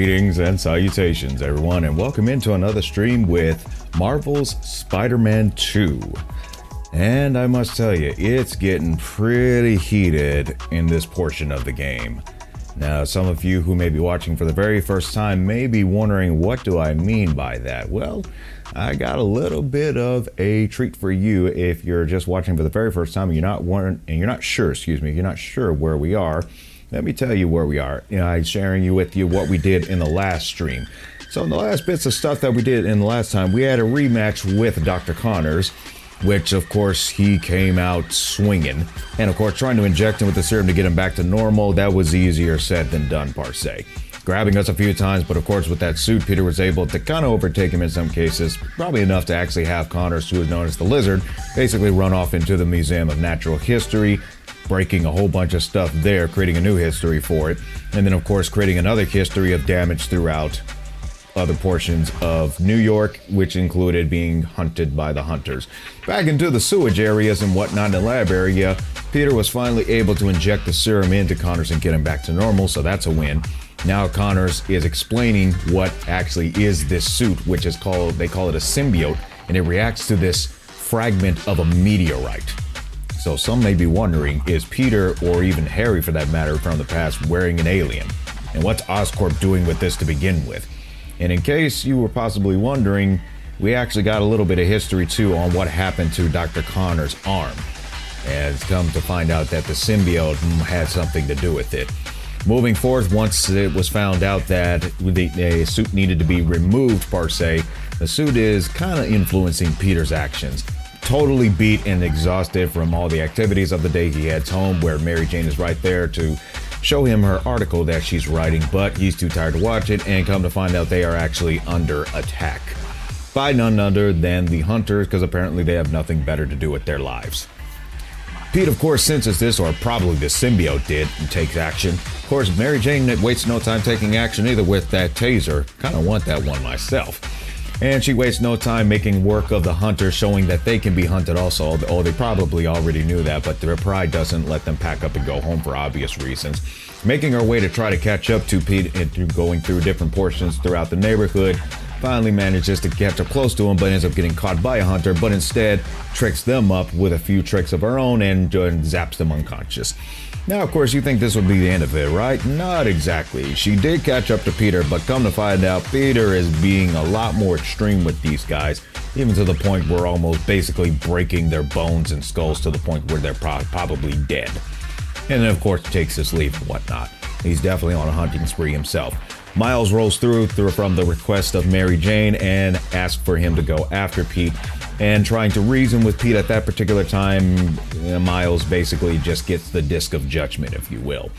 Greetings and salutations, everyone, and welcome into another stream with Marvel's Spider-Man 2. And I must tell you, it's getting pretty heated in this portion of the game. Now, some of you who may be watching for the very first time may be wondering, what do I mean by that? Well, I got a little bit of a treat for you if you're just watching for the very first time and you're not sure where we are. Let me tell you where we are. I'm sharing with you what we did in the last stream. So in the last bits of stuff that we did in the last time, we had a rematch with Dr. Connors, which of course he came out swinging. And of course trying to inject him with the serum to get him back to normal, that was easier said than done per se. Grabbing us a few times, but of course with that suit, Peter was able to kind of overtake him in some cases, probably enough to actually have Connors, who is known as the Lizard, basically run off into the Museum of Natural History, breaking a whole bunch of stuff there, creating a new history for it, and then of course creating another history of damage throughout other portions of New York, which included being hunted by the hunters. Back into the sewage areas and whatnot in the lab area, Peter was finally able to inject the serum into Connors and get him back to normal, so that's a win. Now Connors is explaining what actually is this suit, which is called, they call it a symbiote, and it reacts to this fragment of a meteorite. So some may be wondering, is Peter, or even Harry for that matter from the past, wearing an alien? And what's Oscorp doing with this to begin with? And in case you were possibly wondering, we actually got a little bit of history too on what happened to Dr. Connor's arm. And it's come to find out that the symbiote had something to do with it. Moving forth, once it was found out that the suit needed to be removed per se, the suit is kind of influencing Peter's actions. Totally beat and exhausted from all the activities of the day, he heads home where Mary Jane is right there to show him her article that she's writing, but he's too tired to watch it, and come to find out they are actually under attack by none other than the hunters, because apparently they have nothing better to do with their lives. Pete, of course, senses this, or probably the symbiote did, and takes action. Of course, Mary Jane wastes no time taking action either with that taser. Kind of want that one myself. And she wastes no time making work of the hunters, showing that they can be hunted also. Oh, they probably already knew that, but their pride doesn't let them pack up and go home for obvious reasons. Making her way to try to catch up to Pete and going through different portions throughout the neighborhood, finally manages to catch up close to him, but ends up getting caught by a hunter, but instead tricks them up with a few tricks of her own and zaps them unconscious. Now, of course, you think this would be the end of it, right? Not exactly. She did catch up to Peter, but come to find out, Peter is being a lot more extreme with these guys, even to the point where almost basically breaking their bones and skulls to the point where they're probably dead. And then, of course, takes his leave and whatnot. He's definitely on a hunting spree himself. Miles rolls through from the request of Mary Jane and asks for him to go after Pete. And trying to reason with Pete at that particular time, Miles basically just gets the disc of judgment, if you will.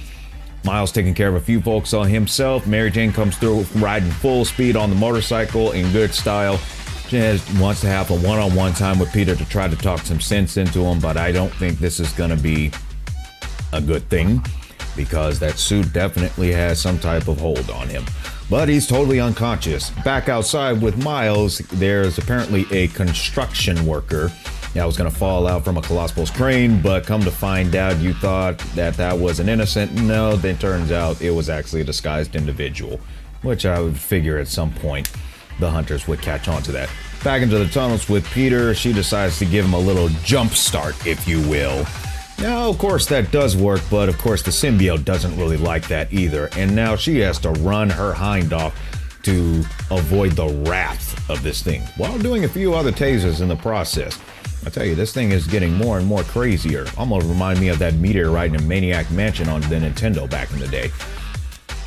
Miles taking care of a few folks on himself. Mary Jane comes through riding full speed on the motorcycle in good style. Just wants to have a one-on-one time with Peter to try to talk some sense into him, but I don't think this is going to be a good thing, because that suit definitely has some type of hold on him. But he's totally unconscious. Back outside with Miles, there's apparently a construction worker that was going to fall out from a colossal crane, but come to find out, you thought that was an innocent. No, then turns out it was actually a disguised individual, which I would figure at some point the hunters would catch on to that. Back into the tunnels with Peter, she decides to give him a little jump start, if you will. Now, of course, that does work, but of course the symbiote doesn't really like that either, and now she has to run her hind off to avoid the wrath of this thing, while doing a few other tasers in the process. I tell you, this thing is getting more and more crazier. Almost remind me of that meteorite in Maniac Mansion on the Nintendo back in the day.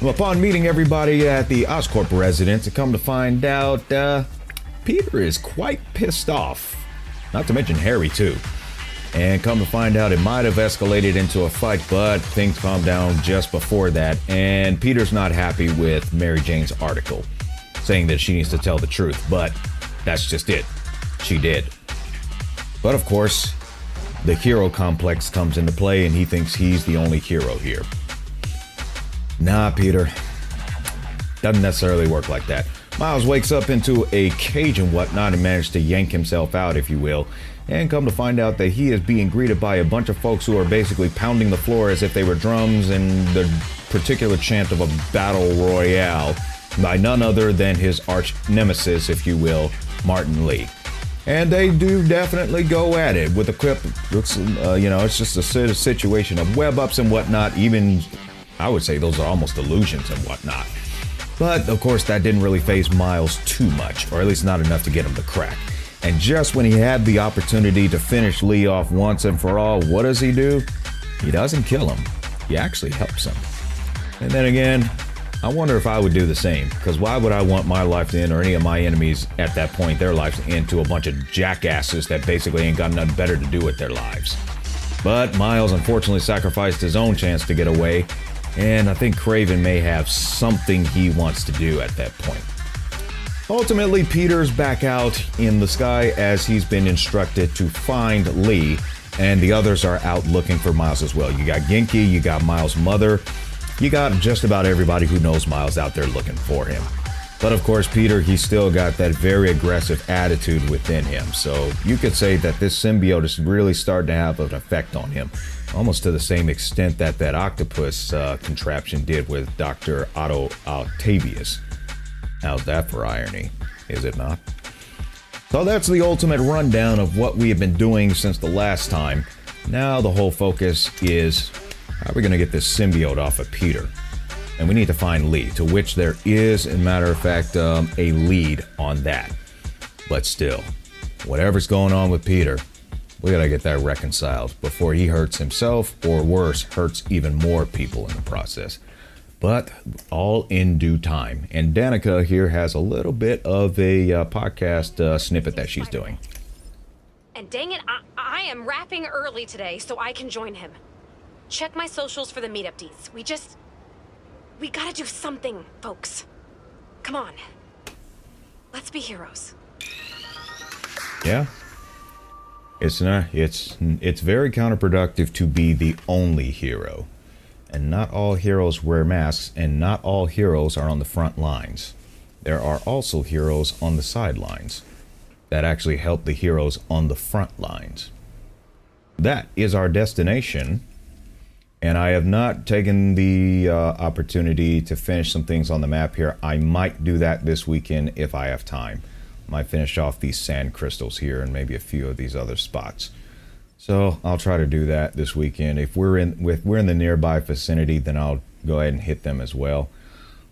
Well, upon meeting everybody at the Oscorp residence, it come to find out Peter is quite pissed off. Not to mention Harry, too. And come to find out, it might have escalated into a fight, but things calmed down just before that. And Peter's not happy with Mary Jane's article, saying that she needs to tell the truth. But that's just it. She did. But of course, the hero complex comes into play, and he thinks he's the only hero here. Nah, Peter. Doesn't necessarily work like that. Miles wakes up into a cage and whatnot and manages to yank himself out, if you will. And come to find out that he is being greeted by a bunch of folks who are basically pounding the floor as if they were drums, and the particular chant of a battle royale by none other than his arch nemesis, if you will, Martin Lee. And they do definitely go at it with a quip. Looks, it's just a situation of web ups and whatnot. Even, I would say those are almost illusions and whatnot. But of course, that didn't really faze Miles too much, or at least not enough to get him to crack. And just when he had the opportunity to finish Lee off once and for all, what does he do? He doesn't kill him. He actually helps him. And then again, I wonder if I would do the same, because why would I want my life to end, or any of my enemies at that point, their lives to end, to a bunch of jackasses that basically ain't got nothing better to do with their lives. But Miles unfortunately sacrificed his own chance to get away, and I think Kraven may have something he wants to do at that point. Ultimately, Peter's back out in the sky as he's been instructed to find Lee, and the others are out looking for Miles as well. You got Genki, you got Miles' mother, you got just about everybody who knows Miles out there looking for him. But of course, Peter, he's still got that very aggressive attitude within him. So you could say that this symbiote is really starting to have an effect on him. Almost to the same extent that that octopus contraption did with Dr. Otto Octavius. How's that for irony, is it not? So that's the ultimate rundown of what we have been doing since the last time. Now the whole focus is, how are we going to get this symbiote off of Peter? And we need to find Lee, to which there is, as a matter of fact, a lead on that. But still, whatever's going on with Peter, we got to get that reconciled before he hurts himself, or worse, hurts even more people in the process. But all in due time. And Danica here has a little bit of a podcast snippet that she's doing. And dang it, I am wrapping early today so I can join him. Check my socials for the meetup deets. We gotta do something, folks. Come on. Let's be heroes. Yeah. It's very counterproductive to be the only hero. And not all heroes wear masks, and not all heroes are on the front lines. There are also heroes on the sidelines that actually help the heroes on the front lines. That is our destination. And I have not taken the opportunity to finish some things on the map here. I might do that this weekend if I have time. Might finish off these sand crystals here and maybe a few of these other spots. So I'll try to do that this weekend. If we're in the nearby vicinity, then I'll go ahead and hit them as well.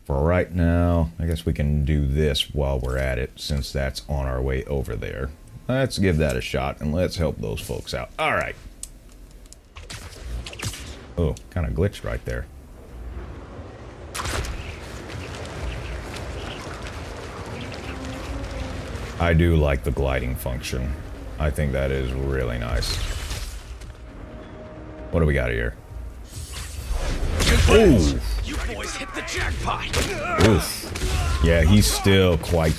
For right now, I guess we can do this while we're at it, since that's on our way over there. Let's give that a shot and let's help those folks out. All right. Oh, kind of glitched right there. I do like the gliding function. I think that is really nice. What do we got here? Oh! You boys hit the jackpot. Oof. Yeah, he's still quite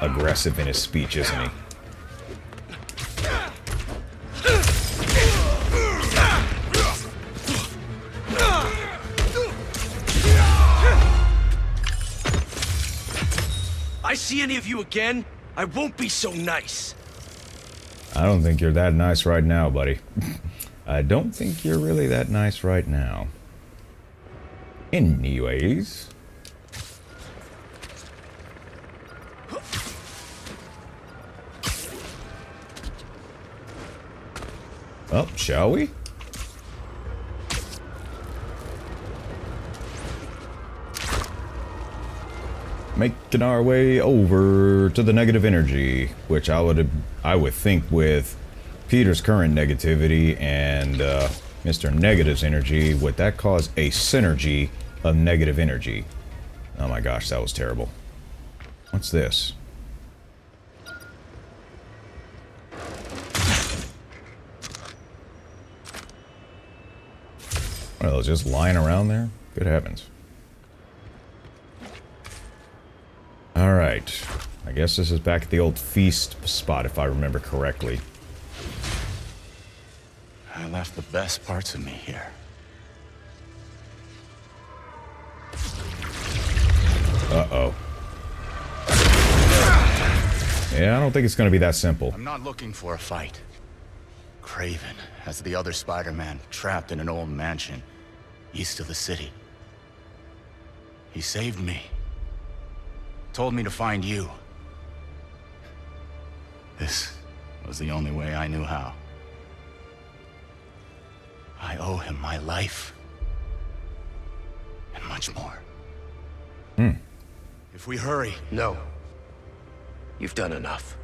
aggressive in his speech, isn't he? I see any of you again, I won't be so nice. I don't think you're that nice right now, buddy. I don't think you're really that nice right now. Anyways. Oh, shall we? Making our way over to the negative energy, which I would think with Peter's current negativity and Mr. Negative's energy, would that cause a synergy of negative energy? Oh my gosh, that was terrible. What's this? What are those, just lying around there? Good heavens. Alright, I guess this is back at the old feast spot, if I remember correctly. I left the best parts of me here. Uh-oh. Yeah, I don't think it's gonna be that simple. I'm not looking for a fight. Kraven has the other Spider-Man trapped in an old mansion east of the city. He saved me. Told me to find you. This was the only way I knew how. I owe him my life. And much more. If we hurry... No. You've done enough.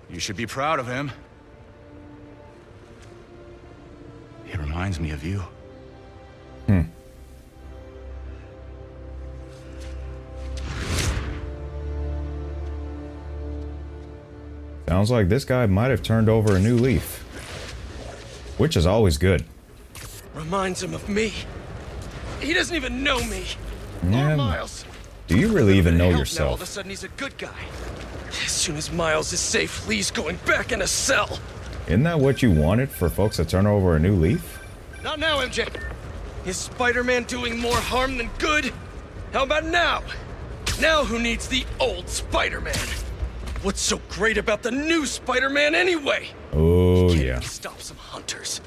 You should be proud of him. He reminds me of you. Sounds like this guy might have turned over a new leaf. Which is always good. Reminds him of me. He doesn't even know me. Yeah, Or Miles. do you really even know Now all of a yourself? sudden he's a good guy. As soon as Miles is safe, Lee's going back in a cell. Isn't that what you wanted for folks to turn over a new leaf? Not now, MJ. Is Spider-Man doing more harm than good? How about now? Now who needs the old Spider-Man? What's so great about the new Spider-Man anyway? Oh, Can't yeah. even stop some hunters.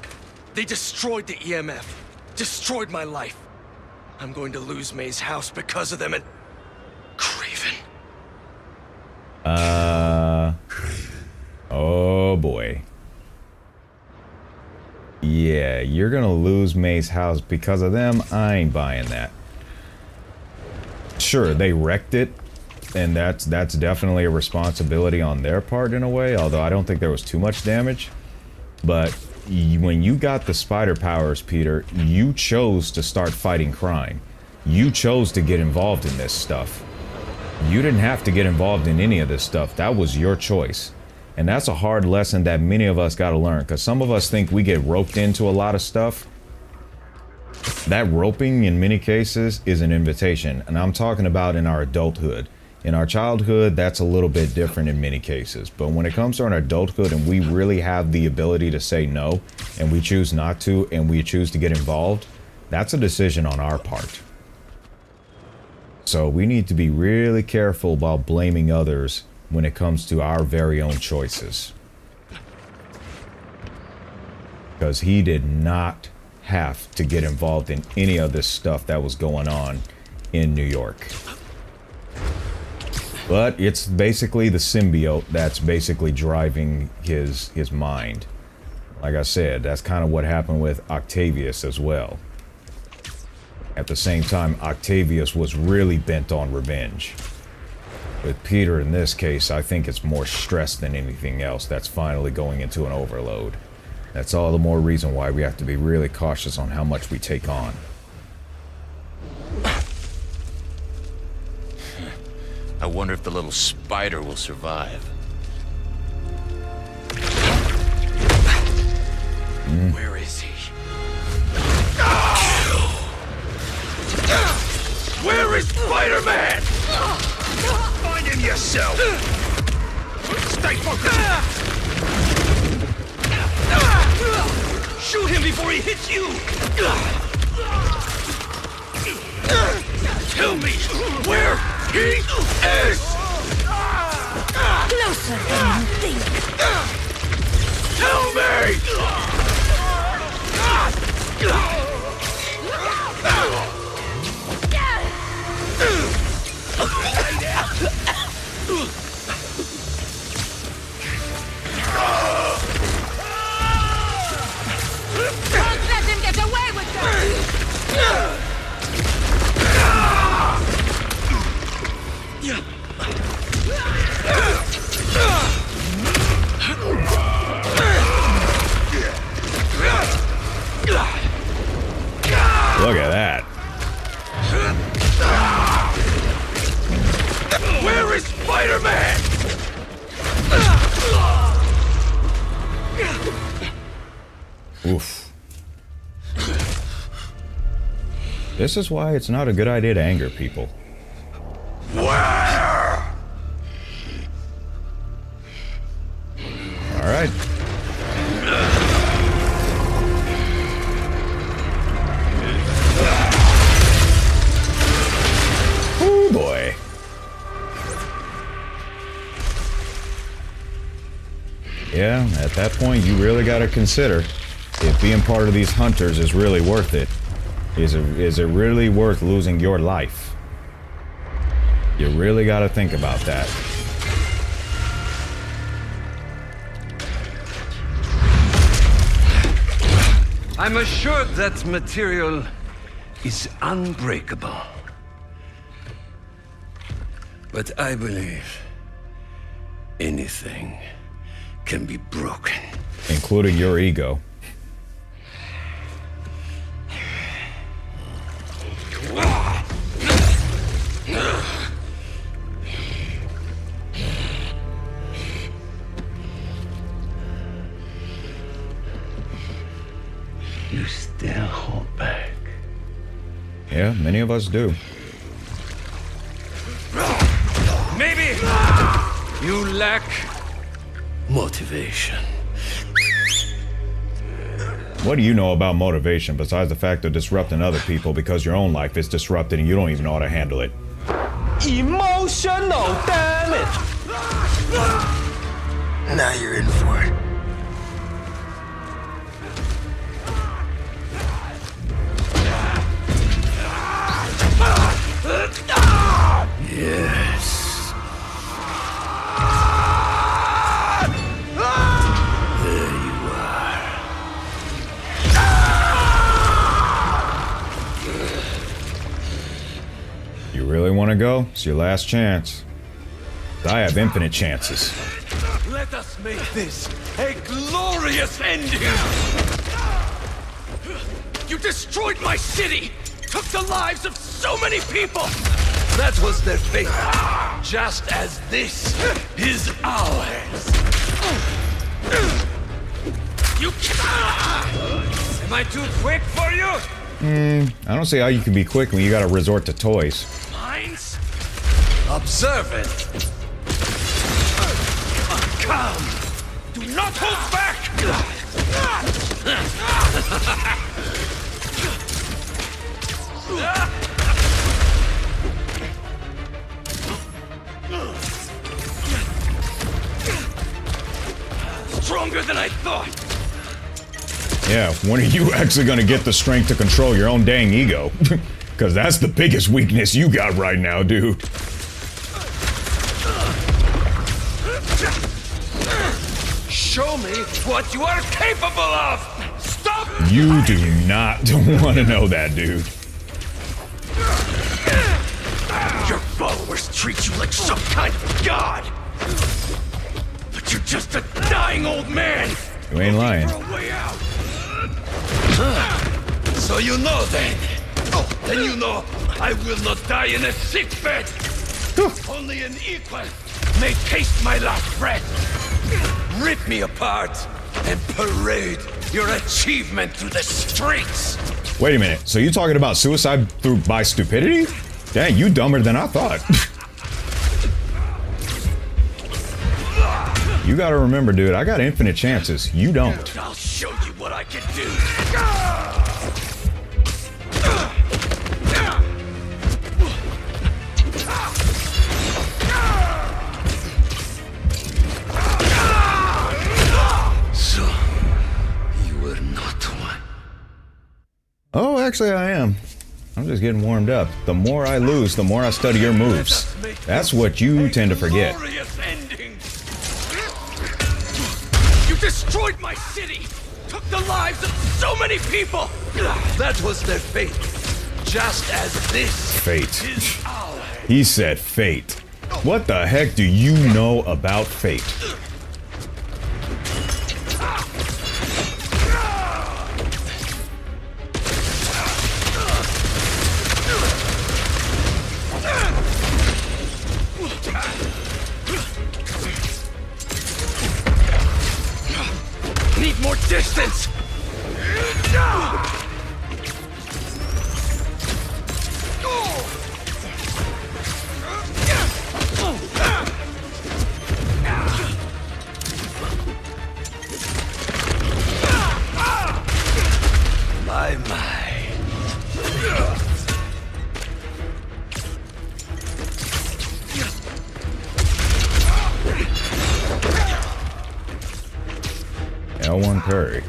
They destroyed the EMF. Destroyed my life. I'm going to lose May's house because of them and... Kraven. Oh boy. Yeah, you're gonna lose May's house because of them. I ain't buying that. Sure, they wrecked it, and that's definitely a responsibility on their part in a way, although I don't think there was too much damage. But when you got the spider powers, Peter, you chose to start fighting crime. You chose to get involved in this stuff. You didn't have to get involved in any of this stuff. That was your choice. And that's a hard lesson that many of us got to learn, because some of us think we get roped into a lot of stuff. That roping, in many cases, is an invitation. And I'm talking about in our adulthood. In our childhood, that's a little bit different in many cases. But when it comes to our adulthood and we really have the ability to say no, and we choose not to, and we choose to get involved, that's a decision on our part. So we need to be really careful about blaming others when it comes to our very own choices. Because he did not have to get involved in any of this stuff that was going on in New York. But it's basically the symbiote that's basically driving his mind. Like I said, that's kind of what happened with Octavius as well. At the same time, Octavius was really bent on revenge. With Peter, in this case, I think it's more stress than anything else that's finally going into an overload. That's all the more reason why we have to be really cautious on how much we take on. I wonder if the little spider will survive. Where is he? Where is Spider-Man? Find him yourself! Stay focused! Shoot him before he hits you! Tell me where he is! Closer than you think. Tell me! Don't let him get away with that! Look at that. Where is Spider-Man? Oof. This is why it's not a good idea to anger people. Where? All right. Oh boy. Yeah, at that point, you really got to consider if being part of these hunters is really worth it. Is it really worth losing your life? You really got to think about that. I'm assured that material is unbreakable. But I believe anything can be broken. Including your ego. You still hold back. Yeah, many of us do. Maybe you lack motivation. What do you know about motivation besides the fact of disrupting other people because your own life is disrupted and you don't even know how to handle it? Emotional damage! Now you're in for it. Yes. There you are. You really want to go? It's your last chance. I have infinite chances. Let us make this a glorious ending! You destroyed my city! Took the lives of so many people! That was their fate, just as this is ours. You Am I too quick for you? I don't see how you can be quick when you gotta resort to toys. Mines? Observe it. Come! Do not hold back! Stronger than I thought! Yeah, when are you actually gonna get the strength to control your own dang ego? Because that's the biggest weakness you got right now, dude. Show me what you are capable of! Stop! You do not want to know that, dude. Your followers treat you like some kind of god! But you're just a dying old man! You ain't lying. For a way out. So you know then? Oh, then you know I will not die in a sick bed! Only an equal may taste my last breath! Rip me apart and parade your achievement through the streets! Wait a minute, so you talking about suicide by stupidity? Dang, you dumber than I thought. You gotta remember, dude, I got infinite chances. You don't. I'll show you what I can do! So, you were not one. Oh, actually I am. I'm just getting warmed up. The more I lose, the more I study your moves. That's what you tend to forget. Glorious ending. You destroyed my city! Took the lives of so many people! That was their fate. Just as this Fate. is ours. He said fate. What the heck do you know about fate? Need more distance! My. L1 parry.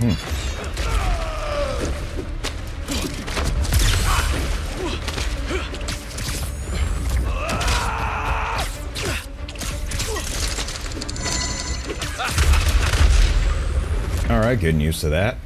Alright, getting used to that.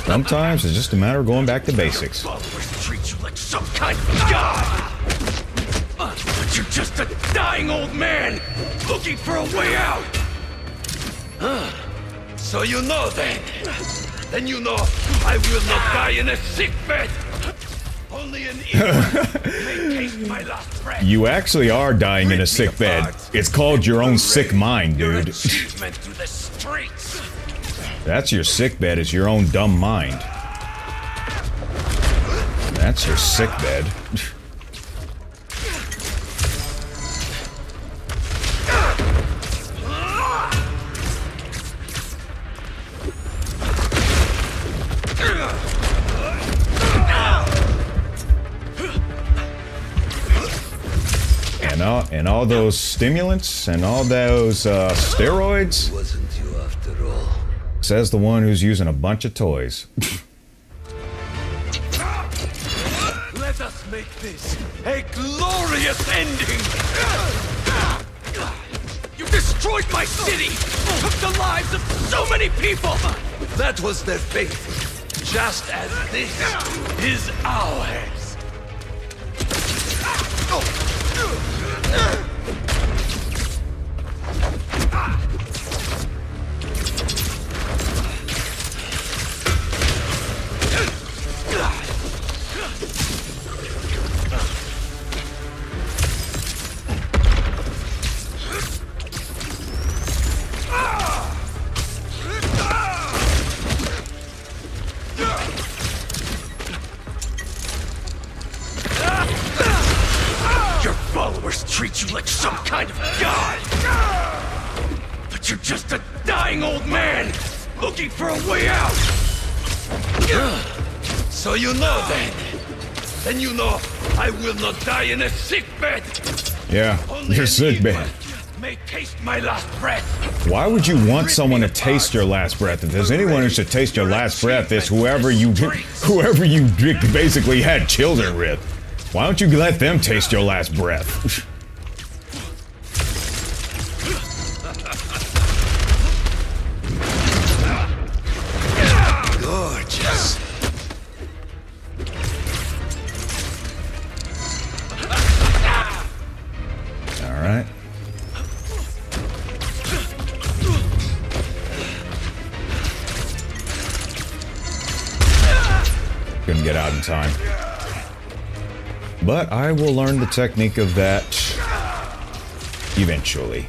Sometimes it's just a matter of going back to basics. Followers treat you like some kind of god! But you're just a dying old man, looking for a way out! So you know then? Then you know I will not die in a sick bed! Only an evil may taste my last breath! You actually are dying in a sick bed. It's called your own sick mind, Your dude. achievement to the streets! That's your sick bed, is your own dumb mind. That's your sick bed. And all those stimulants and all those steroids, Wasn't you after all? says the one who's using a bunch of toys. Let us make this a glorious ending! You destroyed my city! Took the lives of so many people! That was their fate. Just as this is ours. Your followers treat you like some kind of god! But you're just a dying old man, looking for a way out! So you know then? Then you know I will not die in a sick bed! Yeah, Only your an sick evil bed. may taste my last breath! Why would you want someone to taste your last breath? If there's anyone who should taste your last breath, it's whoever you basically had children with. Why don't you let them taste your last breath? Gorgeous. All right. Couldn't get out in time. But I will learn the technique of that eventually.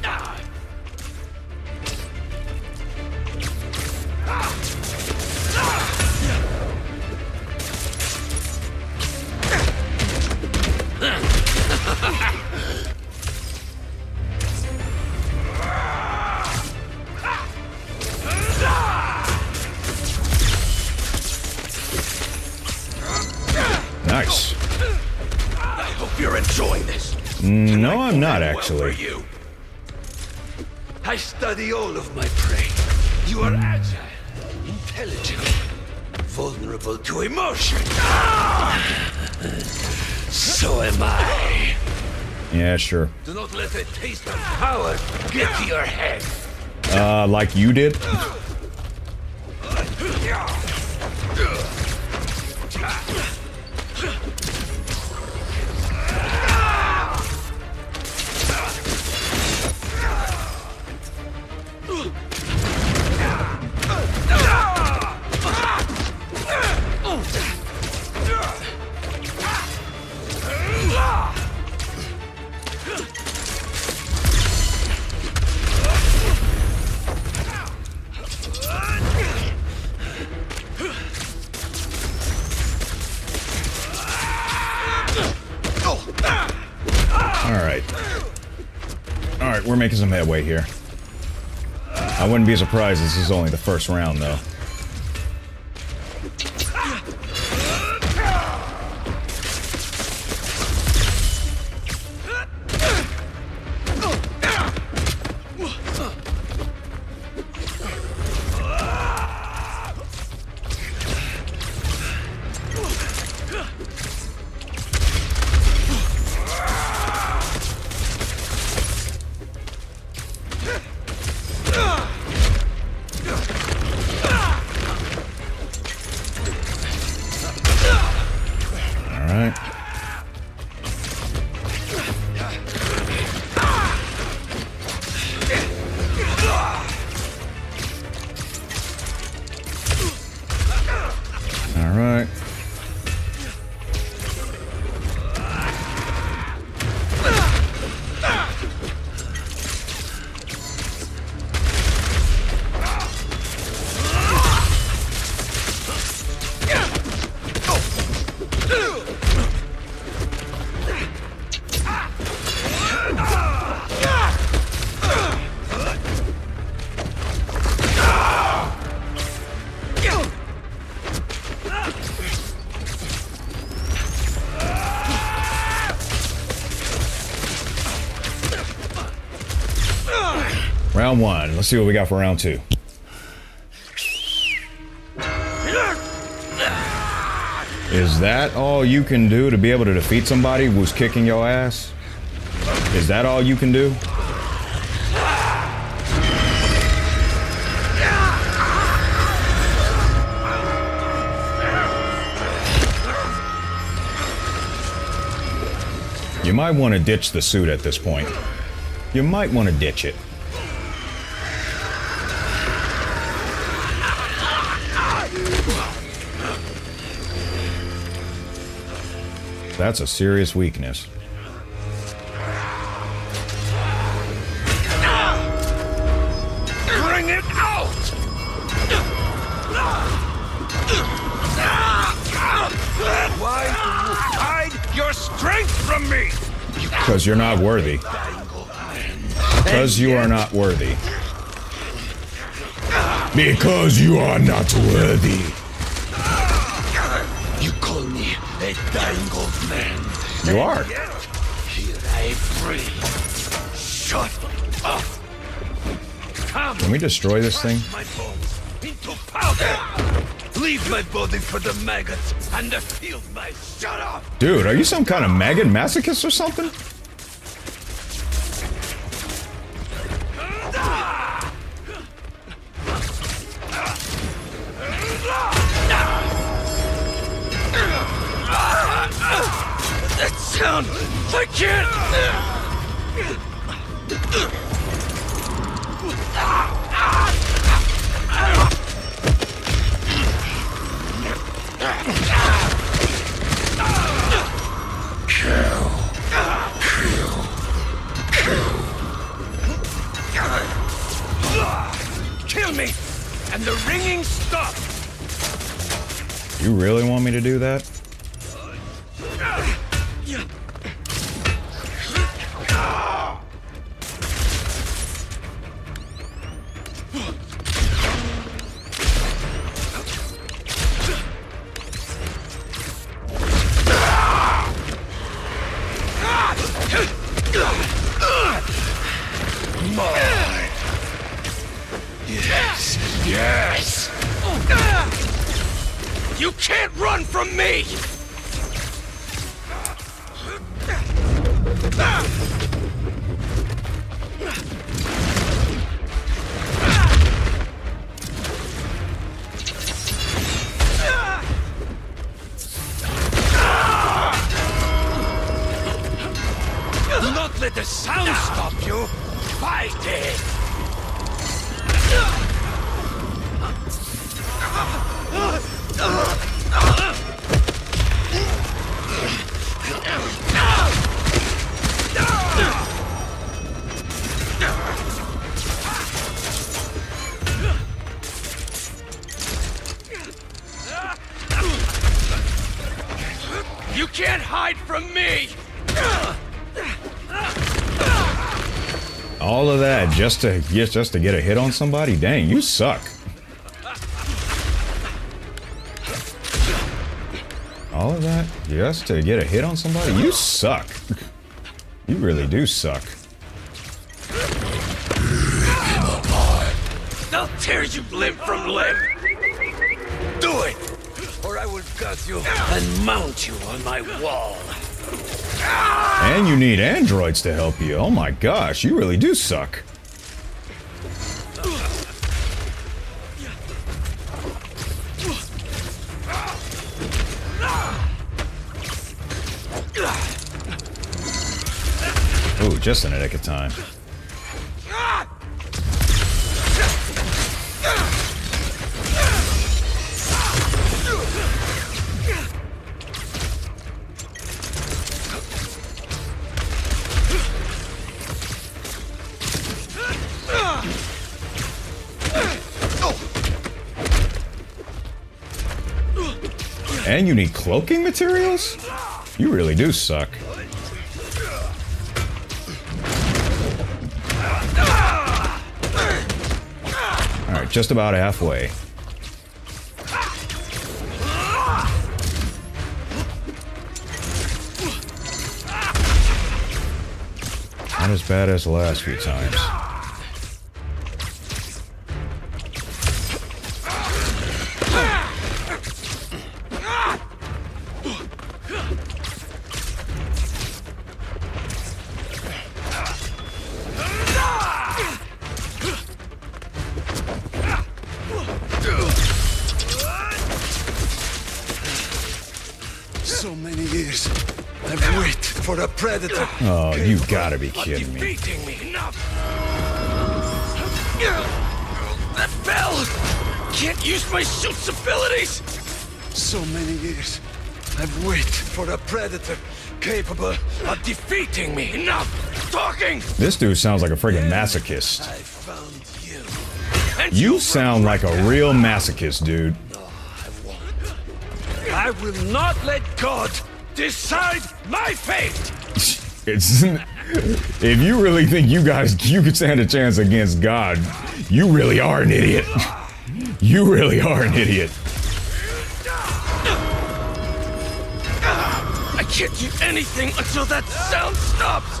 Nice. I hope you're enjoying this. No, I'm not Well actually. for you. I study all of my prey. You are agile, intelligent, vulnerable to emotion. So am I. Yeah, sure. Do not let a taste of power get to your head. Like you did? Alright, we're making some headway here. I wouldn't be surprised this is only the first round, though. Round one. Let's see what we got for round two. Is that all you can do to be able to defeat somebody who's kicking your ass? Is that all you can do? You might want to ditch the suit at this point. You might want to ditch it. That's a serious weakness. Bring it out! Why do you hide your strength from me? Because you're not worthy. Because you are not worthy. Because you are not worthy. You call me a dying old man. You are. Here I breathe. Shut up! Come, Can we destroy this thing? my bones into powder! Leave my body for the maggots and the field mice. Shut up! Dude, are you some kind of maggot masochist or something? That sound! I can't! Kill me! And the ringing stop! You really want me to do that? Yes! Yes! You can't run from me! Do not let the sound stop you! Fight it! You can't hide from me! All of that just to get a hit on somebody? Dang, you suck. All of that just to get a hit on somebody? You suck. You really do suck. I'll tear you limb from limb! Do it! Or I will gut you and mount you on my wall. And you need androids to help you. Oh my gosh, you really do suck. Ooh, just in the nick of time. And you need cloaking materials? You really do suck. Alright, just about halfway. Not as bad as the last few times. for a predator. Oh, you gotta be kidding me. Defeating me. Enough. That bell. Can't use my suit's abilities. So many years. I've waited for a predator capable of Defeating me. Enough talking. This dude sounds like a friggin' masochist. I found you. And You sound like a real masochist, dude. I will not let God decide my fate. It's if you really think you could stand a chance against God, you really are an idiot. You really are an idiot. I can't do anything until that sound stops.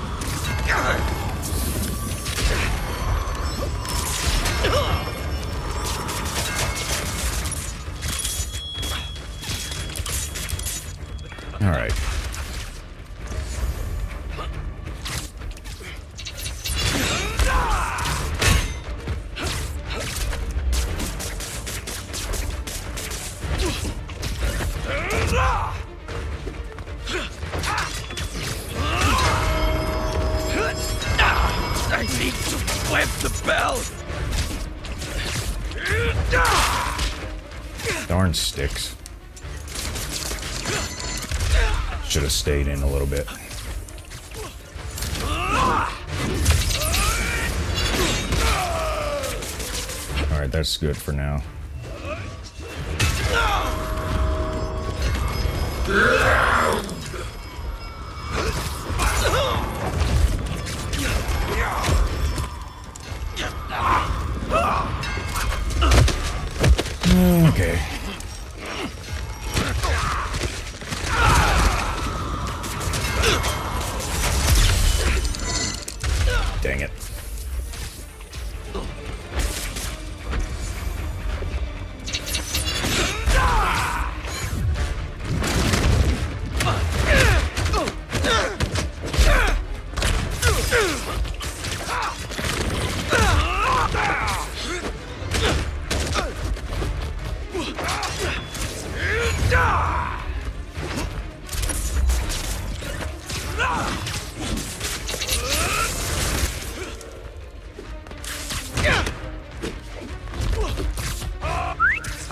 All right. I need to web the bell. Darn sticks. Should have stayed in a little bit. All right, that's good for now. Okay. Dang it.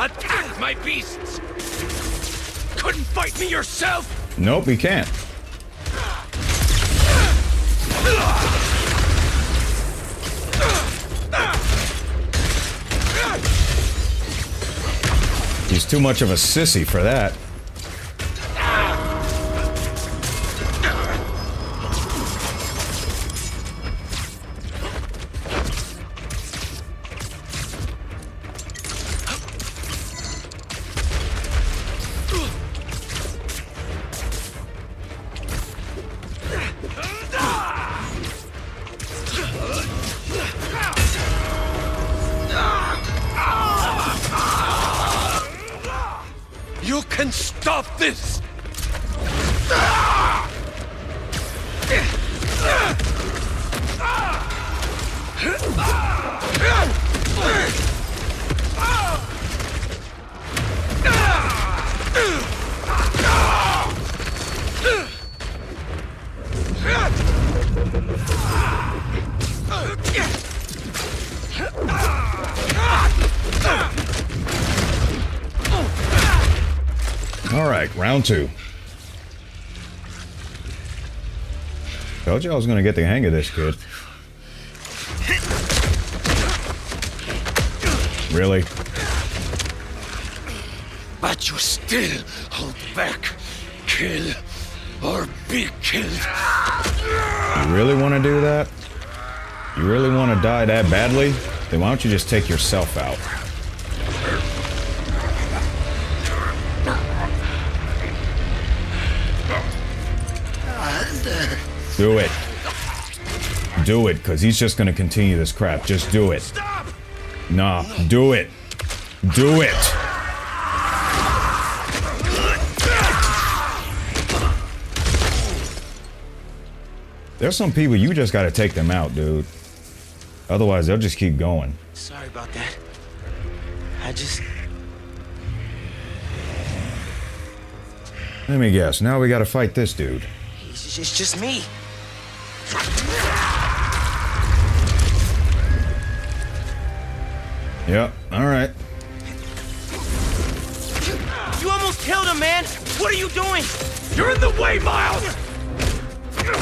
Attack my beasts! Couldn't fight me yourself? Nope, he can't. He's too much of a sissy for that. You can stop this! All right, round two. Told you I was gonna get the hang of this, kid. Really? But you still hold back. Kill or be killed. You really want to do that? You really want to die that badly? Then why don't you just take yourself out? Do it. Do it, because he's just going to continue this crap. Just do it. Stop! Nah, do it. Do it. There's some people, you just got to take them out, dude. Otherwise, they'll just keep going. Sorry about that. I just... Let me guess. Now we got to fight this dude. He's It's just me. Yep, alright. You almost killed him, man. What are you doing? You're in the way, Miles!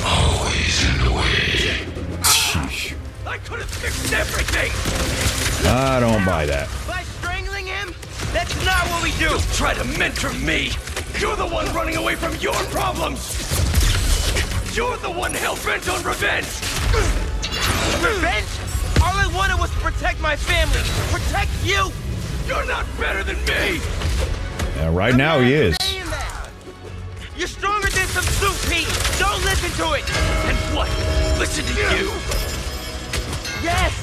Always in the way. Sheesh. I could have fixed everything! I don't buy that. By strangling him? That's not what we do. Don't try to mentor me! You're the one running away from your problems! You're the one hell-bent on revenge! Revenge? All I wanted was to protect my family. Protect you! You're not better than me! Yeah, right now he is. Saying that. You're stronger than some soup, Pete. Don't listen to it. And what? Listen to you? Yes,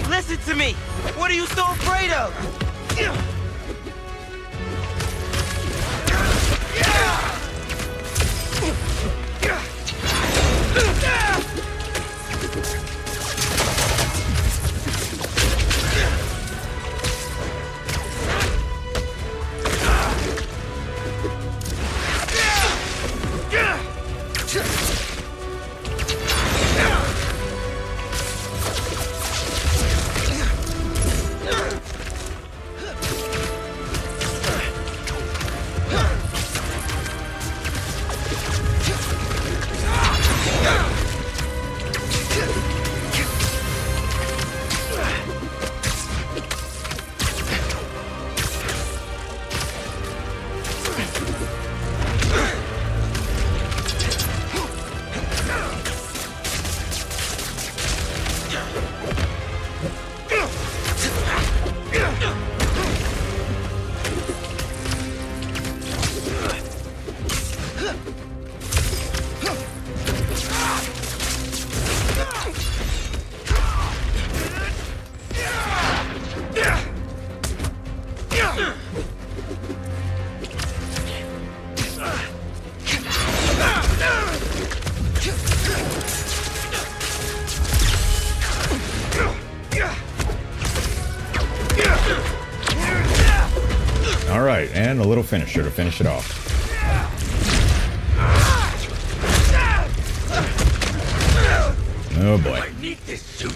listen to me. What are you so afraid of? All right, and a little finisher to finish it off. Oh boy. I need this suit.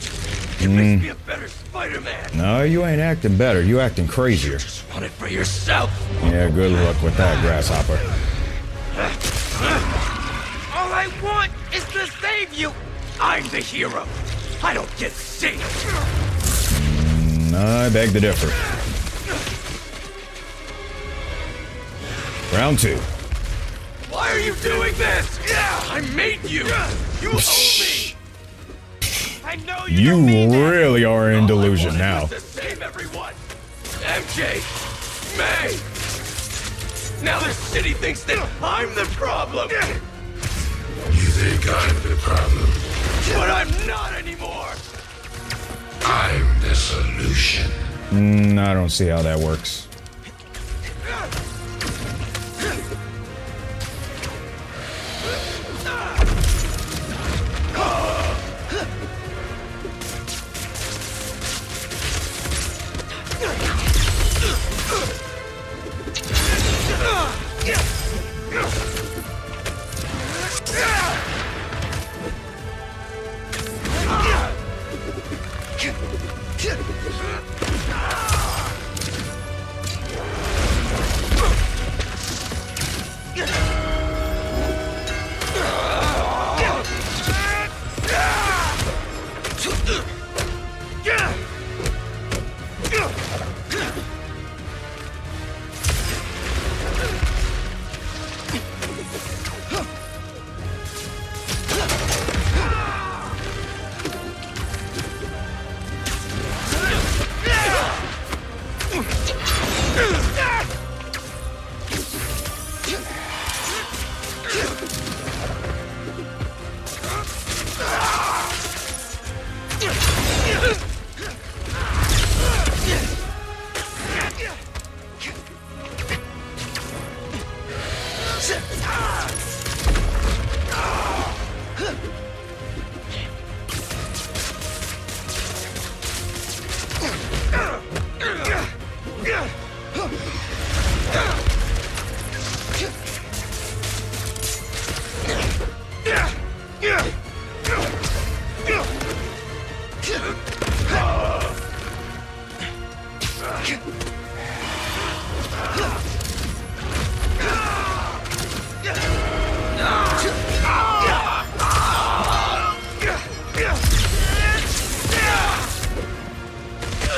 It makes me a better Spider-Man. No, you ain't acting better. You acting crazier. Just want it for yourself. Yeah, good luck with that, grasshopper. All I want is to save you. I'm the hero. I don't get saved. I beg to differ. Round 2. Why are you doing this? I made you. You owe me. I know You don't mean that. really are in delusion All I now. wanted was to save everyone. MJ, May. Now the city thinks that I'm the problem. You think I'm the problem? But I'm not anymore. I'm the solution. I don't see how that works.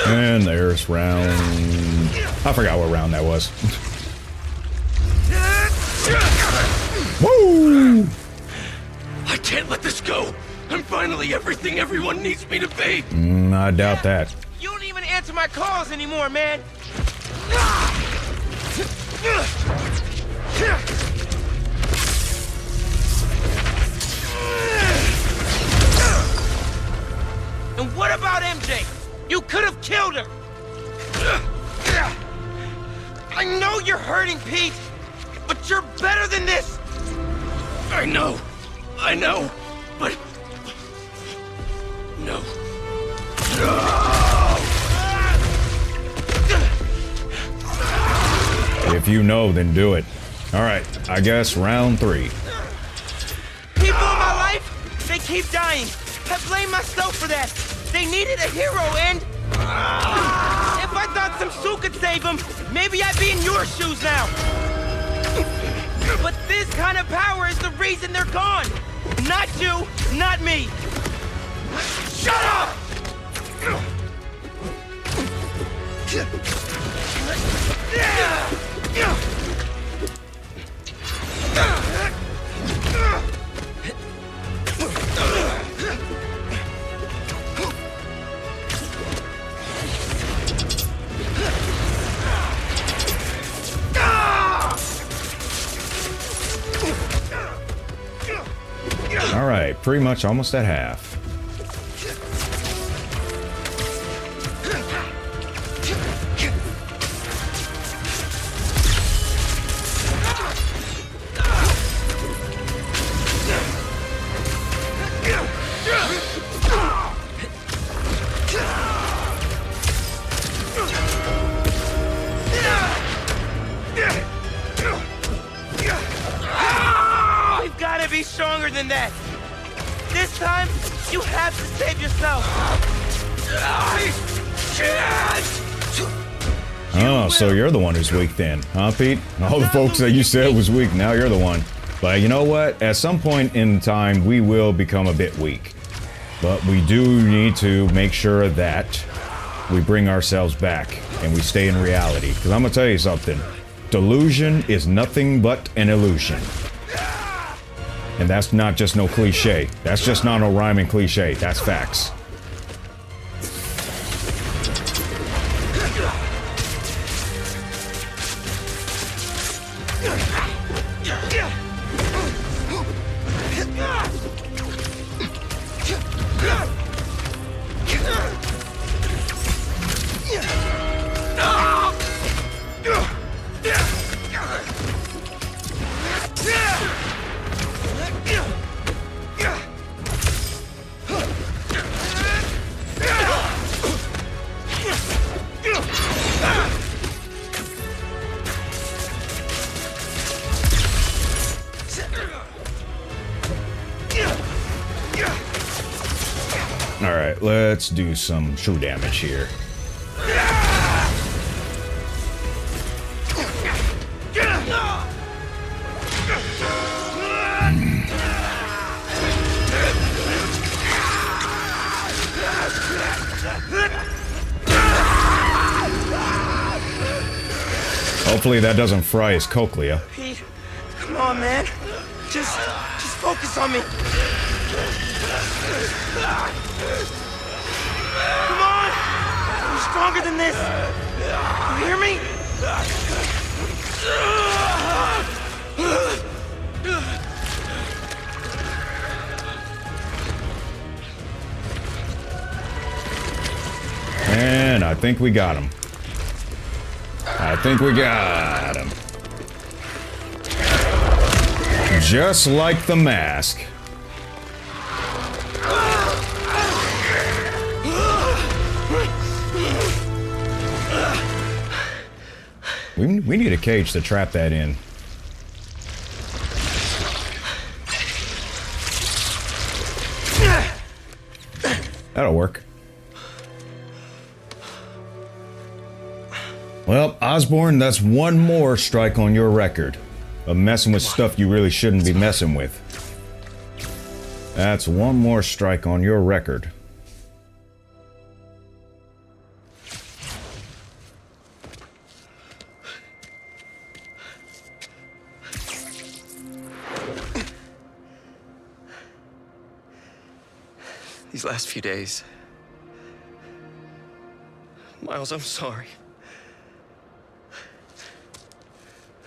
And there's round... I forgot what round that was. Woo! I can't let this go. I'm finally everything everyone needs me to be. I doubt that. You don't even answer my calls anymore, man. And what about MJ? You could have killed her. I know you're hurting, Pete, but you're better than this. I know, but... No. If you know, then do it. Alright, I guess round 3. People in my life, they keep dying. I blame myself for that. They needed a hero, and... if I thought some suit could save them, maybe I'd be in your shoes now. But this kind of power is the reason they're gone. Not you, not me. Shut up! Alright, pretty much almost at half. We've got to be stronger than that. This time, you have to save yourself. I can't! Oh, so you're the one who's weak then, huh, Pete? All the folks that you said was weak, now you're the one. But you know what? At some point in time, we will become a bit weak. But we do need to make sure that we bring ourselves back and we stay in reality. Because I'm going to tell you something. Delusion is nothing but an illusion. And that's not just no cliche. That's just not no rhyming cliche. That's facts. Alright, let's do some true damage here. Hopefully that doesn't fry his cochlea. Pete, come on, man. Just focus on me. Come on! You're stronger than this. You hear me? And I think we got him. I think we got him. Just like the mask. We need a cage to trap that in. That'll work. Well, Osborn, that's one more strike on your record of messing with stuff you really shouldn't be messing with. That's one more strike on your record. These last few days... Miles, I'm sorry.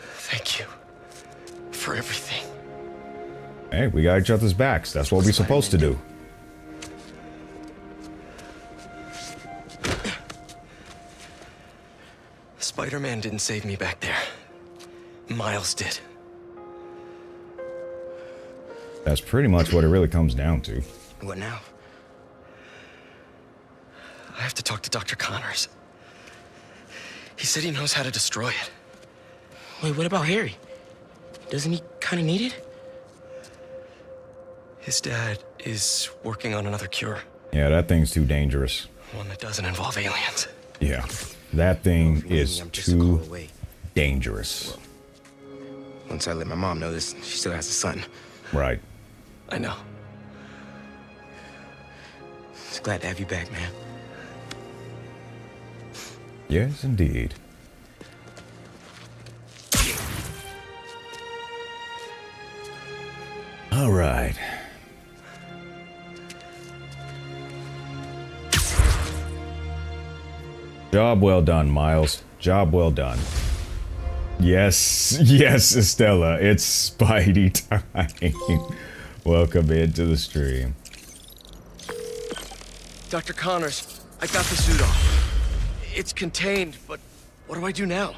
Thank you for everything. Hey, we got each other's backs. That's what we're supposed to do. Spider-Man didn't save me back there. Miles did. That's pretty much what it really comes down to. What now? I have to talk to Dr. Connors. He said he knows how to destroy it. Wait, what about Harry? Doesn't he kind of need it? His dad is working on another cure. Yeah, that thing's too dangerous. One that doesn't involve aliens. Yeah, that thing is I'm just a too call away. dangerous. Once I let my mom know this, she still has a son. Right. I know. Just glad to have you back, man. Yes, indeed. All right. Job well done, Miles. Job well done. Yes, yes, Estella. It's Spidey time. Welcome into the stream. Dr. Connors, I got the suit off. It's contained, but what do I do now?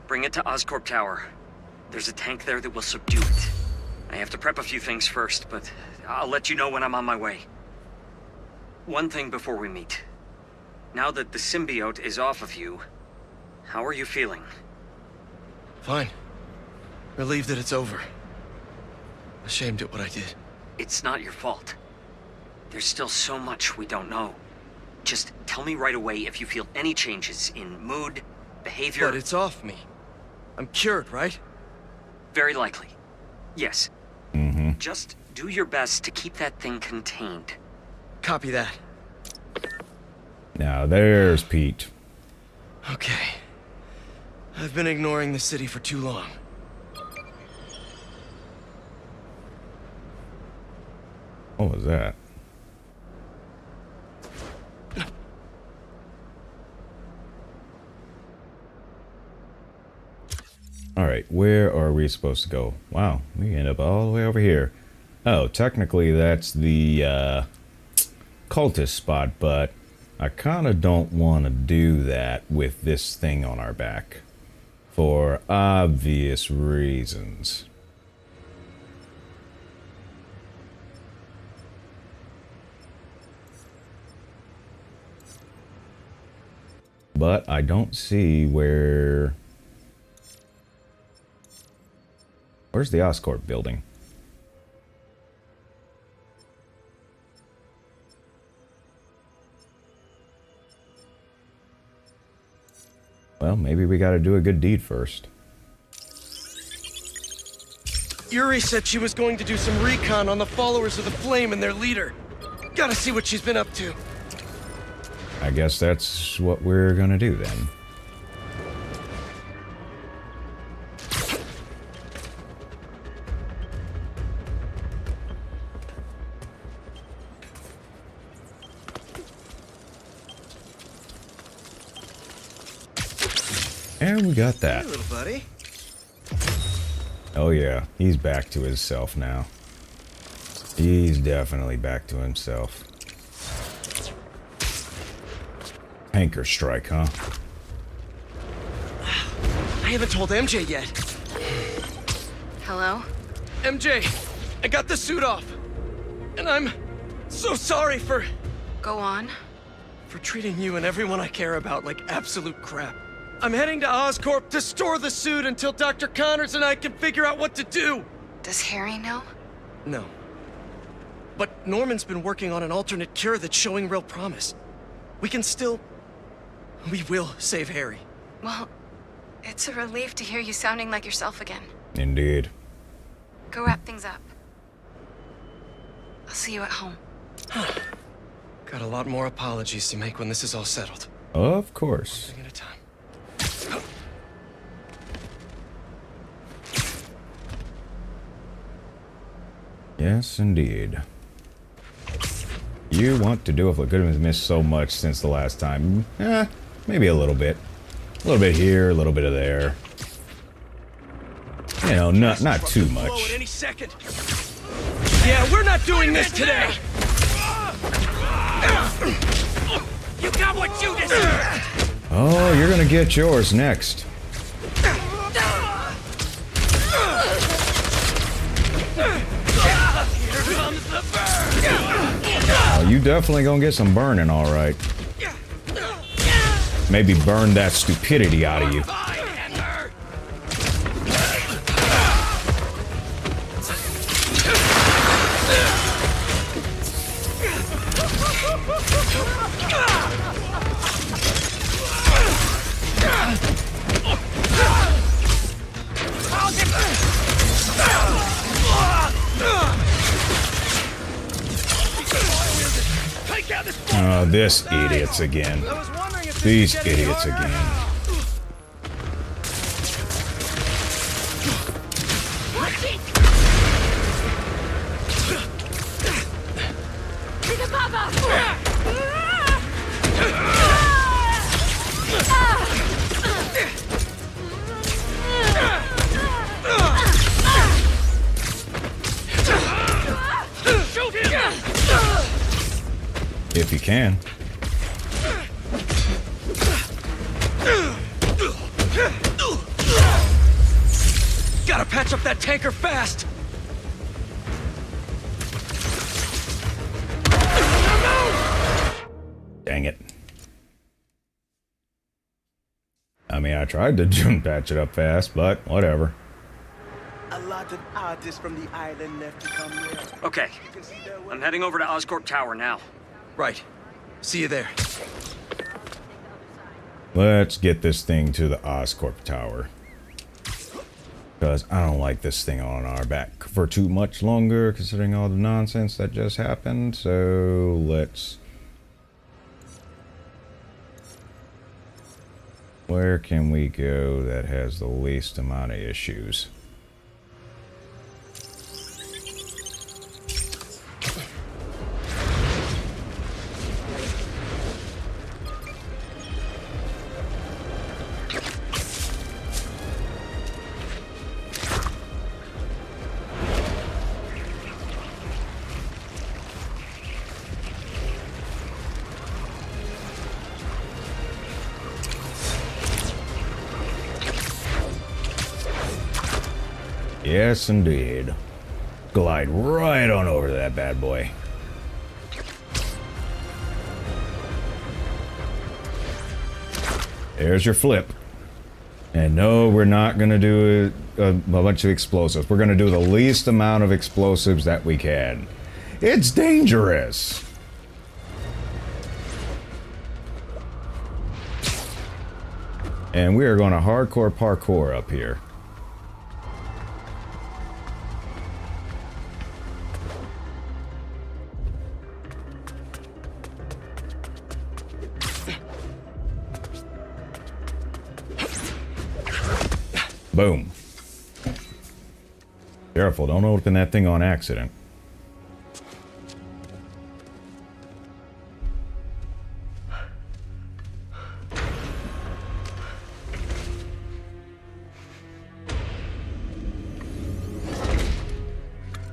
Bring it to Oscorp Tower. There's a tank there that will subdue it. I have to prep a few things first, but I'll let you know when I'm on my way. One thing before we meet. Now that the symbiote is off of you, how are you feeling? Fine. Relieved that it's over. Ashamed at what I did. It's not your fault. There's still so much we don't know. Just tell me right away if you feel any changes in mood, behavior... But it's off me. I'm cured, right? Very likely. Yes. Mm-hmm. Just do your best to keep that thing contained. Copy that. Now, there's Pete. Okay. I've been ignoring the city for too long. What was that? Alright, where are we supposed to go? Wow, we end up all the way over here. Oh, technically that's the cultist spot, but I kind of don't want to do that with this thing on our back. For obvious reasons. But I don't see where... Where's the Oscorp building? Well, maybe we gotta do a good deed first. Yuri said she was going to do some recon on the followers of the Flame and their leader. Gotta see what she's been up to. I guess that's what we're gonna do then. And we got that. Hey, little buddy. Oh yeah, he's back to himself now. He's definitely back to himself. Anchor strike, huh? I haven't told MJ yet. Hello? MJ, I got the suit off. And I'm so sorry for Go on. treating you and everyone I care about like absolute crap. I'm heading to Oscorp to store the suit until Dr. Connors and I can figure out what to do. Does Harry know? No. But Norman's been working on an alternate cure that's showing real promise. We will save Harry. Well, it's a relief to hear you sounding like yourself again. Indeed. Go wrap things up. I'll see you at home. Got a lot more apologies to make when this is all settled. Of course. One thing at a time. Yes, indeed. You want to do it. Could have missed so much since the last time. Maybe a little bit. A little bit here, a little bit of there. You know, not too Blow at much. any second. Yeah, we're not doing this today. You got what you deserve. Oh, you're gonna get yours next. Oh, you definitely gonna get some burning, all right. Maybe burn that stupidity out of you. Oh, this idiots again. These idiots again. If you can. Gotta patch up that tanker fast. Dang it. I mean, I tried to patch it up fast, but whatever. A lot of artists from the island left to come here. Okay, I'm heading over to Oscorp Tower now. Right. See you there. Let's get this thing to the Oscorp Tower. Because I don't like this thing on our back for too much longer, considering all the nonsense that just happened. So let's... Where can we go that has the least amount of issues? Yes, indeed. Glide right on over that bad boy. There's your flip. And no, we're not going to do a bunch of explosives. We're going to do the least amount of explosives that we can. It's dangerous. And we are going to hardcore parkour up here. Boom. Careful, don't open that thing on accident.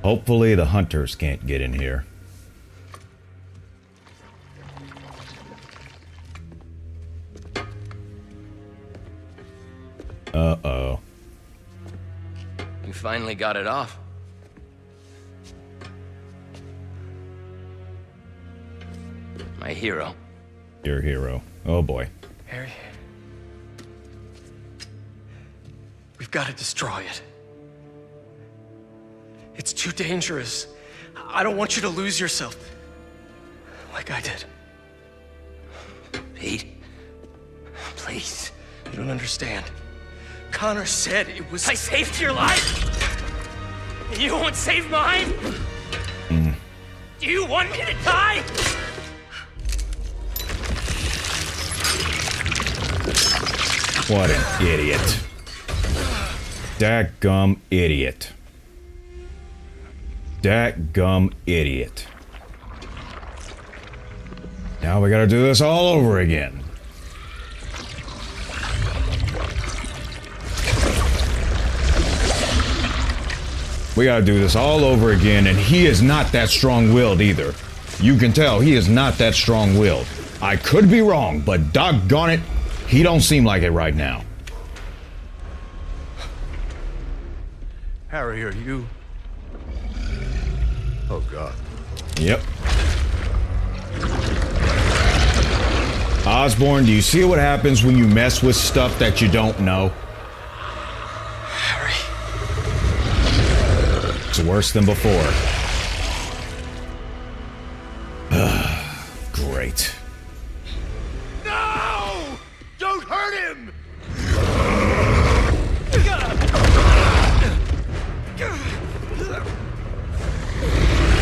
Hopefully the hunters can't get in here. Uh-oh. You finally got it off. My hero. Your hero. Oh boy. Harry. We've got to destroy it. It's too dangerous. I don't want you to lose yourself. Like I did. Pete, please. You don't understand. Connor said it was... I saved your life? And you won't save mine? Do you want me to die? What an idiot. Dadgum idiot. Dadgum idiot. Now we gotta do this all over again. We gotta do this all over again, and he is not that strong-willed either. You can tell he is not that strong-willed. I could be wrong, but doggone it, he don't seem like it right now. Harry, are you... Oh, God. Yep. Osborn, do you see what happens when you mess with stuff that you don't know? Harry. It's worse than before. Great. No! Don't hurt him!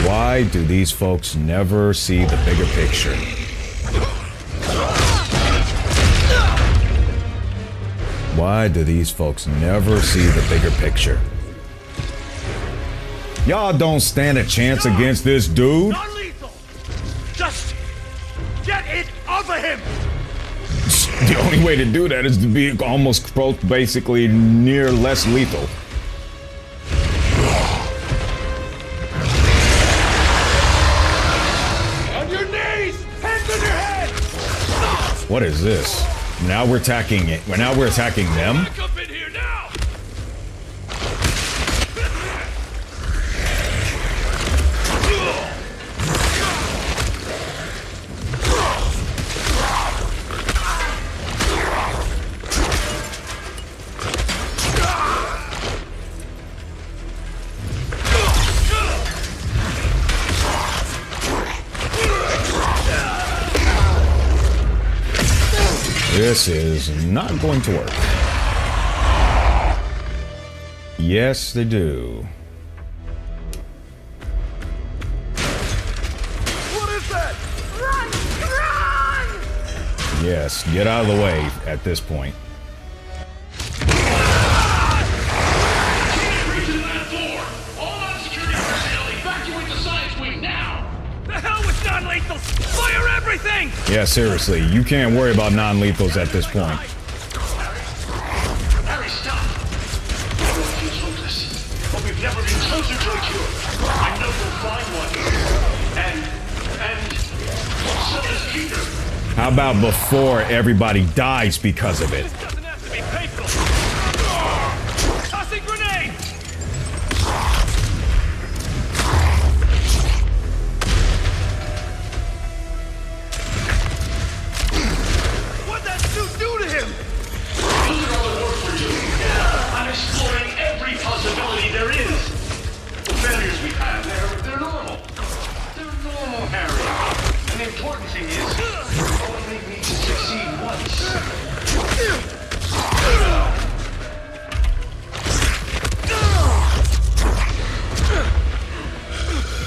Why do these folks never see the bigger picture? Why do these folks never see the bigger picture? Y'all don't stand a chance against this dude. Non-lethal! Just get it off of him! The only way to do that is to be almost basically near less lethal. On your knees! Hands on your head! What is this? Now we're attacking it. Now we're attacking them? Back up in here now! This is not going to work. Yes, they do. What is that? Run! Run! Yes, get out of the way at this point. Reach to that floor! All non-security personnel evacuate the science wing now! The hell with non-lethal! Fire everything! Yeah, seriously, you can't worry about non-lethals at this point. Harry, stop! Everyone feels hopeless, but we've never been closer to a cure. I know we'll find one. And so does Peter. How about before everybody dies because of it? Doesn't have to be painful. Tossing grenade! What'd that suit do to him? Those are all the work we're doing. I'm exploring every possibility there is. The failures we've had, they're normal. They're normal, Harry. And the important thing is, only need to succeed once.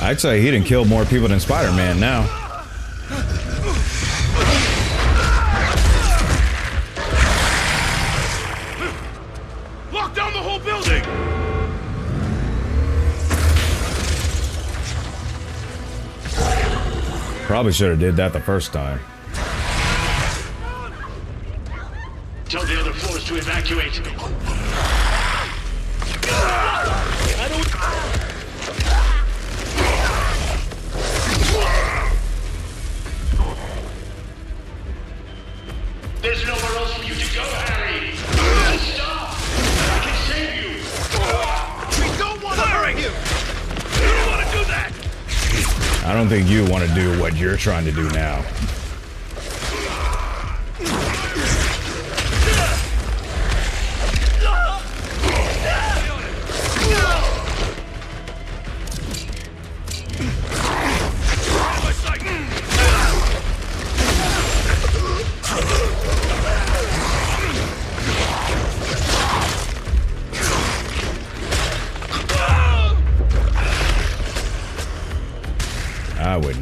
I'd say he done killed more people than Spider-Man now. Lock down the whole building! Probably should have did that the first time. Tell the other floors to evacuate. There's nowhere else for you to go, Harry. Just stop. I can save you. We don't want to hurt you. You don't want to do that. I don't think you want to do what you're trying to do now.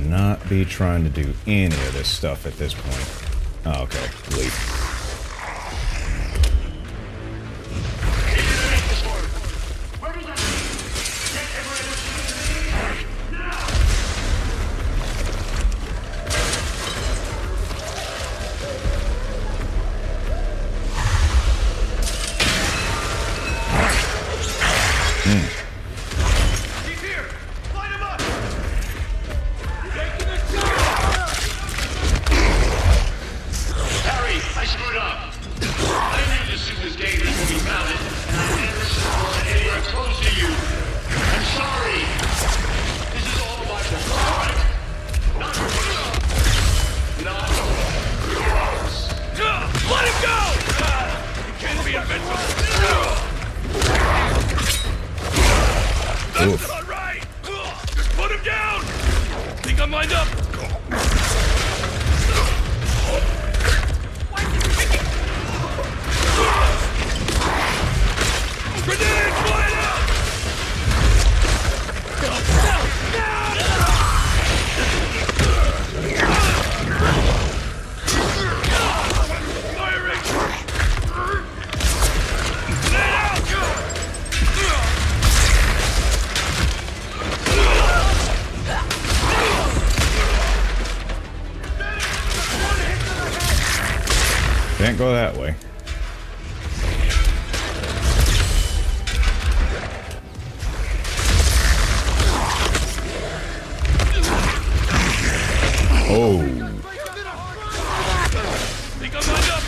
not be trying to do any of this stuff at this point. Oh, okay, leave. That's not right! Just put him down! Think I'm lined up? Grenade! Fly it out! Firing! Grenade out! Can't go that way. Oh. Think I'm lined up?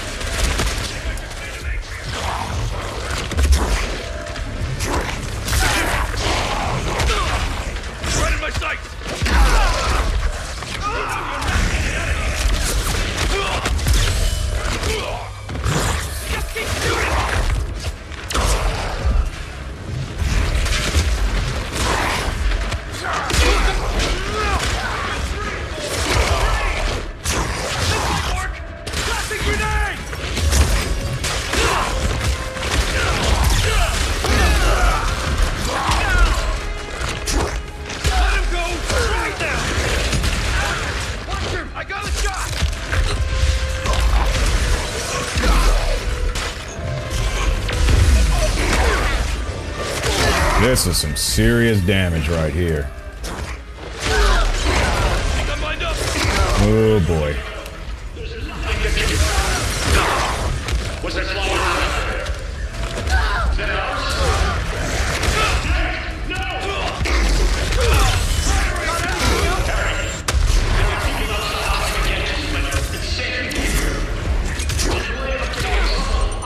Right in my sights! Just keep shooting! Tossing grenade! Let him go right now! Watch him! I got a shot! This is some serious damage right here. Think I'm lined up? Oh boy. What's that flying around? Is that ours? No! Harry, there are people outside against, but it's safe here. On your way up to the assault, I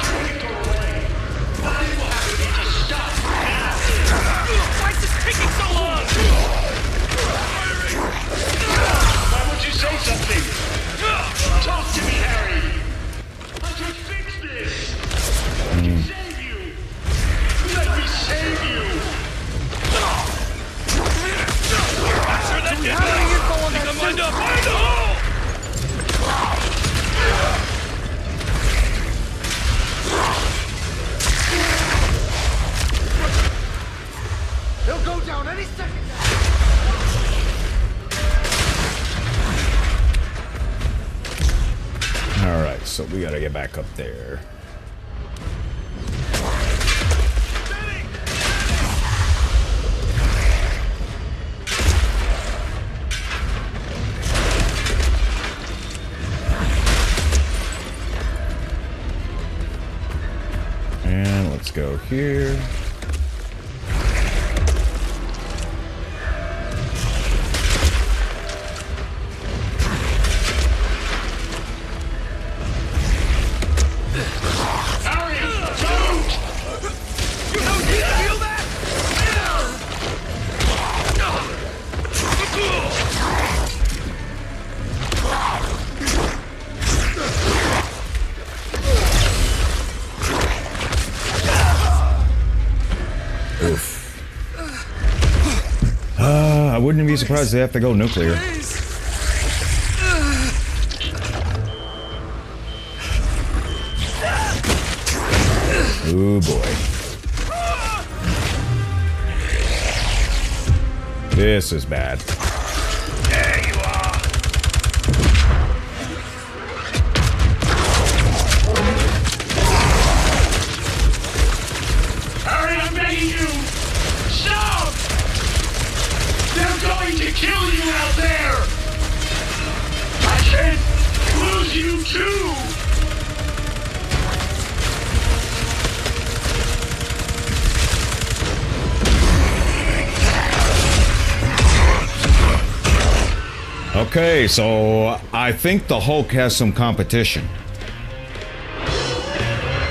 can't go away. Nothing will happen if you just stop now. Why is this taking so long? Why won't you say something? Talk to me, Harry. I can fix this. I can save you. Let me save you. Sure that did it. Think I'm lined up? Fire in the hole! He'll go down any second now. Alright, so we gotta get back up there. And let's go here. Harry, don't! You don't need to feel that? Oof. I wouldn't be surprised if they have to go nuclear. Oh boy. This is bad. you too! Okay, so I think the Hulk has some competition.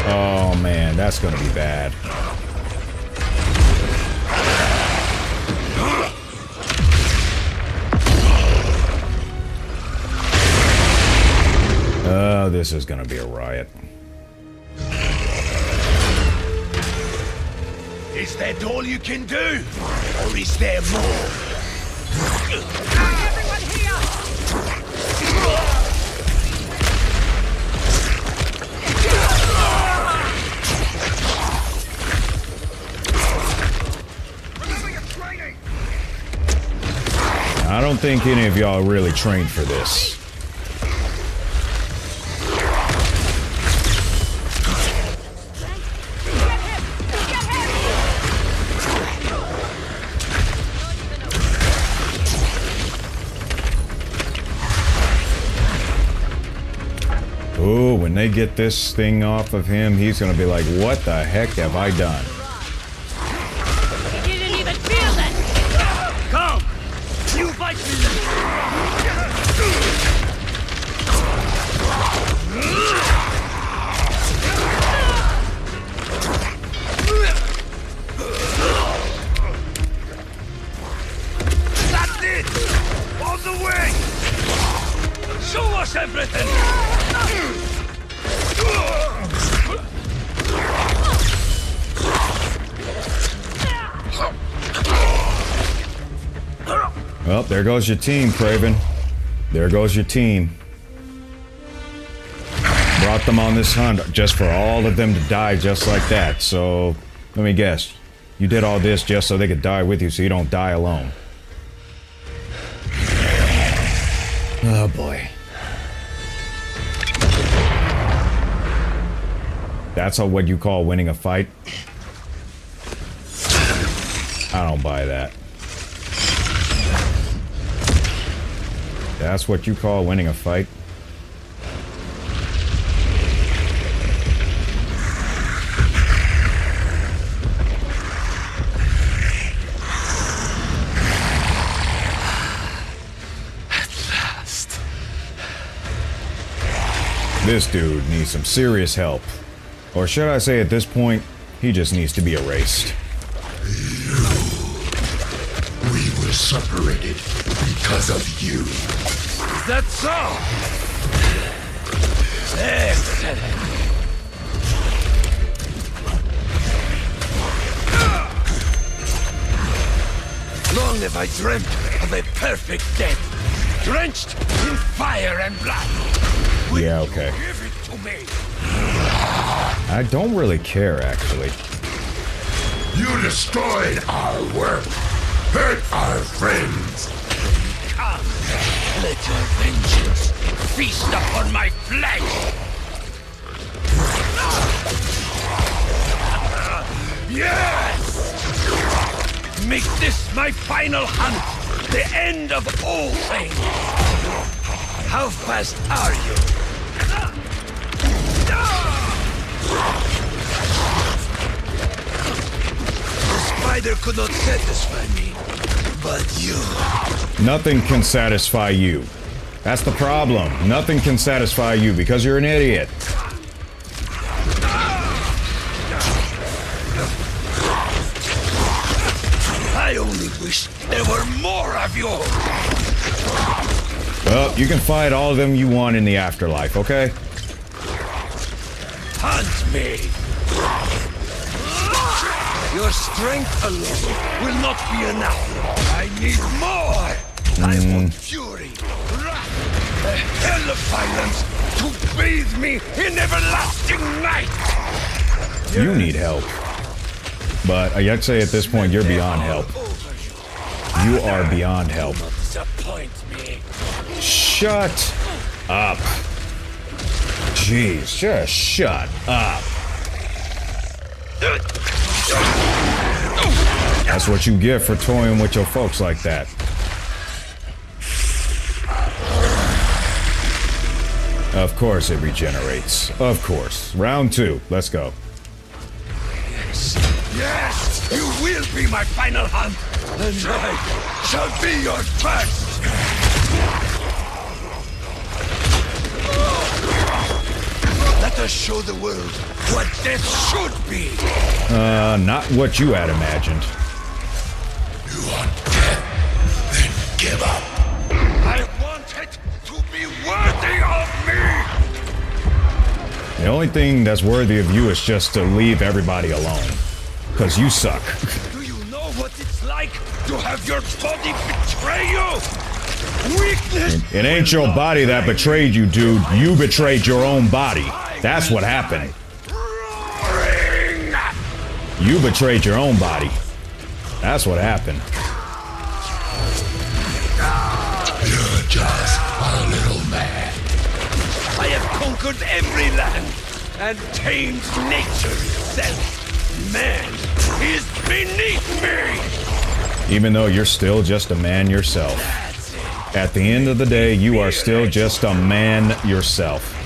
Oh man, that's gonna be bad. Oh, this is gonna be a riot. Is that all you can do? Or is there more? Everyone here! I don't think any of y'all really trained for this. Ooh, when they get this thing off of him, he's gonna be like, what the heck have I done? You didn't even feel that! Come! You fight me! That's it! On the way! Show us everything! Well, there goes your team, Kraven. There goes your team. Brought them on this hunt just for all of them to die just like that. So, let me guess. You did all this just so they could die with you so you don't die alone. Oh boy. That's what you call winning a fight? I don't buy that. That's what you call winning a fight? This dude needs some serious help. Or should I say at this point, he just needs to be erased. We were separated because of you. That's all! Excellent! Long have I dreamt of a perfect death, drenched in fire and blood. Will Yeah, okay. you give it to me? I don't really care, actually. You destroyed our work, hurt our friends. Come, let your vengeance feast upon my flesh! Yes! Make this my final hunt, the end of all things! How fast are you? The spider could not satisfy me, but you... Nothing can satisfy you. That's the problem. Nothing can satisfy you because you're an idiot. I only wish there were more of you! Well, you can fight all of them you want in the afterlife, okay? Hunt me! Your strength alone will not be enough. I need more! I want fury, wrath, a hell of violence to bathe me in everlasting night! You need help. But I'd say at this point, you're beyond help. You are beyond help. Disappoint me. Shut up. Jeez, just shut up. That's what you get for toying with your folks like that. Of course it regenerates. Of course. Round 2. Let's go. Yes! You will be my final hunt, and I shall be your first! Let us show the world what this should be! Not what you had imagined. You want death? Then give up. I want it to be worthy of me! The only thing that's worthy of you is just to leave everybody alone. Because you suck. Do you know what it's like to have your body betray you? Weakness! It ain't your body that betrayed you, dude. You betrayed your own body. That's what happened. You betrayed your own body. That's what happened. You're just a little man. I have conquered every land and tamed nature itself. Man is beneath me! Even though you're still just a man yourself. At the end of the day, you are still just a man yourself.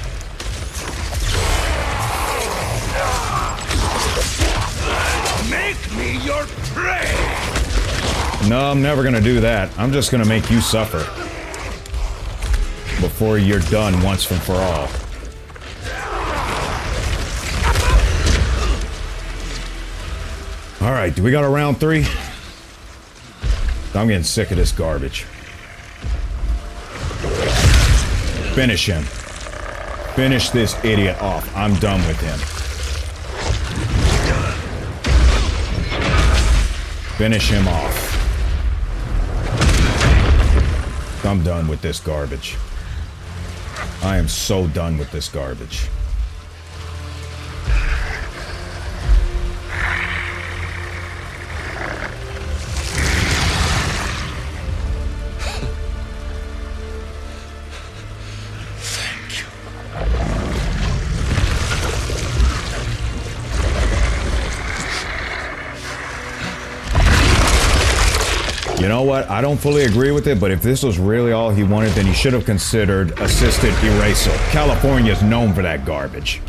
Make me your prey! No, I'm never gonna do that. I'm just gonna make you suffer. Before you're done once and for all. Alright, do we got a round 3? I'm getting sick of this garbage. Finish him. Finish this idiot off. I'm done with him. Finish him off. I'm done with this garbage. I am so done with this garbage. You know what? I don't fully agree with it, but if this was really all he wanted, then he should have considered assisted erasal. California's known for that garbage.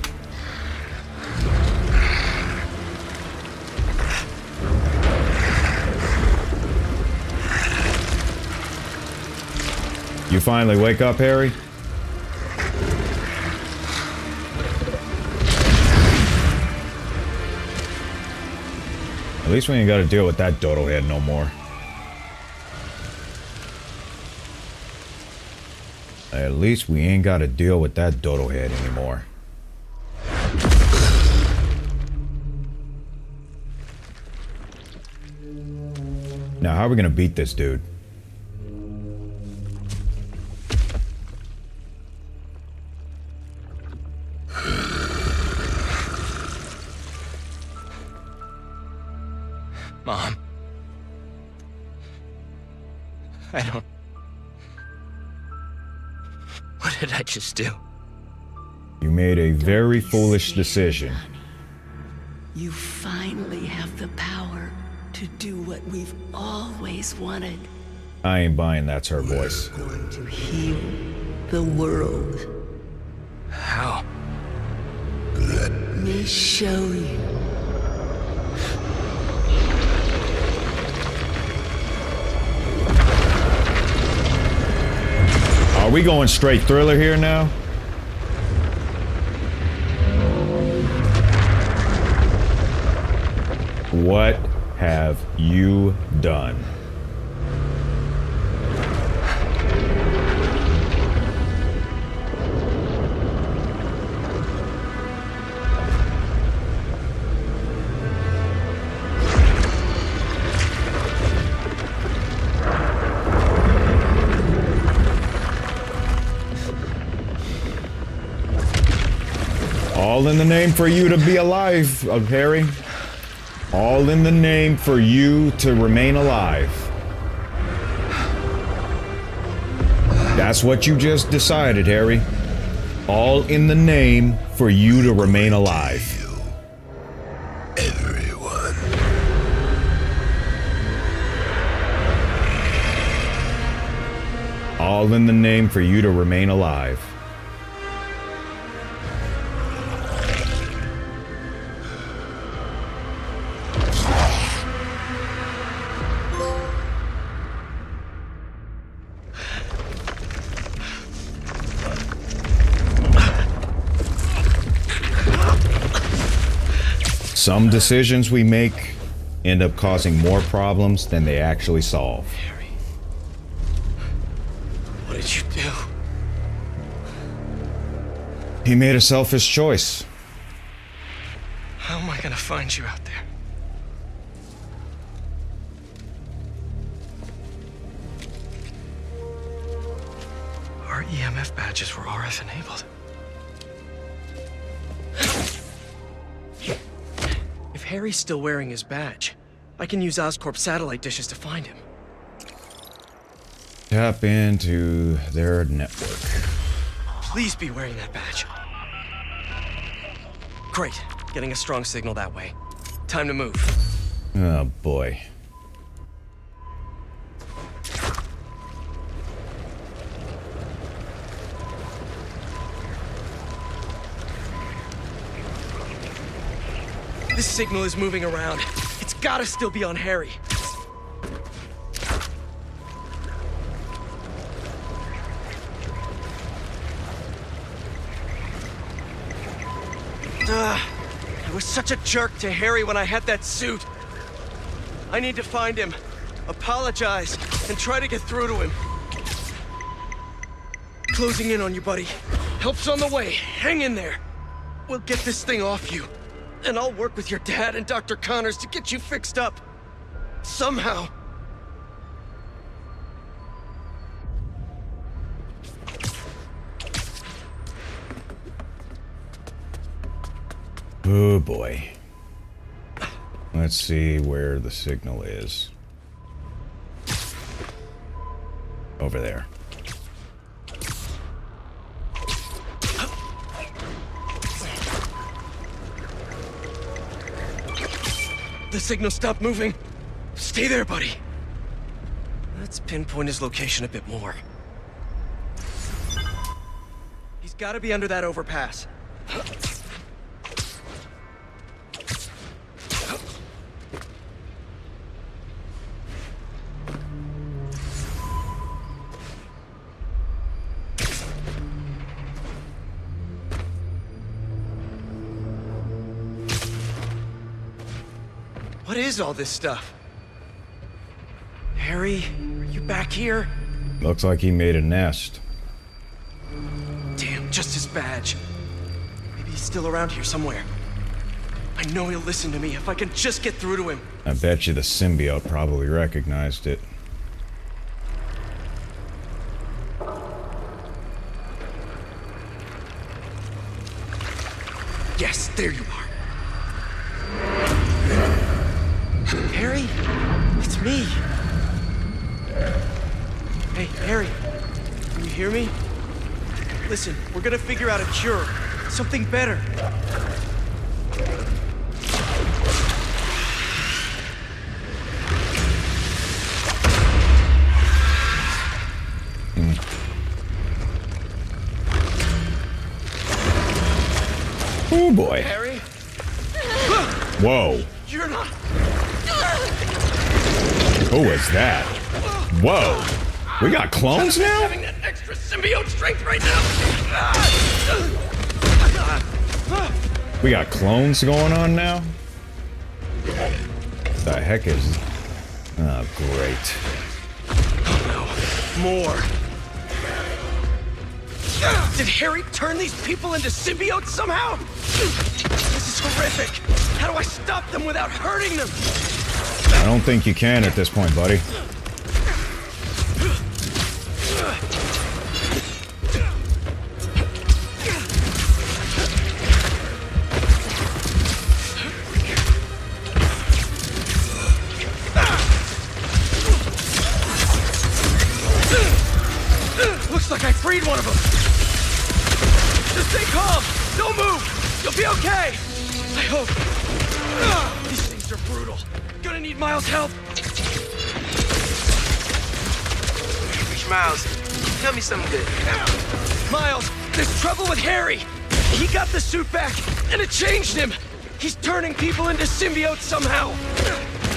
You finally wake up, Harry? At least we ain't got to deal with that dodo head no more. At least we ain't got to deal with that dodo head anymore. Now, how are we gonna beat this dude? Mom. I don't... What did I just do? You made a very foolish decision. You finally have the power to do what we've always wanted. I ain't buying that's her voice. To heal the world. How? Let me show you. Are we going straight thriller here now? What have you done? All in the name for you to be alive, Harry. All in the name for you to remain alive. That's what you just decided, Harry. All in the name for you to remain alive. Everyone. All in the name for you to remain alive. some decisions we make end up causing more problems than they actually solve. Harry, what did you do? He made a selfish choice. How am I gonna find you out there? Our EMF badges were RF enabled. If Harry's still wearing his badge, I can use Oscorp satellite dishes to find him. Tap into their network. Please be wearing that badge. Great. Getting a strong signal that way. Time to move. Oh boy. This signal is moving around. It's gotta still be on Harry. I was such a jerk to Harry when I had that suit. I need to find him, apologize, and try to get through to him. Closing in on you, buddy. Help's on the way. Hang in there. We'll get this thing off you. And I'll work with your dad and Dr. Connors to get you fixed up. Somehow. Oh boy. Let's see where the signal is. Over there. The signal stopped moving. Stay there, buddy. Let's pinpoint his location a bit more. He's gotta be under that overpass. What is all this stuff? Harry, are you back here? Looks like he made a nest. Damn, just his badge. Maybe he's still around here somewhere. I know he'll listen to me if I can just get through to him. I bet you the symbiote probably recognized it. Yes, there you are. Harry? It's me. Hey, Harry. Can you hear me? Listen, we're gonna figure out a cure. Something better. Oh boy. Harry? Whoa. You're not... Who was that? Whoa. We got clones now? Having that extra symbiote strength right now. We got clones going on now? The heck is... Oh, great. Oh no. More. Did Harry turn these people into symbiotes somehow? This is horrific. How do I stop them without hurting them? I don't think you can at this point, buddy. Looks like I freed one of them. Just stay calm. Don't move. You'll be okay. I hope. These things are brutal. Gonna need Miles' help. Miles, tell me something good. Miles, there's trouble with Harry. He got the suit back, and it changed him. He's turning people into symbiotes somehow.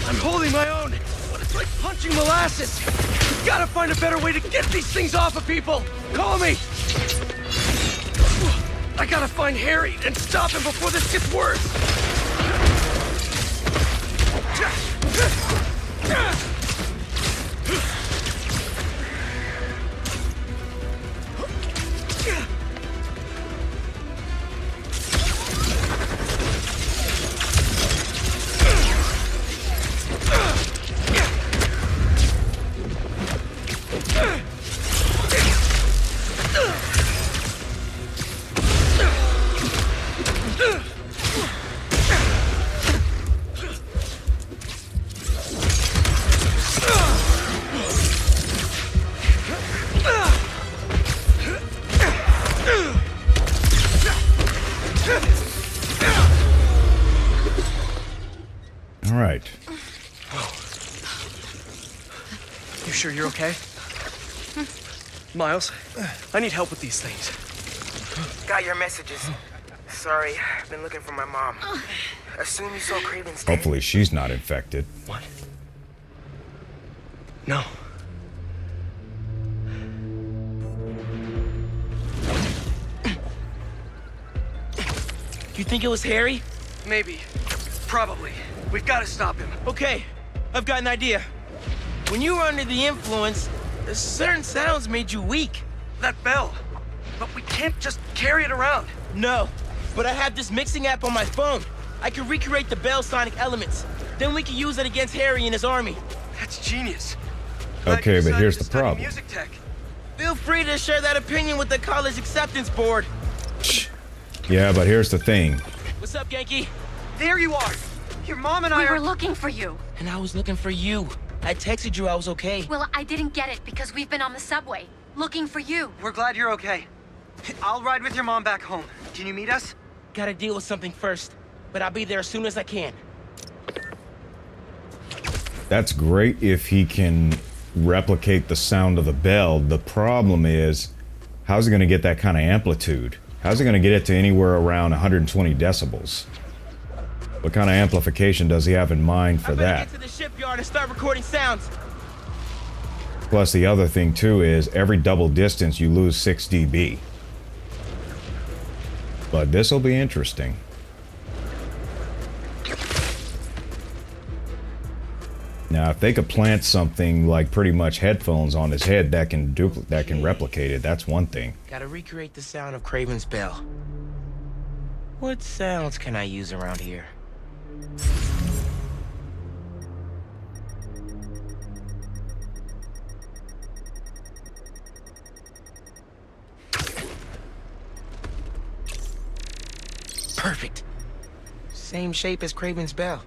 I'm holding my own, but it's like punching molasses. We've gotta find a better way to get these things off of people. Call me. I gotta find Harry and stop him before this gets worse. All right. You sure you're okay? Miles, I need help with these things. Got your messages. Sorry, I've been looking for my mom. Assume you saw Kraven's dead. Hopefully she's not infected. What? No. You think it was Harry? Maybe. Probably. We've got to stop him. Okay, I've got an idea. When you were under the influence, certain sounds made you weak. That bell. But we can't just carry it around. No, but I have this mixing app on my phone. I can recreate the bell sonic elements. Then we can use it against Harry and his army. That's genius. Okay, but here's the problem. Music tech. Feel free to share that opinion with the college acceptance board. Yeah, but here's the thing. What's up, Genki? There you are. Your mom and I We were looking for you. And I was looking for you. I texted you I was okay. Well, I didn't get it because we've been on the subway, looking for you. We're glad you're okay. I'll ride with your mom back home. Can you meet us? Gotta deal with something first, but I'll be there as soon as I can. That's great if he can replicate the sound of the bell. The problem is, how's he going to get that kind of amplitude? How's he going to get it to anywhere around 120 decibels? What kind of amplification does he have in mind for that? Get to the shipyard and start recording sounds. Plus the other thing too is every double distance you lose 6 dB. But this will be interesting. Now, if they could plant something like pretty much headphones on his head that can replicate it, that's one thing. Gotta recreate the sound of Kraven's bell. What sounds can I use around here? Perfect. Same shape as Kraven's bell.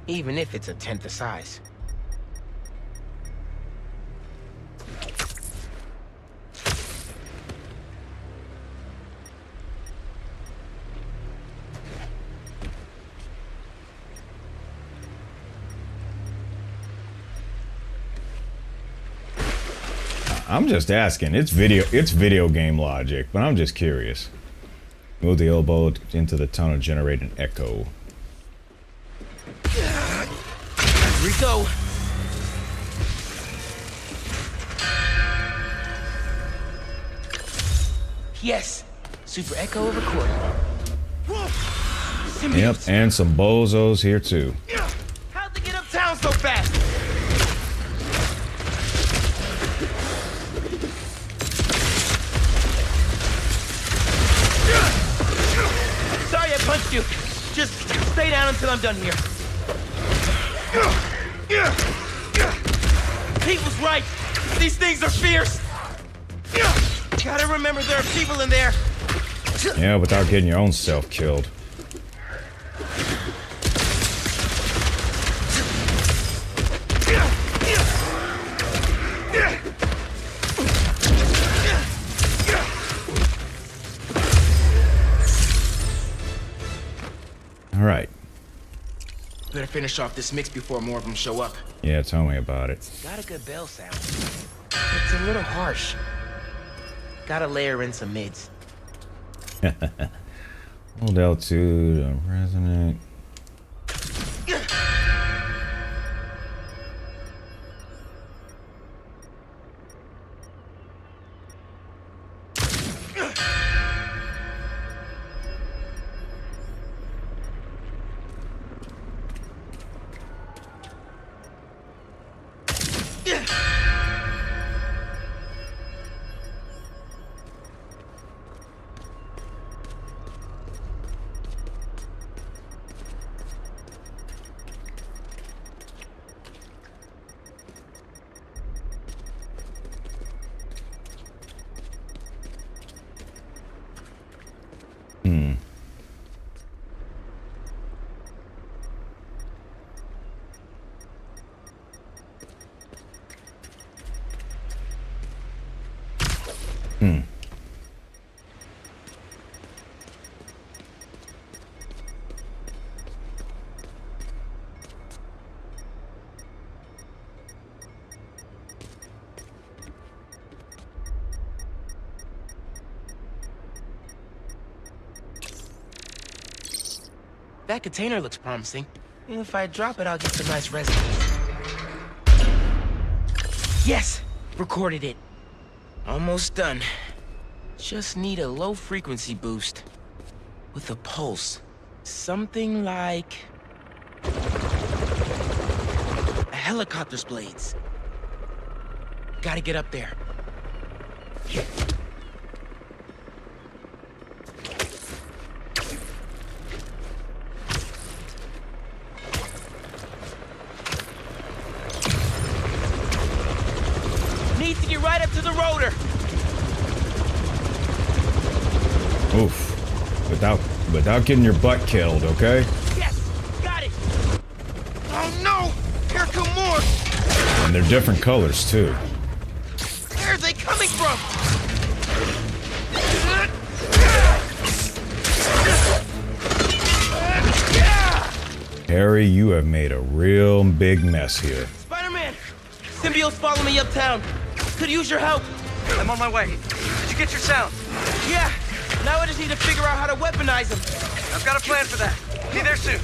Even if it's a tenth the size. I'm just asking. It's video game logic, but I'm just curious. Move the elbow into the tunnel, generate an echo. Here we go. Yes, Super Echo recording. Yep, and some bozos here too. How'd they get uptown so fast? Sorry I punched you. Just stay down until I'm done here. Pete was right. These things are fierce. Gotta remember there are people in there. Yeah, without getting your own self killed. All right. Better finish off this mix before more of them show up. Yeah, tell me about it. Got a good bell sound. It's a little harsh. Gotta layer in some mids. Hold L2 to resonate. That container looks promising. If I drop it, I'll get some nice resonance. Yes! Recorded it. Almost done. Just need a low frequency boost. With a pulse. Something like... a helicopter's blades. Gotta get up there. Need to get right up to the rotor. Oof. Without getting your butt killed, okay? Yes, got it. Oh no! Here come more. And they're different colors too. Where are they coming from? Harry, you have made a real big mess here. Spider-Man! Symbiotes follow me uptown. Could use your help. I'm on my way. Did you get your sound? Yeah. Now I just need to figure out how to weaponize them. I've got a plan for that. Be there soon.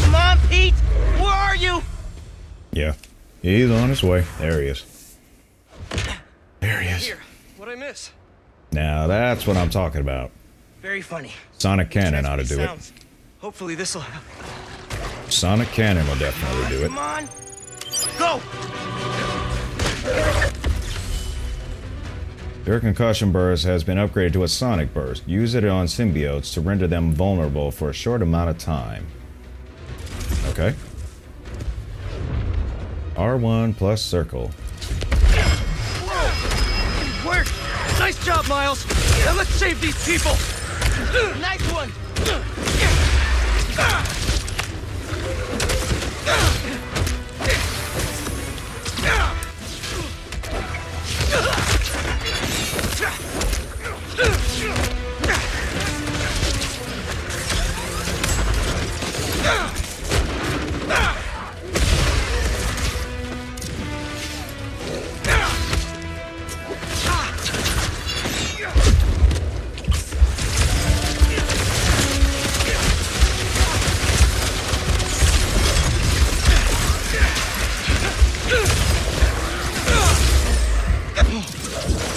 Come on, Pete! Where are you? Yeah. He's on his way. There he is. There he is. Here, what'd I miss? Now that's what I'm talking about. Very funny. Sonic Cannon ought to do it. Hopefully this'll help. Sonic Cannon will definitely do it. Come on! Go! Your concussion burst has been upgraded to a sonic burst. Use it on symbiotes to render them vulnerable for a short amount of time. Okay. R1 plus circle. Whoa! Work! Nice job, Miles! Now let's save these people! Nice one!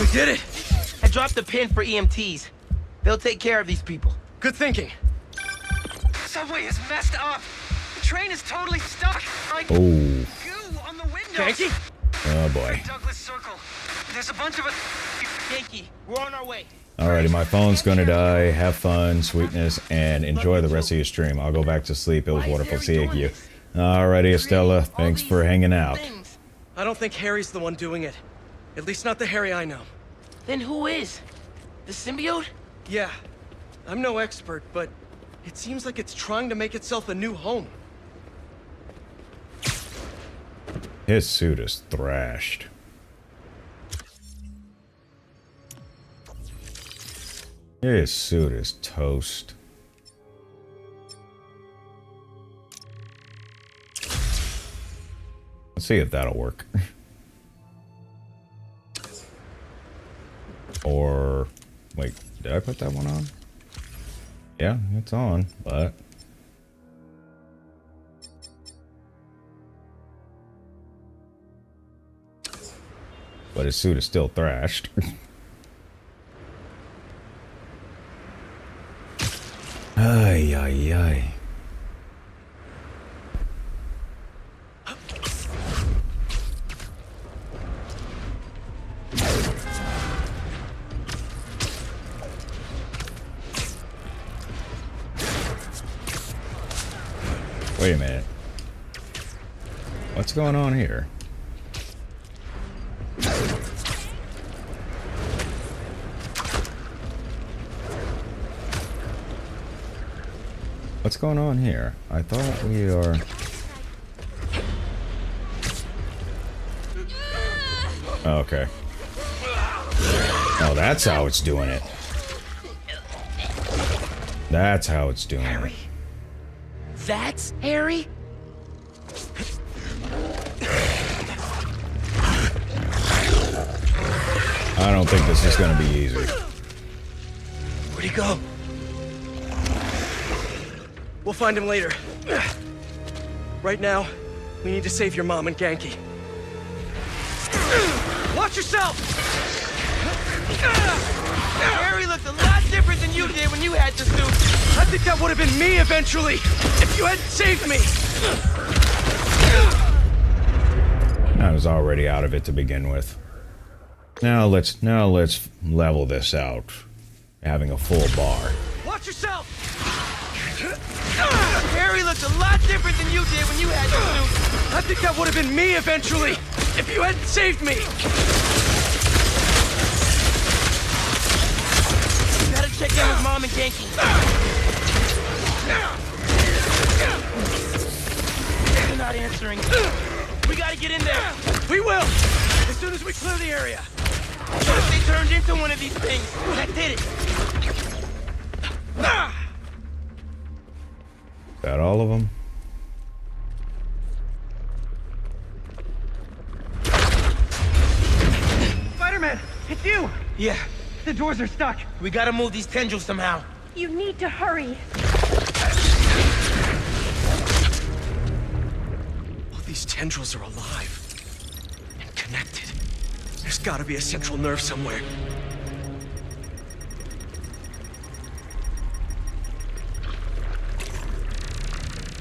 We did it! I dropped the pin for EMTs. They'll take care of these people. Good thinking. subway is messed up. The train is totally stuck. Oh. Goo on the windows. Yankee? Oh boy. Douglas Circle. There's a bunch of us. Yankee, we're on our way. Alrighty, my phone's gonna die. Have fun, sweetness, and enjoy the rest of your stream. I'll go back to sleep. It was wonderful seeing you. Alrighty, Estella, thanks for hanging out. I don't think Harry's the one doing it. At least not the Harry I know. Then who is? The symbiote? Yeah, I'm no expert, but it seems like it's trying to make itself a new home. His suit is thrashed. His suit is toast. Let's see if that'll work. Or, wait, did I put that one on? Yeah, it's on, but... But his suit is still thrashed. Ay, ay, ay. Wait a minute. What's going on here? What's going on here? I thought we are... Okay. Oh, that's how it's doing it. That's how it's doing it. That's Harry? I don't think this is gonna be easy. Where'd he go? We'll find him later. Right now, we need to save your mom and Genki. Watch yourself! Harry looked a lot different than you did when you had the suit. I think that would have been me eventually, if you hadn't saved me! I was already out of it to begin with. Now let's level this out. Having a full bar. Watch yourself! Harry looked a lot different than you did when you had the suit. I think that would have been me eventually, if you hadn't saved me! Gotta check in with Mom and Genki. They're not answering. We gotta get in there. We will! As soon as we clear the area. What if they turned into one of these things? That did it. Got all of them? Spider-Man, it's you! Yeah. The doors are stuck. We gotta move these tendrils somehow. You need to hurry. All these tendrils are alive and connected. There's gotta be a central nerve somewhere.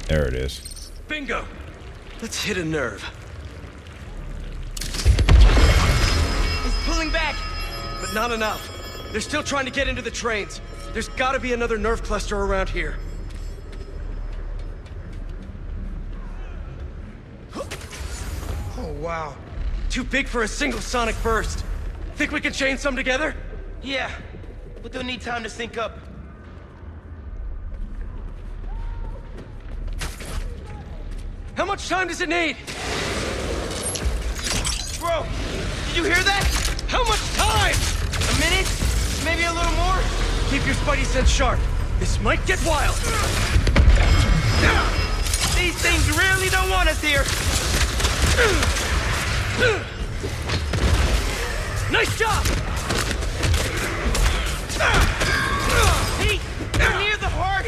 There it is. Bingo! Let's hit a nerve. It's pulling back. But not enough. They're still trying to get into the trains. There's gotta be another nerve cluster around here. Oh, wow. Too big for a single sonic burst. Think we can chain some together? Yeah, but they'll need time to sync up. How much time does it need? Bro, did you hear that? How much time? A minute? Maybe a little more? Keep your spidey sense sharp. This might get wild. These things really don't want us here. Nice job! Pete, you're near the heart.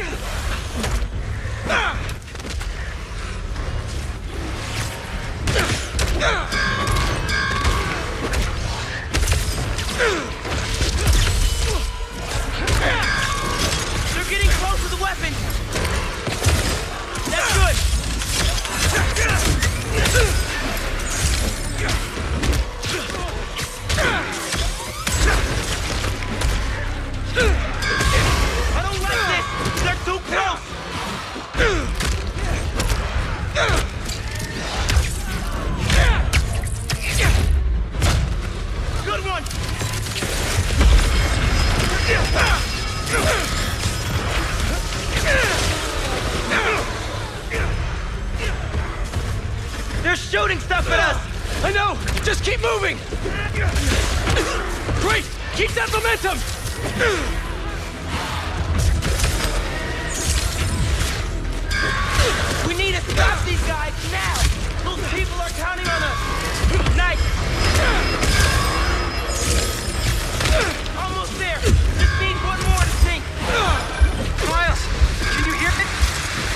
They're getting close to the weapon. shooting stuff at us! I know! Just keep moving! Great! Keep that momentum! We need to stop these guys now! Those people are counting on us! Nice! Almost there! Just need one more to sink! Miles, can you hear it?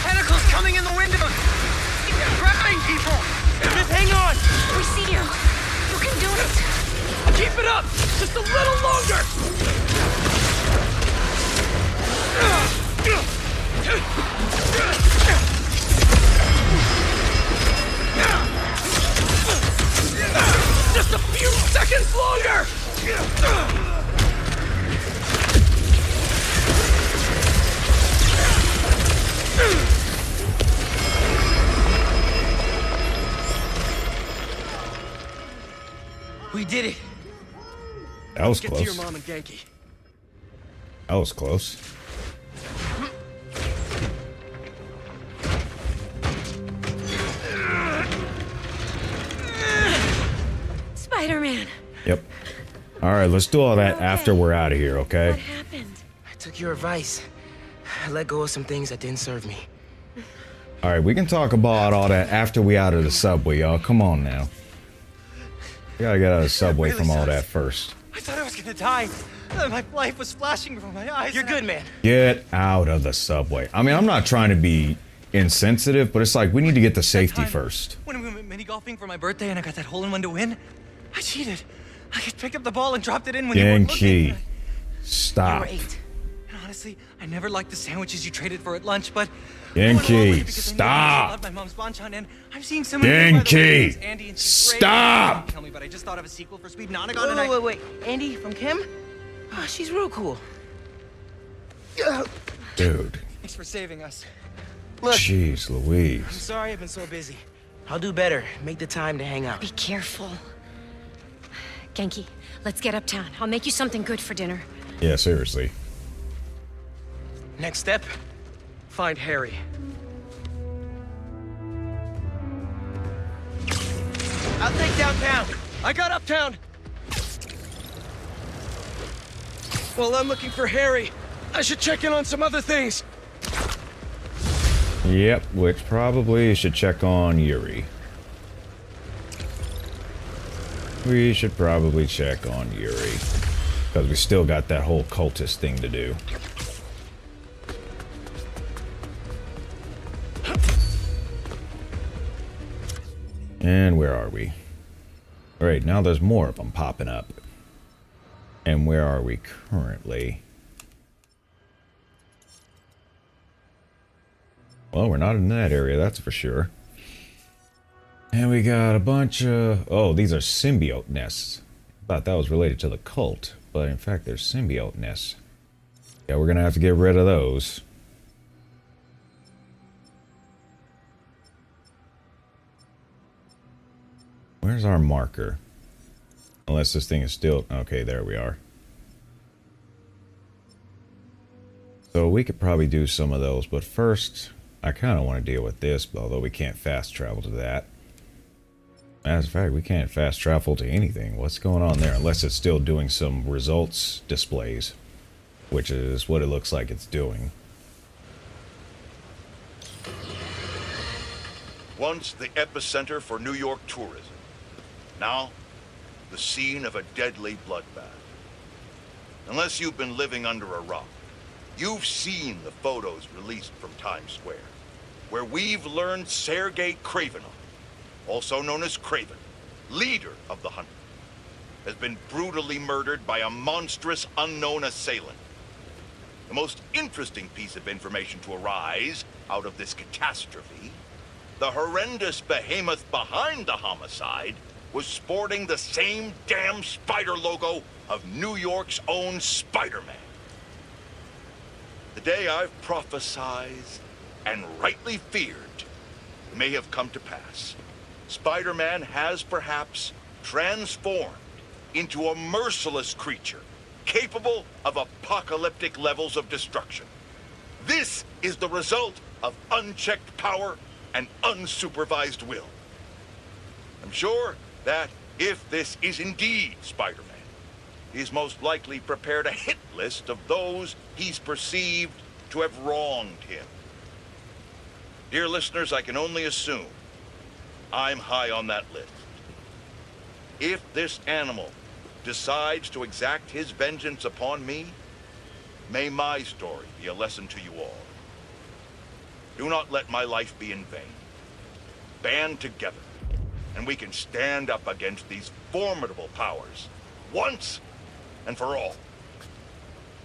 Tentacles coming in the windows! Grabbing people! Just hang on! We see you. You can do it. Keep it up! Just a little longer! Just a few seconds longer! We did it! That was Get to your close. mom and Genki. That was close. Spider-Man. Yep. All right, let's do all that after we're out of here, okay? What happened? I took your advice. I let go of some things that didn't serve me. All right, we can talk about all that after we out of the subway, y'all. Come on now. We gotta get out of the subway really from all sucks. that first. I thought I was gonna die. My life was flashing before my eyes. You're good, man. Get out of the subway. I mean, I'm not trying to be insensitive, but it's like we need to get the safety time first. When we went mini golfing for my birthday and I got that hole-in-one to win, I cheated. I just picked up the ball and dropped it in when you weren't Genki, looking. stop. You were 8. And honestly, I never liked the sandwiches you traded for at lunch, but Genki, stop. I love my mom's banchan, and I'm seeing so many Genki, Andy and stop. Tell me, but I just thought of a sequel for Sweet Nonagon, Wait, and I... wait. Andy from Kim? Oh, she's real cool. Dude, Thanks for saving us. Look, jeez Louise. I'm sorry I've been so busy. I'll do better. Make the time to hang out. Be careful. Genki, let's get uptown. I'll make you something good for dinner. Yeah, seriously. Next step, Find Harry. I'll take downtown. I got uptown! Well, I'm looking for Harry. I should check in on some other things. Yep, which probably should check on Yuri. We should probably check on Yuri. Because we still got that whole cultist thing to do. And where are we? Alright, now there's more of them popping up. And where are we currently? Well, we're not in that area, that's for sure. And we got a bunch of... Oh, these are symbiote nests. Thought that was related to the cult, but in fact they're symbiote nests. Yeah, we're gonna have to get rid of those. Where's our marker? Unless this thing is still... Okay, there we are. So we could probably do some of those, but first, I kind of want to deal with this, although we can't fast travel to that. As a fact, we can't fast travel to anything. What's going on there? Unless it's still doing some results displays, which is what it looks like it's doing. Once the epicenter for New York tourism. Now, the scene of a deadly bloodbath. Unless you've been living under a rock, you've seen the photos released from Times Square, where we've learned Sergei Kravenov, also known as Kraven, leader of the Hunt, has been brutally murdered by a monstrous unknown assailant. The most interesting piece of information to arise out of this catastrophe, the horrendous behemoth behind the homicide was sporting the same damn spider logo of New York's own Spider-Man. The day I've prophesied and rightly feared may have come to pass. Spider-Man has perhaps transformed into a merciless creature capable of apocalyptic levels of destruction. This is the result of unchecked power and unsupervised will. I'm sure that if this is indeed Spider-Man, he's most likely prepared a hit list of those he's perceived to have wronged him. Dear listeners, I can only assume I'm high on that list. If this animal decides to exact his vengeance upon me, may my story be a lesson to you all. Do not let my life be in vain. Band together, and we can stand up against these formidable powers, once and for all.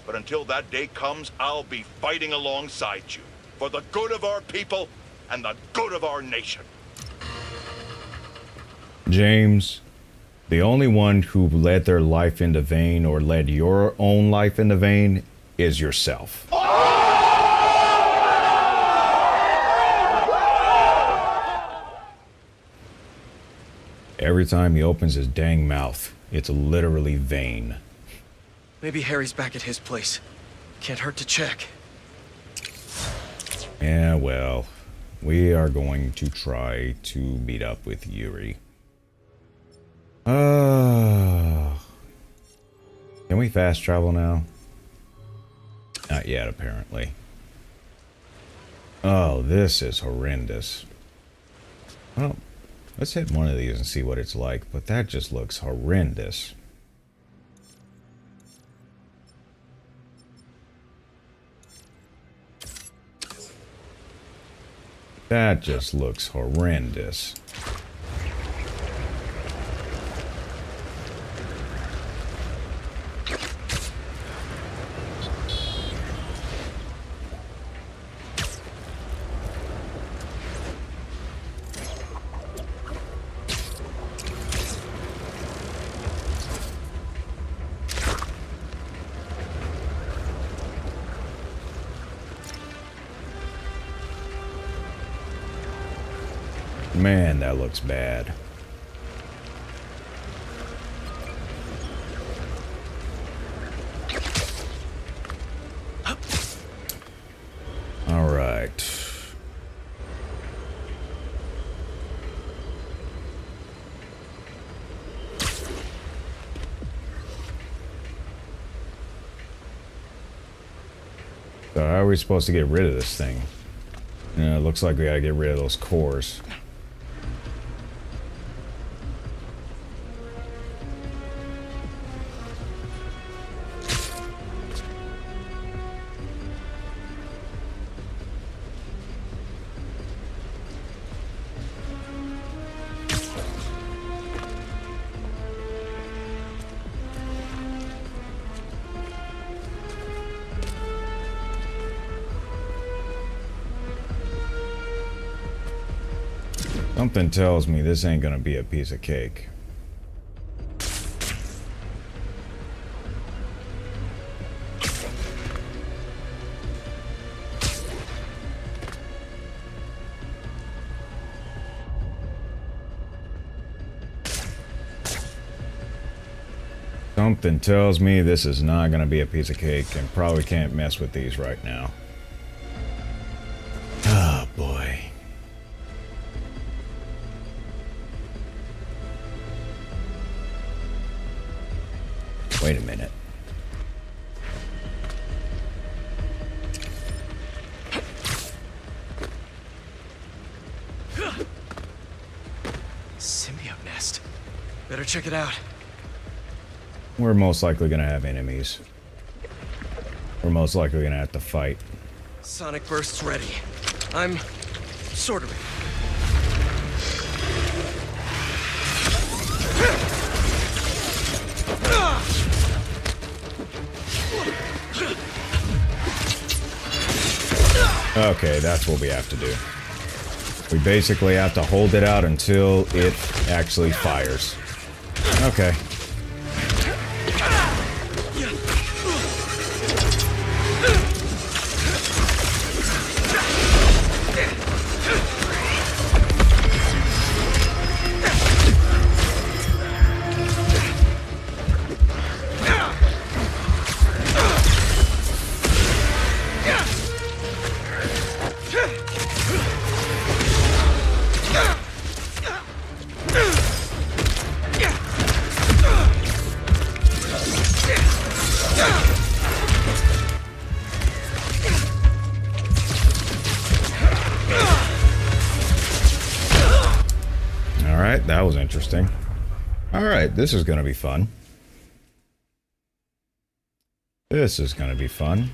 But until that day comes, I'll be fighting alongside you, for the good of our people and the good of our nation. James, the only one who led their life into vain or led your own life into vain is yourself. Every time he opens his dang mouth, it's literally vain. Maybe Harry's back at his place. Can't hurt to check. Yeah, well, we are going to try to meet up with Yuri. Can we fast travel now? Not yet, apparently. Oh, this is horrendous. Well, let's hit one of these and see what it's like, but that just looks horrendous. That just looks horrendous. Man, that looks bad. All right. So how are we supposed to get rid of this thing? It looks like we gotta get rid of those cores. Something tells me this ain't gonna be a piece of cake. Something tells me this is not gonna be a piece of cake, and probably can't mess with these right now. Oh boy. Wait a minute. Symbiote nest. Better check it out. We're most likely gonna have enemies. We're most likely gonna have to fight. Sonic burst's ready. I'm sort of. Okay, that's what we have to do. We basically have to hold it out until it actually fires. Okay. Alright, that was interesting. Alright, this is gonna be fun. This is gonna be fun.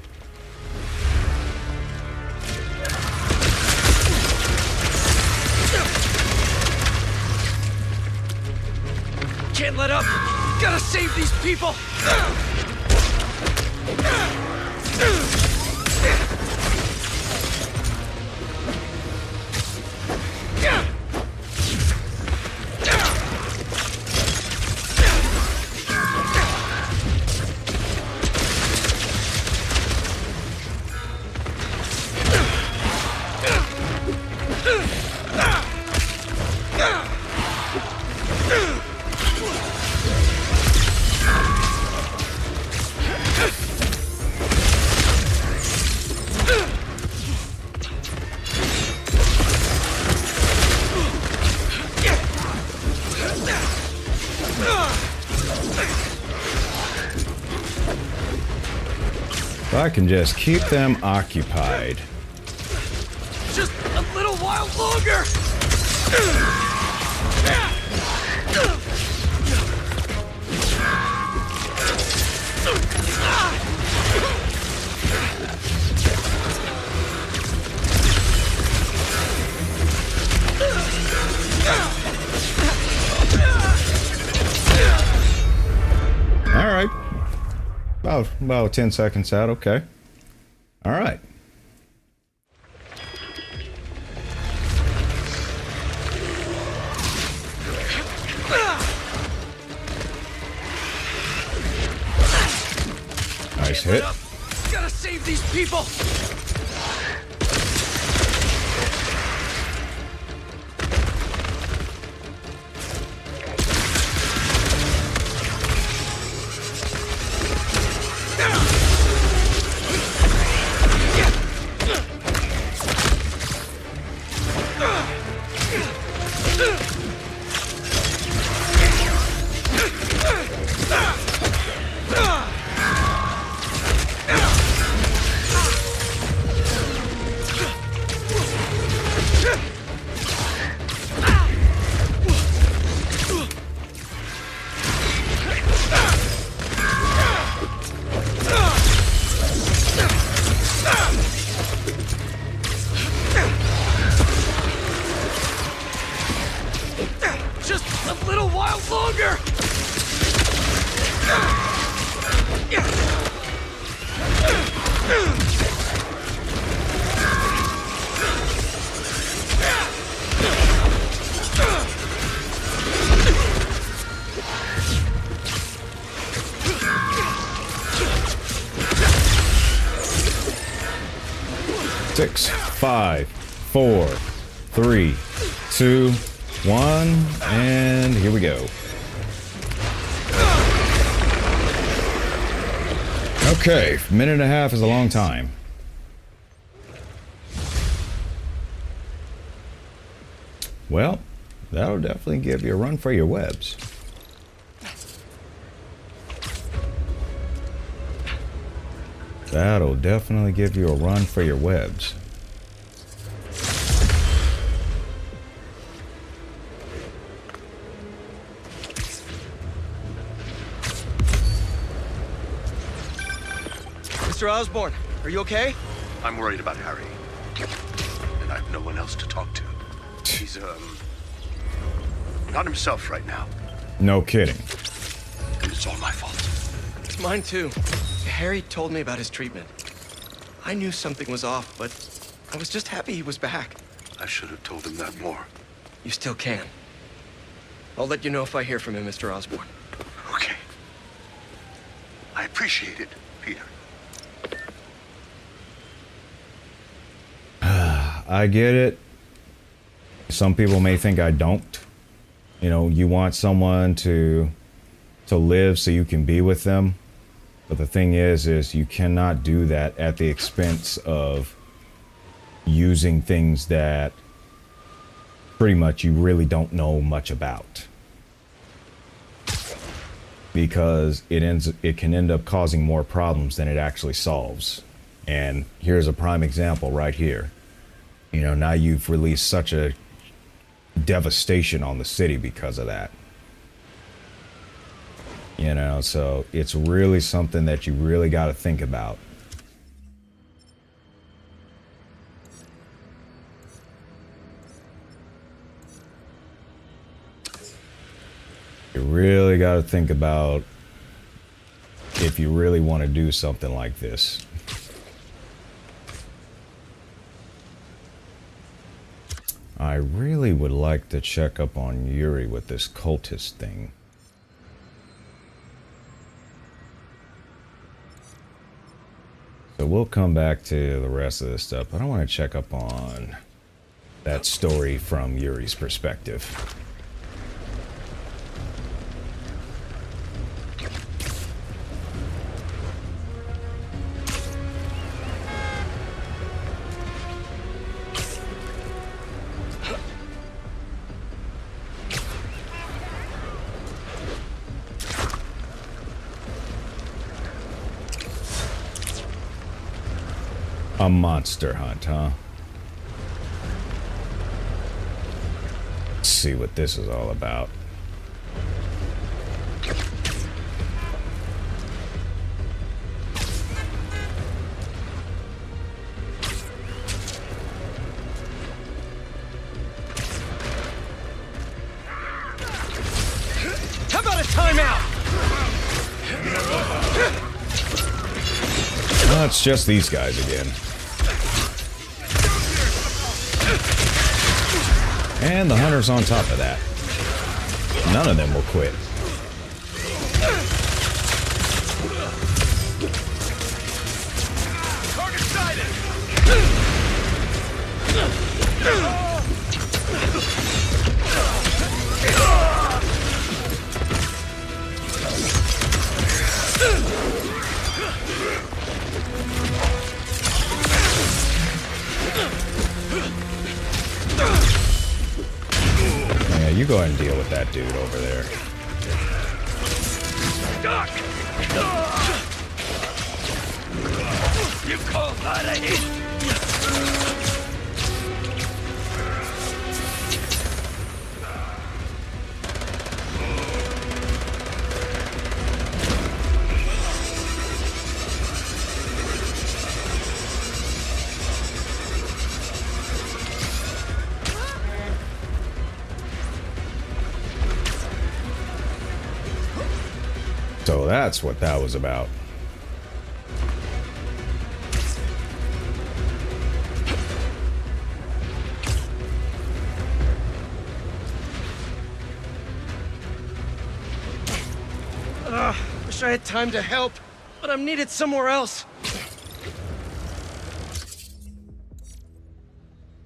Can't let up! Gotta save these people! I can just keep them occupied. Just a little while longer! All right. About 10 seconds out, okay. All right. Nice hit. Gotta save these people! Six, 5, 4, 3, 2, 1, and here we go. Okay, minute and a half is a long time. Well, that'll definitely give you a run for your webs. That'll definitely give you a run for your webs. Mr. Osborn, are you okay? I'm worried about Harry. And I have no one else to talk to. He's, not himself right now. No kidding. And it's all my fault. It's mine too. Harry told me about his treatment. I knew something was off, but I was just happy he was back. I should have told him that more. You still can. I'll let you know if I hear from him, Mr. Osborn. Okay. I appreciate it, Peter. I get it. Some people may think I don't. You know, you want someone to live so you can be with them. But the thing is you cannot do that at the expense of using things that pretty much you really don't know much about. Because it can end up causing more problems than it actually solves. And here's a prime example right here. You know, now you've released such a devastation on the city because of that. You know, so it's really something that you really got to think about. You really got to think about if you really want to do something like this. I really would like to check up on Yuri with this cultist thing. So we'll come back to the rest of this stuff, but I want to check up on that story from Yuri's perspective. A monster hunt, huh? Let's see what this is all about. How about a timeout? Oh, it's just these guys again. And the hunter's on top of that. None of them will quit. Target sighted. Yeah, you go ahead and deal with that dude over there. Duck! You call that a hit? So that's what that was about. Wish I had time to help, but I'm needed somewhere else.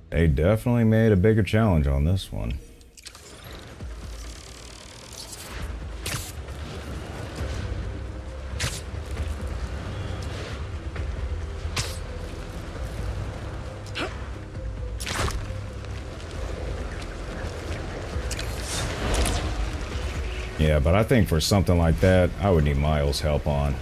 They definitely made a bigger challenge on this one. Yeah, but I think for something like that, I would need Miles' help on.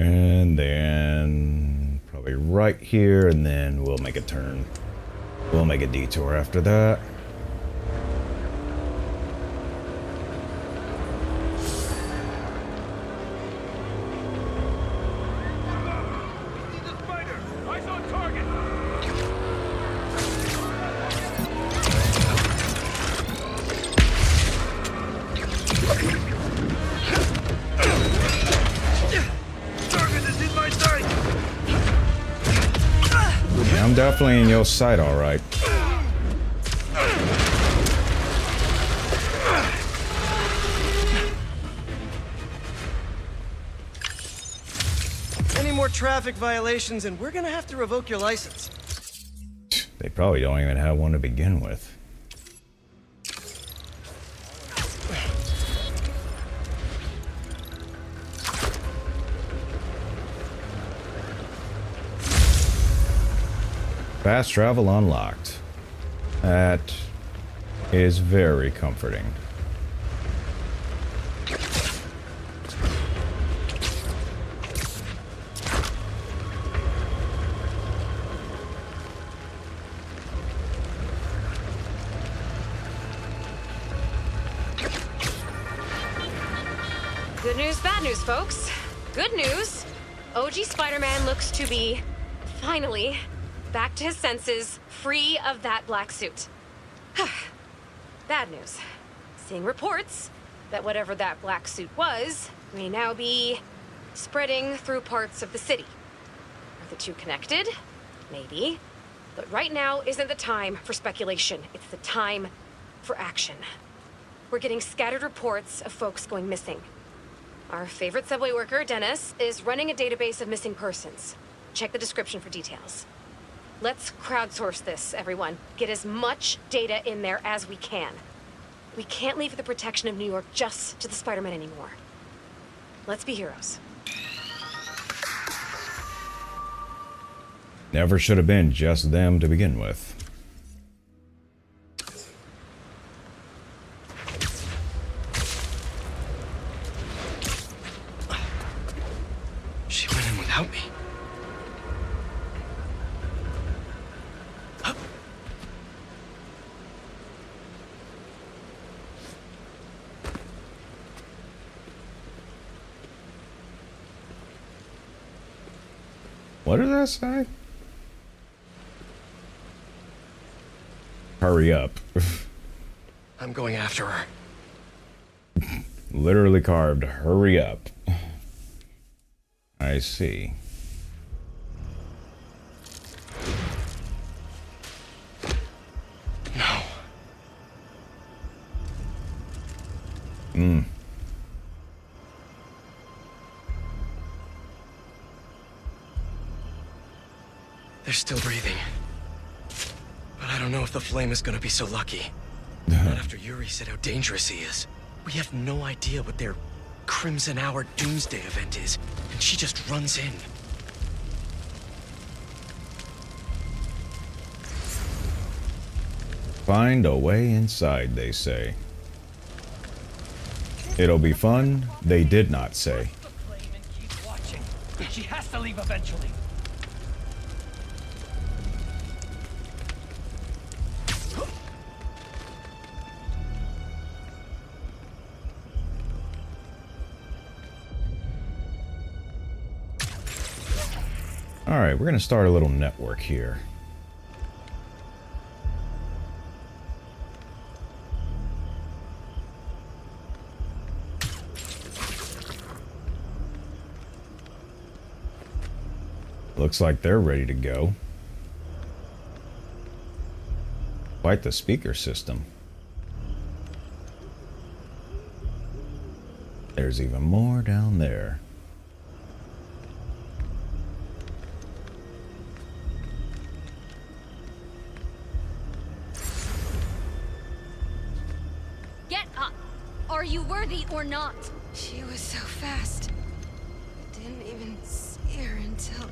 And then probably right here, and then we'll make a turn. We'll make a detour after that. Eyes on target. Target is in my sight. definitely in your sight, all right. Any more traffic violations, and we're gonna have to revoke your license. They probably don't even have one to begin with. Fast travel unlocked. That is very comforting. Good news, bad news, folks. Good news. OG Spider-Man looks to be, finally, back to his senses, free of that black suit. Bad news. Seeing reports that whatever that black suit was may now be spreading through parts of the city. Are the two connected? Maybe. But right now isn't the time for speculation. It's the time for action. We're getting scattered reports of folks going missing. Our favorite subway worker, Dennis, is running a database of missing persons. Check the description for details. Let's crowdsource this, everyone. Get as much data in there as we can. We can't leave the protection of New York just to the Spider-Man anymore. Let's be heroes. Never should have been just them to begin with. She went in without me. What does that say? Hurry up. I'm going after her. Literally carved, hurry up. I see. No. They're still breathing. But I don't know if the flame is gonna be so lucky. Not after Yuri said how dangerous he is. We have no idea what their Crimson Hour Doomsday event is, and she just runs in. Find a way inside, they say. It'll be fun, they did not say. She has to leave eventually. Alright, we're gonna start a little network here. Looks like they're ready to go. Quite the speaker system. There's even more down there. Get up! Are you worthy or not? She was so fast. Didn't even see her until...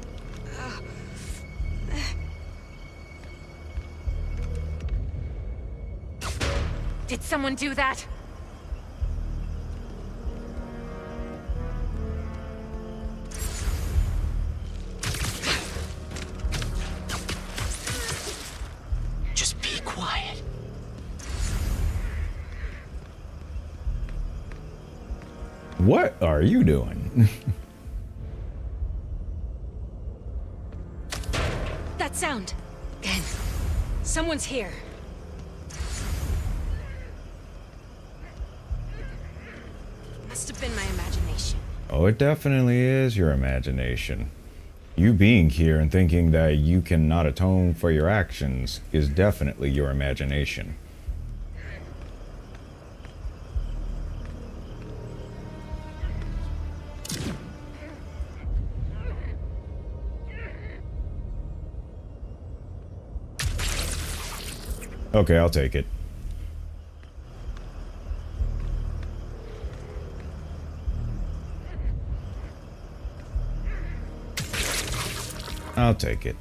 Did someone do that? Just be quiet. What are you doing? That sound! Again. Someone's here. Must have been my imagination. Oh, it definitely is your imagination. You being here and thinking that you cannot atone for your actions is definitely your imagination. Okay, I'll take it. I'll take it.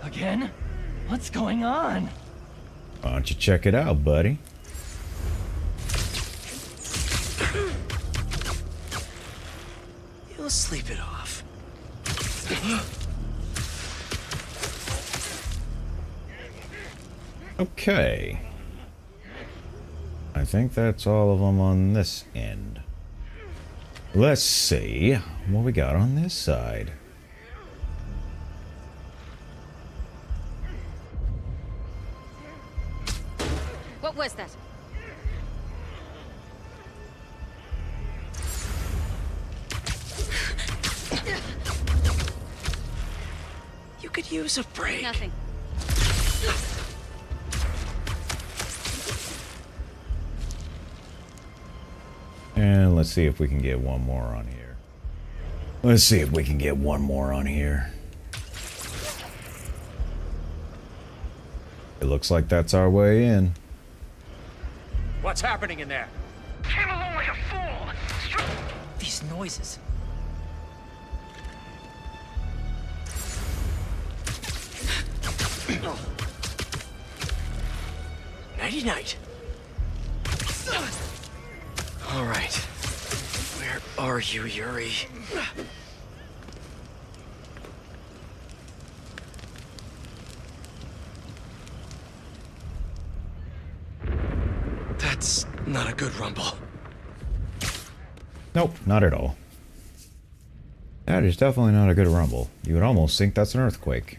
Again? What's going on? Why don't you check it out, buddy? You'll sleep it off. Okay. I think that's all of them on this end. Let's see what we got on this side. What was that? You could use a break. Nothing. And let's see if we can get one more on here. Let's see if we can get one more on here. It looks like that's our way in. What's happening in there? Came along like a fool. These noises. Nighty-night. All right. Where are you, Yuri? That's not a good rumble. Nope, not at all. That is definitely not a good rumble. You would almost think that's an earthquake.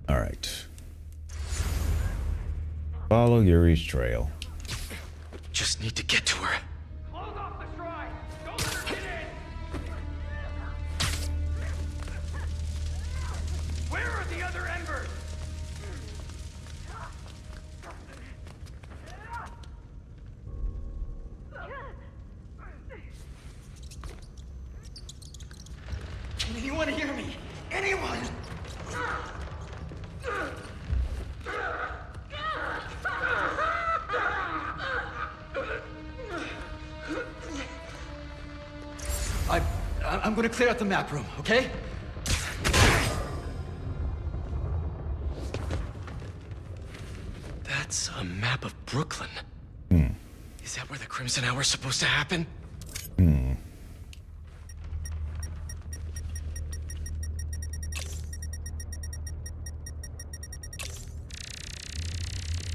Alright. Follow Yuri's trail. Just need to get to her. Close off the shrine. Don't let her get in. Where are the other embers? Can anyone hear me? Anyone? I'm gonna clear out the map room, okay? That's a map of Brooklyn. Is that where the Crimson Hour's supposed to happen?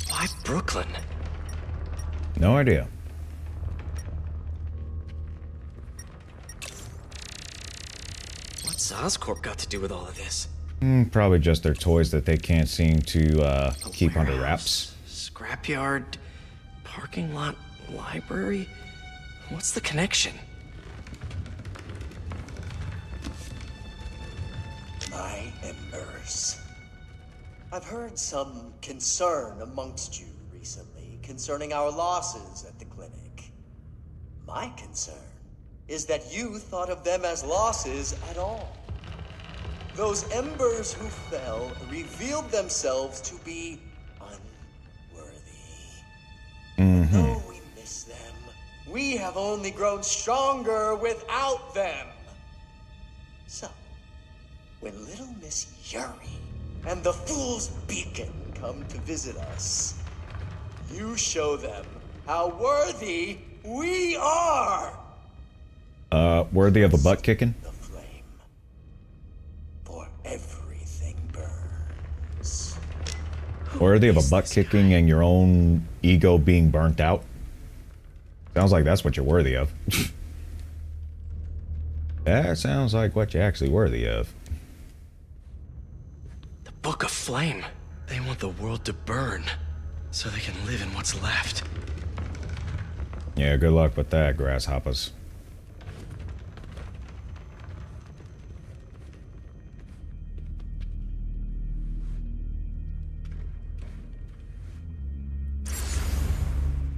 Why Brooklyn? No idea. What's Oscorp got to do with all of this? Probably just their toys that they can't seem to keep under wraps. Scrapyard, parking lot, library? What's the connection? My embers. I've heard some concern amongst you recently concerning our losses at the clinic. My concern is that you thought of them as losses at all. Those embers who fell revealed themselves to be unworthy. Though we miss them, we have only grown stronger without them. So, when little Miss Yuri and the Fool's Beacon come to visit us, you show them how worthy we are! Worthy of a butt kicking? The flame. For everything burns. Worthy of a butt kicking and your own ego being burnt out? Sounds like that's what you're worthy of. That sounds like what you're actually worthy of. The Book of Flame. They want the world to burn, so they can live in what's left. Yeah, good luck with that, grasshoppers.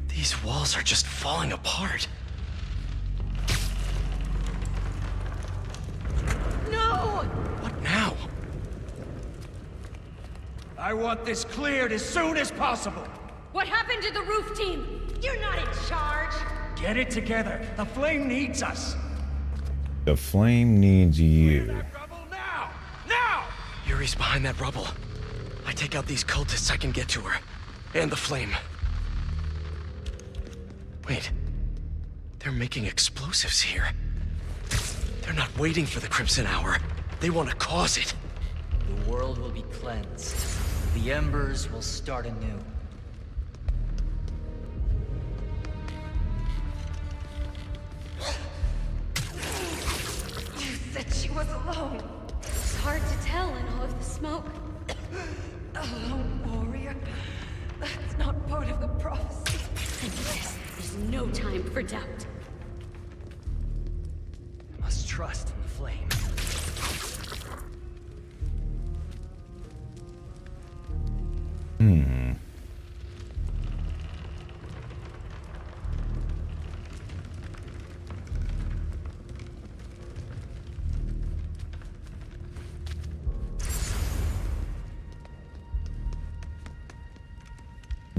These walls are just falling apart. No! What now? I want this cleared as soon as possible. What happened to the roof team? You're not in charge. Get it together. The flame needs us. The flame needs you. Now! Now! Yuri's behind that rubble. I take out these cultists, I can get to her. And the flame. Wait. They're making explosives here. They're not waiting for the Crimson Hour. They want to cause it. The world will be cleansed. The embers will start anew. You said she was alone. It's hard to tell in all of the smoke. A lone warrior. That's not part of the prophecy. And yes, there's no time for doubt. Must trust in the flame.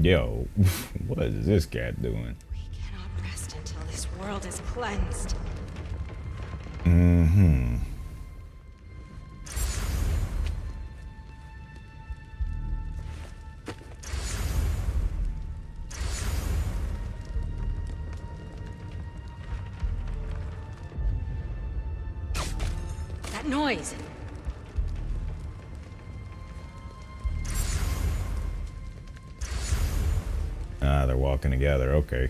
Yo, what is this cat doing? We cannot rest until this world is cleansed. Mm-hmm. That noise. Ah, they're walking together. Okay.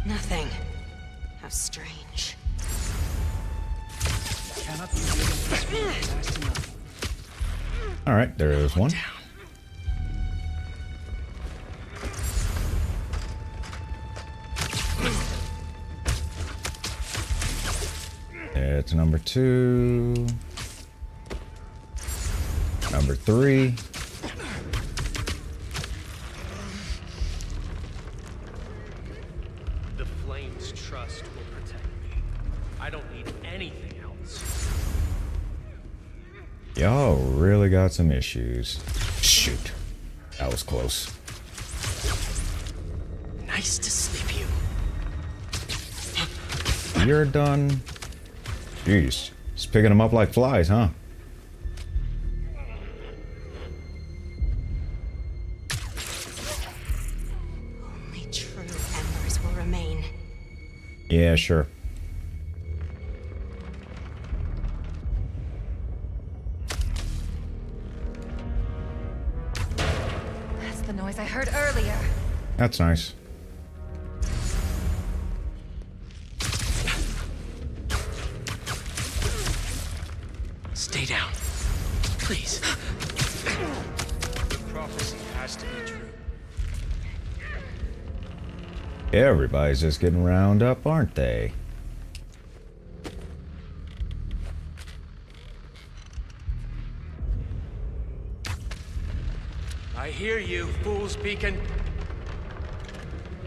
Nothing. How strange. Cannot be rid of this one fast enough. All right, there is one. It's number 2. Number 3. The Flame's trust will protect me. I don't need anything else. Y'all really got some issues. Shoot. That was close. Nice to sleep you. You're done. Jeez. Just picking them up like flies, huh? Only true embers will remain. Yeah, sure. That's the noise I heard earlier. That's nice. Stay down. Please. The prophecy has to be true. Everybody's just getting round up, aren't they? I hear you, Fool's Beacon.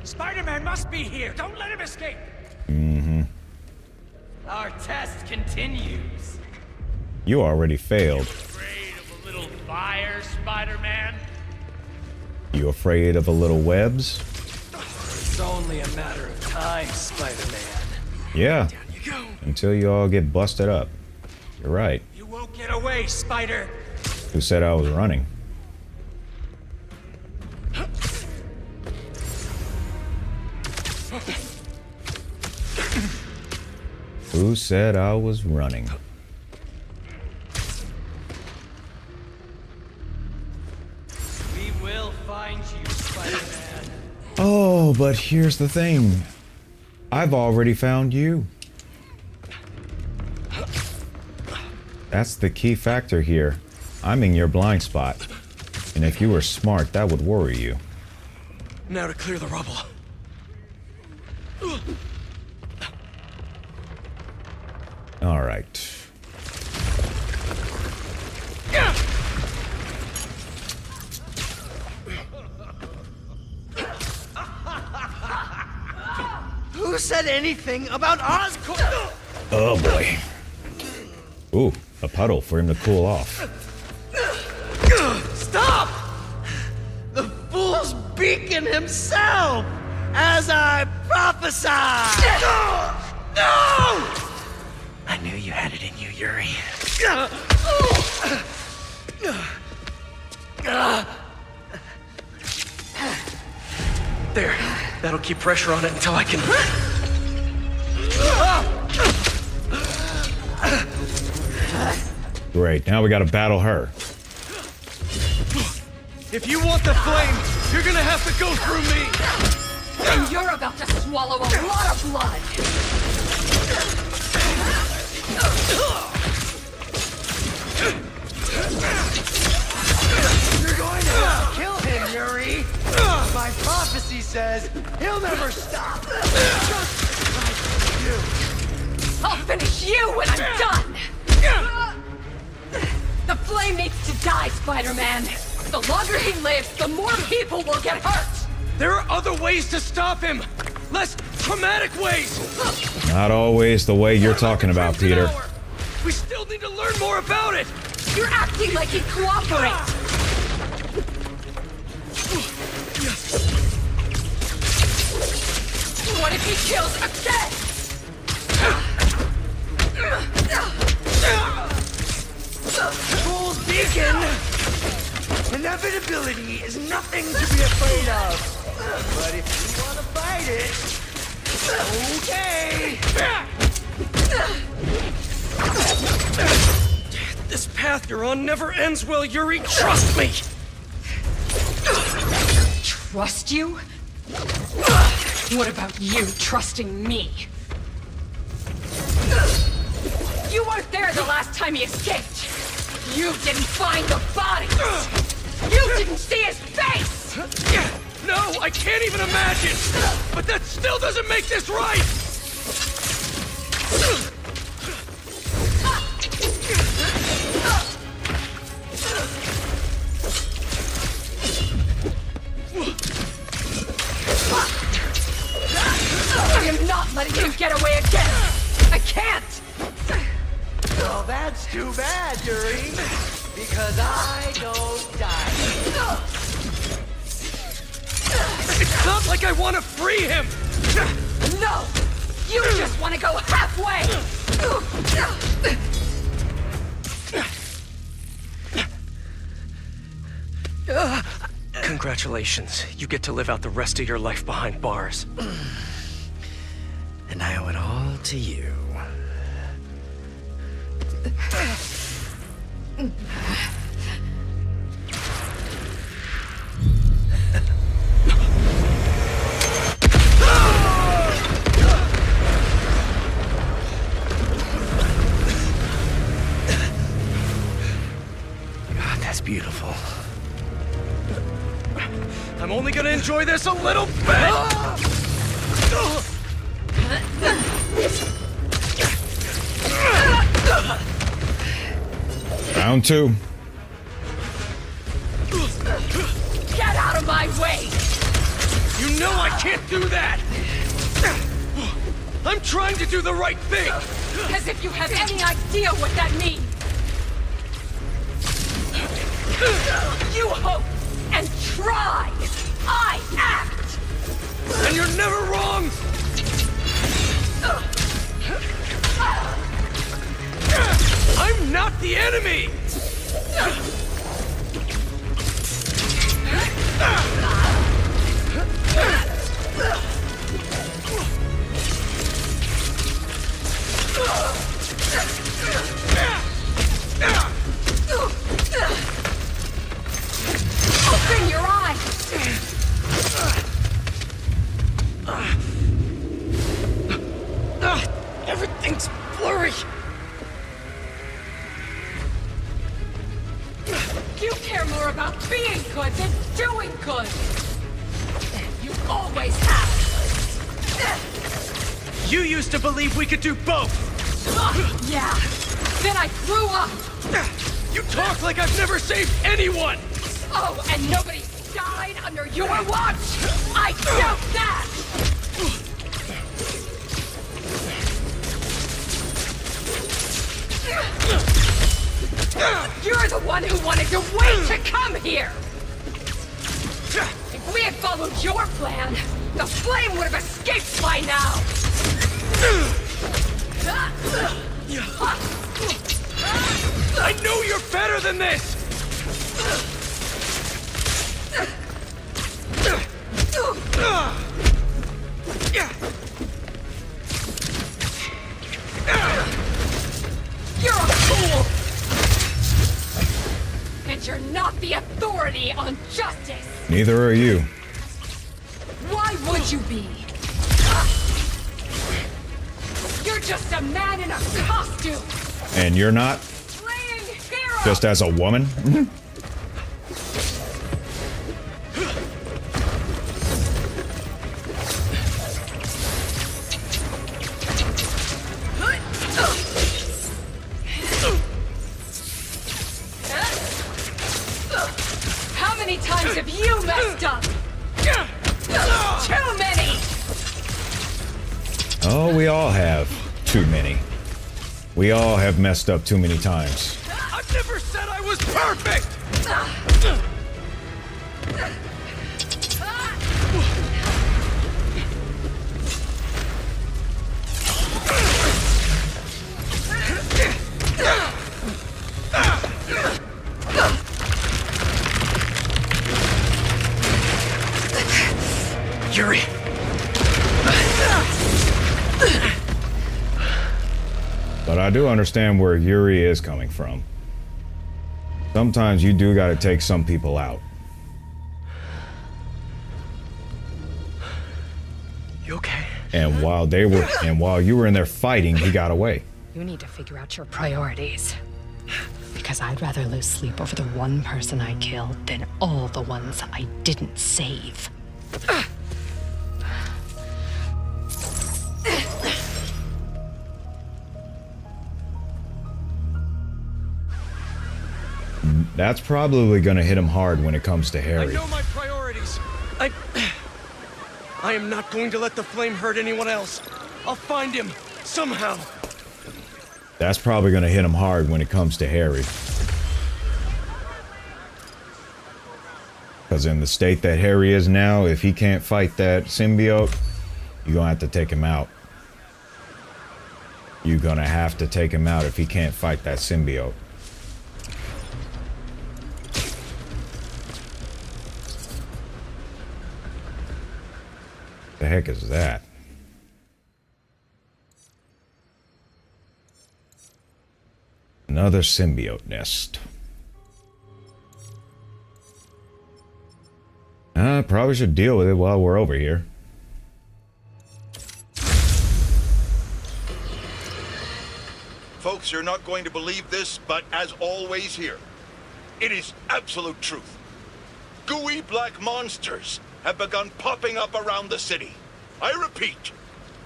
Spider-Man must be here. Don't let him escape. Mm-hmm. Our test continues. You already failed. Afraid of a little fire, Spider-Man? You afraid of a little webs? It's only a matter of time, Spider-Man. Yeah. Down you go. Until you all get busted up. You're right. You won't get away, Spider. Who said I was running? Who said I was running? We will find you, Spider-Man. Oh, but here's the thing. I've already found you. That's the key factor here. I'm in your blind spot. And if you were smart, that would worry you. Now to clear the rubble. All right. Who said anything about Oscorp? Oh boy. Ooh, a puddle for him to cool off. Stop! The fool's beacon himself, as I prophesied! No! I knew you had it in you, Yuri. There. That'll keep pressure on it until I can... Great, now we gotta battle her. If you want the flame, you're gonna have to go through me! And you're about to swallow a lot of blood! You're going to have to kill him, Yuri! My prophecy says he'll never stop! Just like you! I'll finish you when I'm done! The flame needs to die, Spider-Man! The longer he lives, the more people will get hurt! There are other ways to stop him! Less traumatic ways! Not always the way you're talking about, Peter. We still need to learn more about it! You're acting like he cooperates! What if he kills again? Fool's beacon! Inevitability is nothing to be afraid of. But if you want to fight it, okay. This path you're on never ends well, Yuri. Trust me! Trust you? What about you trusting me? You weren't there the last time he escaped! You didn't find the body! You didn't see his face! No, I can't even imagine! But that still doesn't make this right! I am not letting him get away again! I can't! Well, that's too bad, Yuri. Because I don't die. It's not like I want to free him! No! You just want to go halfway! Congratulations. You get to live out the rest of your life behind bars. And I owe it all to you. God, that's beautiful. I'm only gonna enjoy this a little bit! Round two. Get out of my way! You know I can't do that! I'm trying to do the right thing! As if you have any idea what that means! You hope and try! I act! And you're never wrong! I'm not the enemy! Everything's blurry. You care more about being good than doing good. You always have. You used to believe we could do both. Yeah. Then I grew up. You talk like I've never saved anyone. Oh, and nobody died under your watch. I doubt that. You're the one who wanted to wait to come here! If we had followed your plan, the flame would have escaped by now! I know you're better than this! You're a fool! And you're not the authority on justice! Neither are you. Why would you be? You're just a man in a costume! And you're not? Playing hero! Just as a woman? How many times have you messed up? Too many! Oh, we all have. Too many. We all have messed up too many times. I've never said I was perfect! Yuri! But I do understand where Yuri is coming from. Sometimes you do gotta take some people out. You okay? And while you were in there fighting, he got away. You need to figure out your priorities. Because I'd rather lose sleep over the one person I killed than all the ones I didn't save. That's probably gonna hit him hard when it comes to I Harry. know my priorities. I am not going to let the flame hurt anyone else. I'll find him, somehow. That's probably gonna hit him hard when it comes to Harry. Because in the state that Harry is now, if he can't fight that symbiote, you're gonna have to take him out. You're gonna have to take him out if he can't fight that symbiote. The heck is that? Another symbiote nest. Probably should deal with it while we're over here. Folks, you're not going to believe this, but as always here, it is absolute truth. Gooey black monsters have begun popping up around the city. I repeat,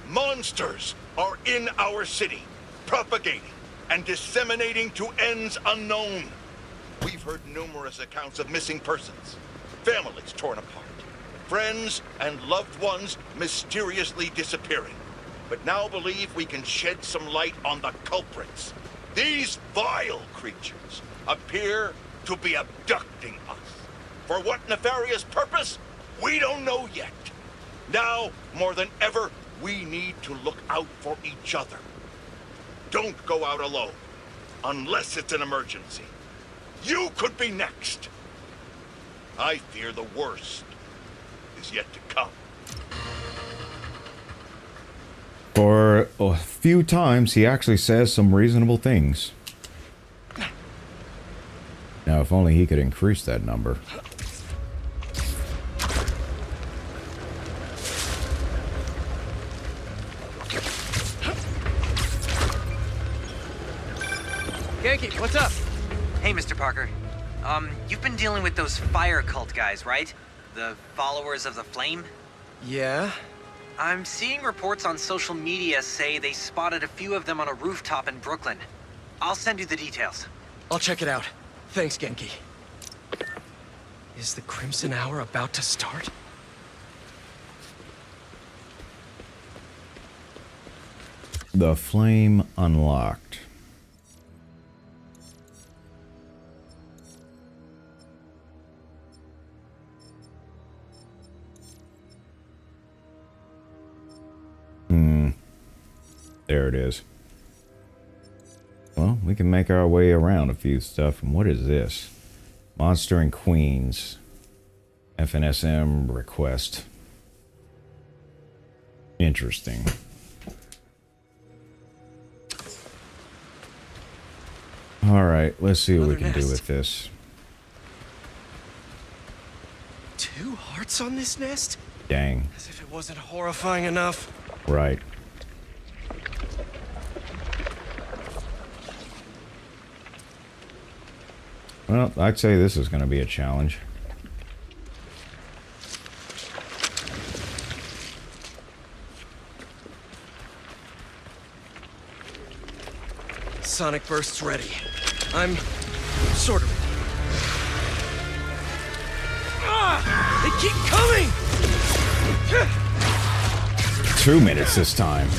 monsters are in our city, propagating and disseminating to ends unknown. We've heard numerous accounts of missing persons, families torn apart, friends and loved ones mysteriously disappearing. But now believe we can shed some light on the culprits. These vile creatures appear to be abducting us. For what nefarious purpose? We don't know yet. Now, more than ever, we need to look out for each other. Don't go out alone, unless it's an emergency. You could be next. I fear the worst is yet to come. For a few times, he actually says some reasonable things. Now, if only he could increase that number. Genki, what's up? Hey, Mr. Parker. You've been dealing with those fire cult guys, right? The followers of the flame? Yeah? I'm seeing reports on social media say they spotted a few of them on a rooftop in Brooklyn. I'll send you the details. I'll check it out. Thanks, Genki. Is the Crimson Hour about to start? The flame unlocked. There it is. Well, we can make our way around a few stuff. And what is this? Monster and Queens. FNSM request. Interesting. Alright, let's see what we can do with this. 2 hearts on this nest? Dang. As if it wasn't horrifying enough. Right. Well, I'd say this is going to be a challenge. Sonic burst's ready. I'm sort of ready. Ah! They keep coming! 2 minutes this time.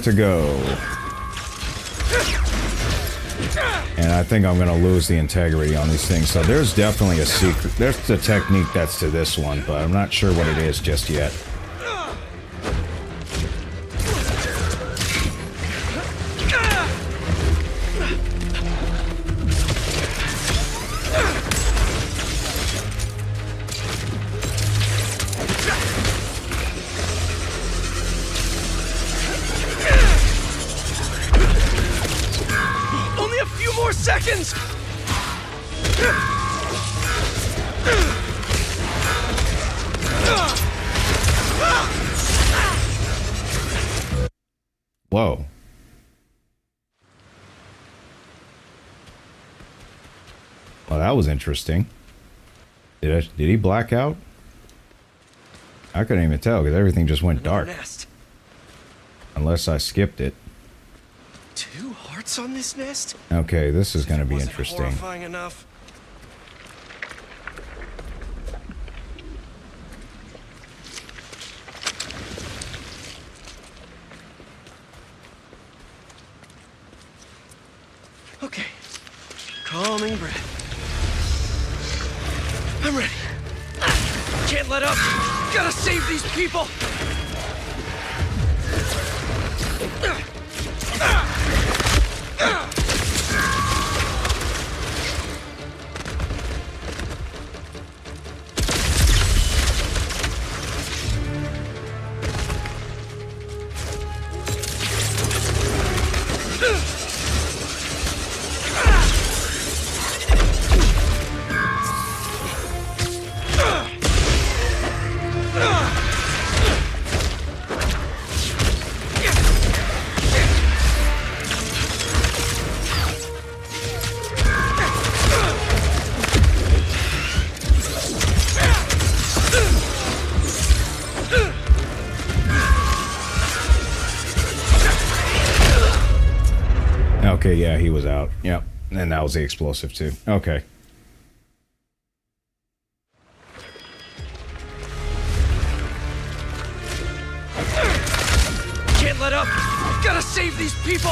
To go. And I think I'm gonna lose the integrity on these things. So there's definitely a secret. There's a technique that's to this one, but I'm not sure what it is just yet. Whoa. Well, that was interesting. Did he black out? I couldn't even tell because everything just went dark. Unless I skipped it. 2 hearts on this nest? Okay, this is going to be interesting. Horrifying enough. Okay. Calming breath. I'm ready. Can't let up. Gotta save these people. Okay, yeah, he was out. Yep. And that was the explosive too. Okay. save these people!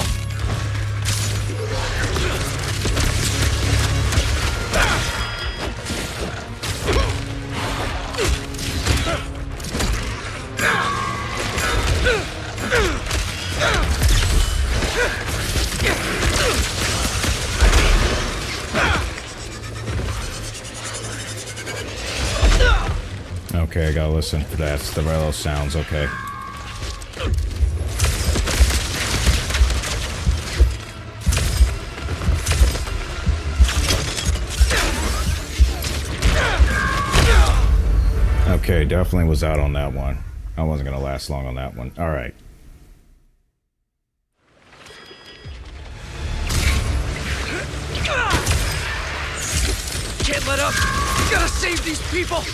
Okay, I gotta listen for that. The those sounds, okay. Okay, definitely was out on that one. I wasn't gonna last long on that one. Alright. Can't let up! Gotta save these people!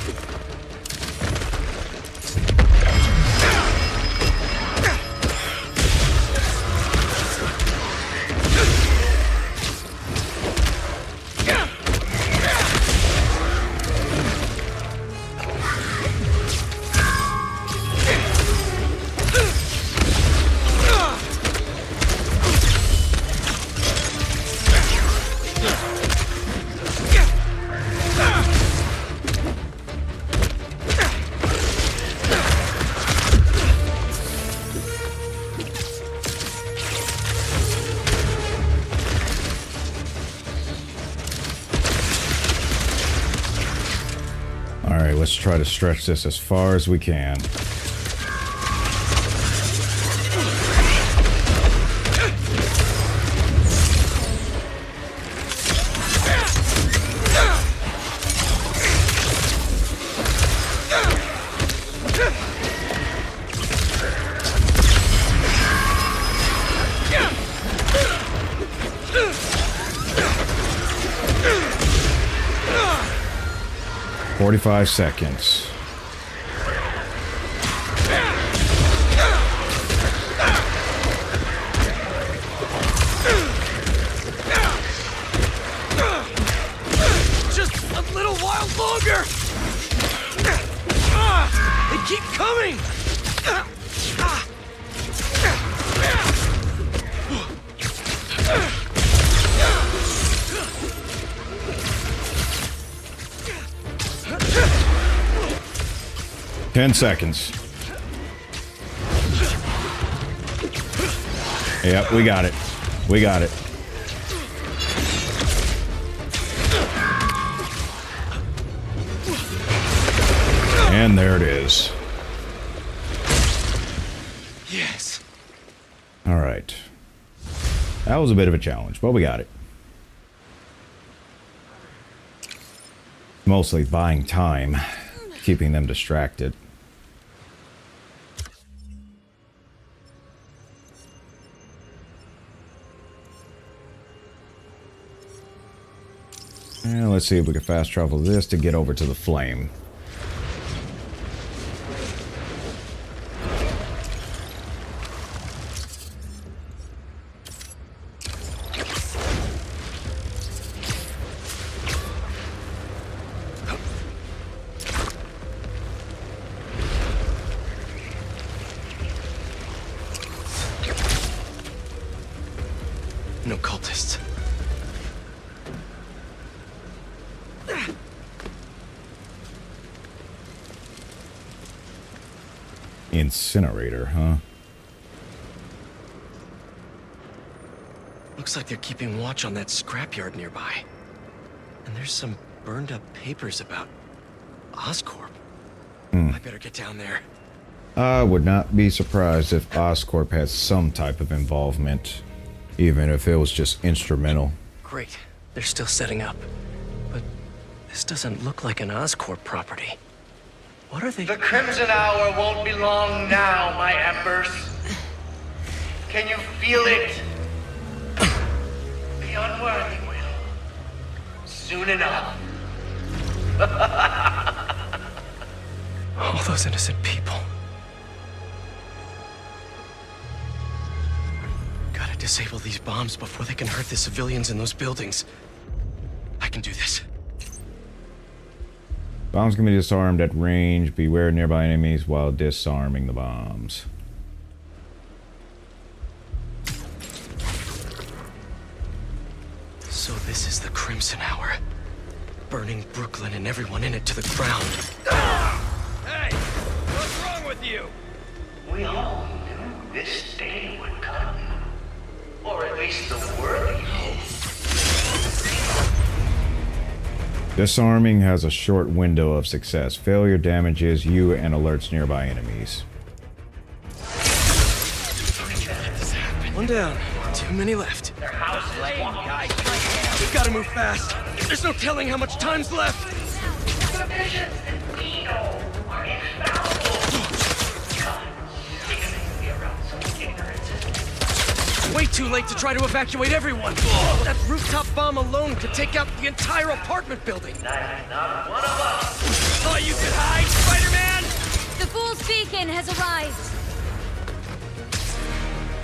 Let's try to stretch this as far as we can. "45 seconds. Just a little while longer! They keep coming! 10 seconds. Yep, we got it. We got it. And there it is. Yes. All right. That was a bit of a challenge, but we got it. Mostly buying time, keeping them distracted. And let's see if we can fast travel this to get over to the flame. No cultists. Incinerator, huh? Looks like they're keeping watch on that scrapyard nearby. And there's some burned up papers about Oscorp. I better get down there. I would not be surprised if Oscorp had some type of involvement, even if it was just instrumental. Great. They're still setting up. But this doesn't look like an Oscorp property. What are they? The Crimson Hour won't be long now, my embers. Can you feel it? The unworthy will. Soon enough. All those innocent people. Gotta disable these bombs before they can hurt the civilians in those buildings. I can do this. Bombs can be disarmed at range. Beware nearby enemies while disarming the bombs. burning Brooklyn and everyone in it to the ground. Hey! What's wrong with you? We all knew this day would come. Or at least the worthy hope. Disarming has a short window of success. Failure damages you and alerts nearby enemies. One down. Too many left. We gotta move fast. There's no telling how much time's left. The visions that we know are infallible. Way too late to try to evacuate everyone. That rooftop bomb alone could take out the entire apartment building. That's not one of us. Thought you could hide, Spider-Man? The Fool's Beacon has arrived.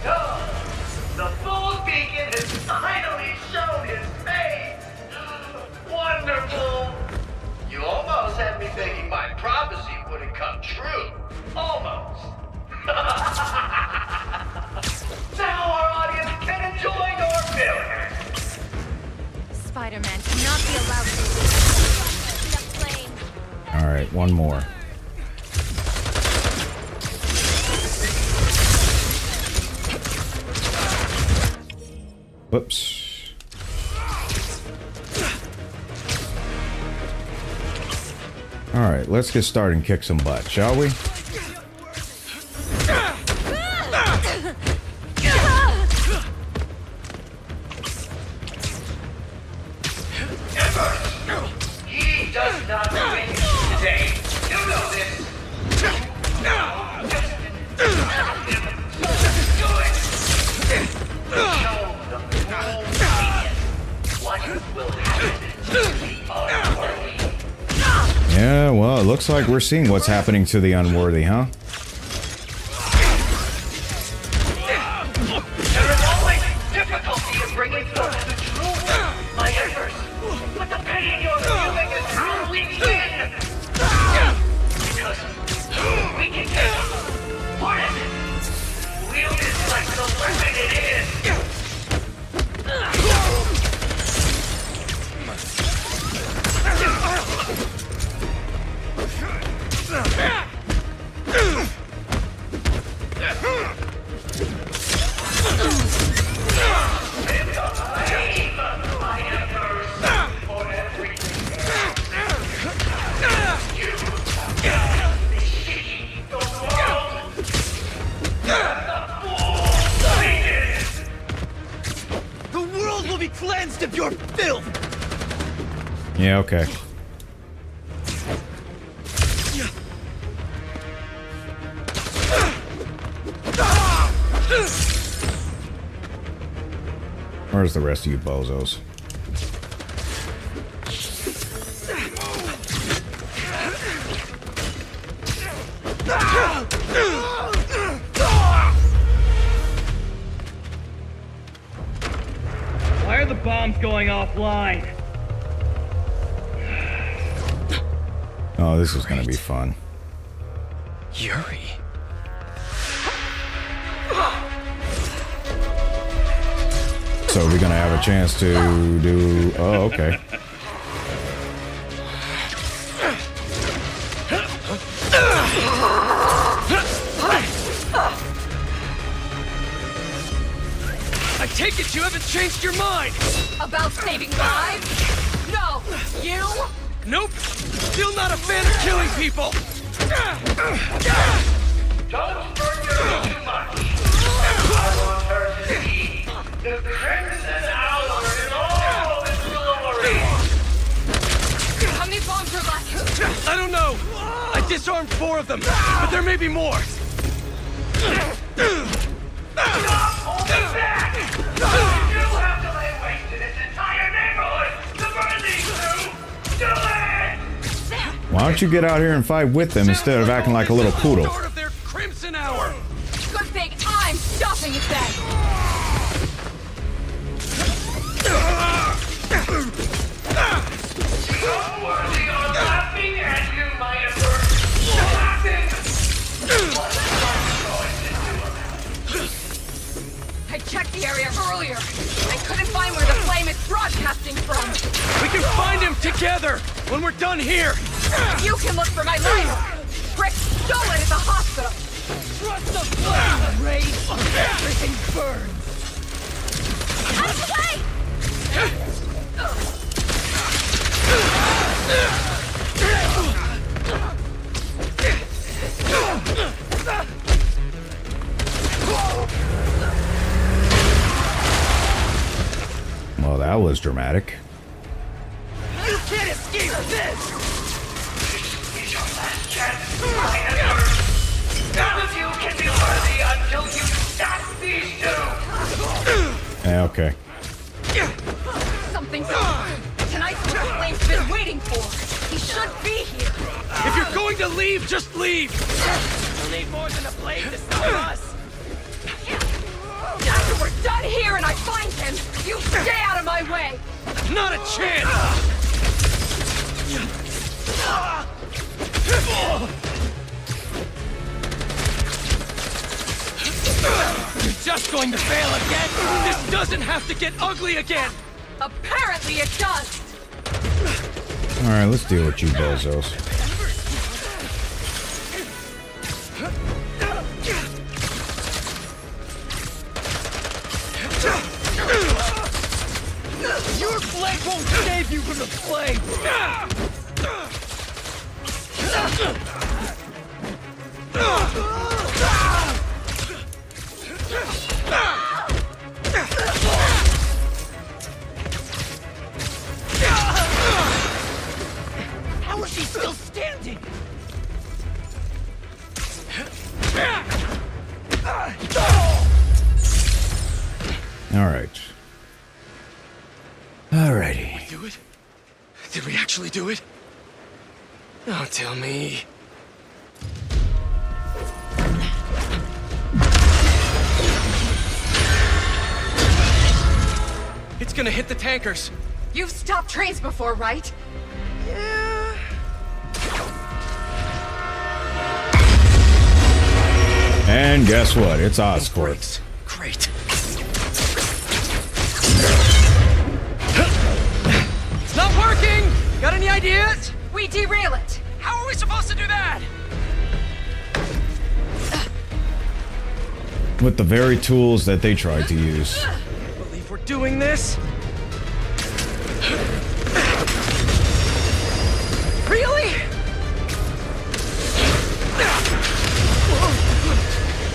Go! The Fool's Beacon has finally shown his face! Wonderful! You almost had me thinking my prophecy wouldn't come true. Almost. Now our audience can enjoy your failure. Spider-Man cannot be allowed to leave the plane. All right, one more. Whoops. All right, let's get started and kick some butt, shall we? He does not win today. You know this. Yeah, well, it looks like we're seeing what's happening to the unworthy, huh? There is always difficulty in bringing forth the true will, my embers. But the pain you're feeling is how we win. Because we can take part of it. Wield it like the weapon it is. The world will be cleansed of your filth! Yeah, okay. Where's the rest of you bozos? Why are the bombs going offline? Oh, this is gonna be fun. Yuri. So we're gonna have a chance to do... Oh, okay. I take it you haven't changed your mind! About saving lives? No! You? Nope! Still not a fan of killing people! Don't burn your too much. I want her to see the crimson hour in all its glory. How many bombs are left? I don't know! I disarmed 4 of them, but there may be more! Stop holding back! You have to lay waste to this entire neighborhood to burn these two! Do it! Why don't you get out here and fight with them instead of acting like a little poodle? Start of their crimson hour! Good thing I'm stopping it then! Unworthy are laughing at you, my emperor! Laughing! What am I going to do about it? I checked the area earlier. I couldn't find where the flame is broadcasting from. We can find him together! done here! You can look for my lighter! Rick stole it at the hospital! Trust the flame! Rage! Everything burns! Out of the way! Well, that was dramatic. You can't escape this! This is your last chance, my Emperor. None of you can be worthy until you stop these two! Okay. Something's wrong. Tonight's what the flame's been waiting for. He should be here. If you're going to leave, just leave! You'll need more than a blade to stop us! After we're done here and I find him, you stay out of my way! Not a chance! You're just going to fail again? This doesn't have to get ugly again! Apparently it does! Alright, let's deal with you bozos. Your blade won't save you from the flame! How is she still standing? Alright. Alrighty. Do it? Did we actually do it? Oh, tell me. It's gonna hit the tankers. You've stopped trains before, right? Yeah. And guess what? It's Oscorp. Great. It's not working! Got any ideas? We derail it! How are we supposed to do that? With the very tools that they tried to use. Believe we're doing this? Really?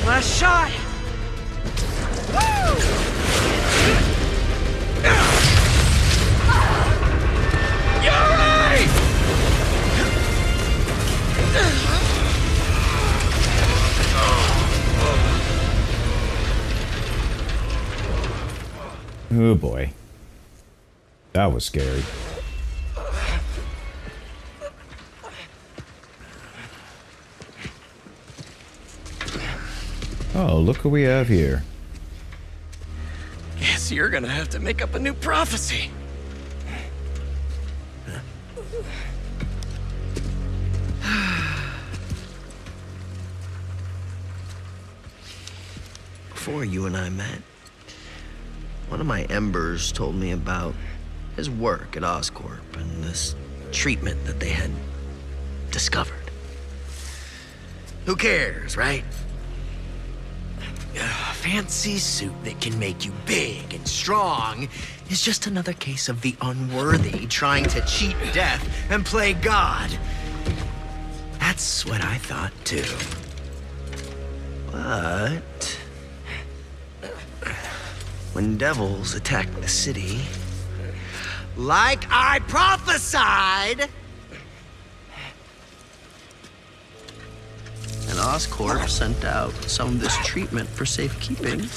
Last shot! Woo! Yuri! Oh boy. That was scary. Oh, look who we have here. Guess you're gonna have to make up a new prophecy. Before you and I met, one of my Embers told me about his work at Oscorp and this treatment that they had discovered. Who cares, right? A fancy suit that can make you big and strong is just another case of the unworthy trying to cheat death and play God. That's what I thought too. But when devils attacked the city, like I prophesied, and Oscorp sent out some of this treatment for safekeeping.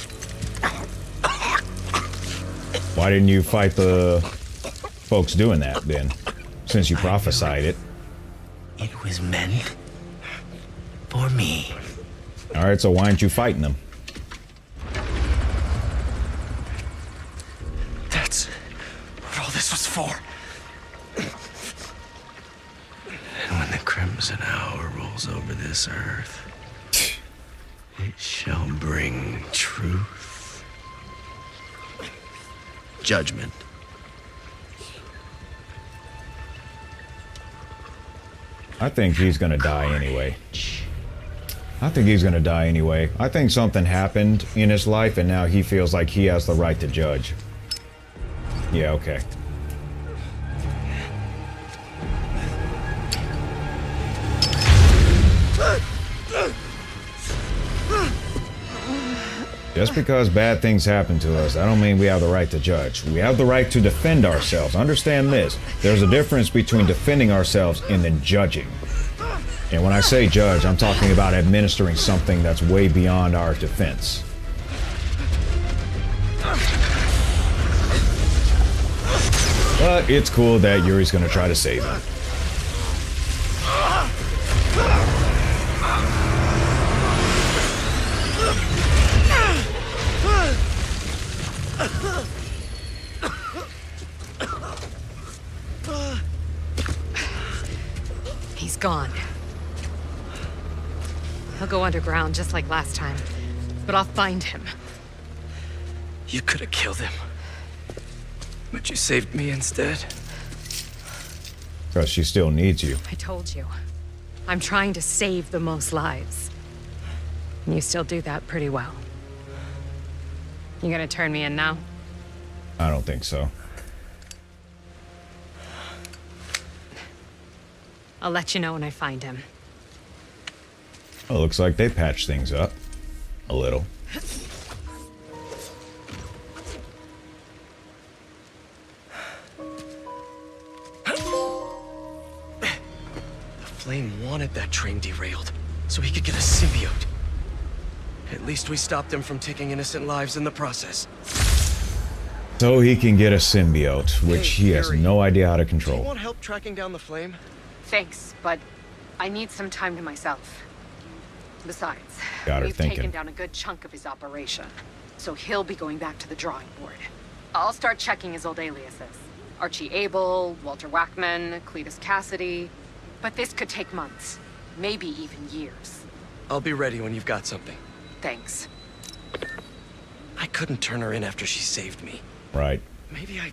Why didn't you fight the folks doing that then? Since you prophesied it. It was meant for me. Alright, so why aren't you fighting them? That's what all this was for. And when the crimson hour rolls over this earth, it shall bring truth, judgment, I think he's gonna die anyway. I think he's gonna die anyway. I think something happened in his life and now he feels like he has the right to judge. Yeah, okay. Just because bad things happen to us, that don't mean we have the right to judge. We have the right to defend ourselves. Understand this. There's a difference between defending ourselves and then judging. And when I say judge, I'm talking about administering something that's way beyond our defense. But it's cool that Yuri's gonna try to save him. He's gone. He'll go underground just like last time, but I'll find him. You could have killed him, but you saved me instead. Because she still needs you. I told you. I'm trying to save the most lives. And you still do that pretty well. You gonna turn me in now? I don't think so. I'll let you know when I find him. Well, looks like they patched things up. A little. The Flame wanted that train derailed, so he could get a symbiote. At least we stopped him from taking innocent lives in the process. So he can get a symbiote, which he has no idea how to Do you control. want help tracking down the Flame? Thanks, but I need some time to myself. Besides, Got her we've thinking. taken down a good chunk of his operation, so he'll be going back to the drawing board. I'll start checking his old aliases. Archie Abel, Walter Wackman, Cletus Cassidy. But this could take months, maybe even years. I'll be ready when you've got something. Thanks. I couldn't turn her in after she saved me. Right. Maybe I...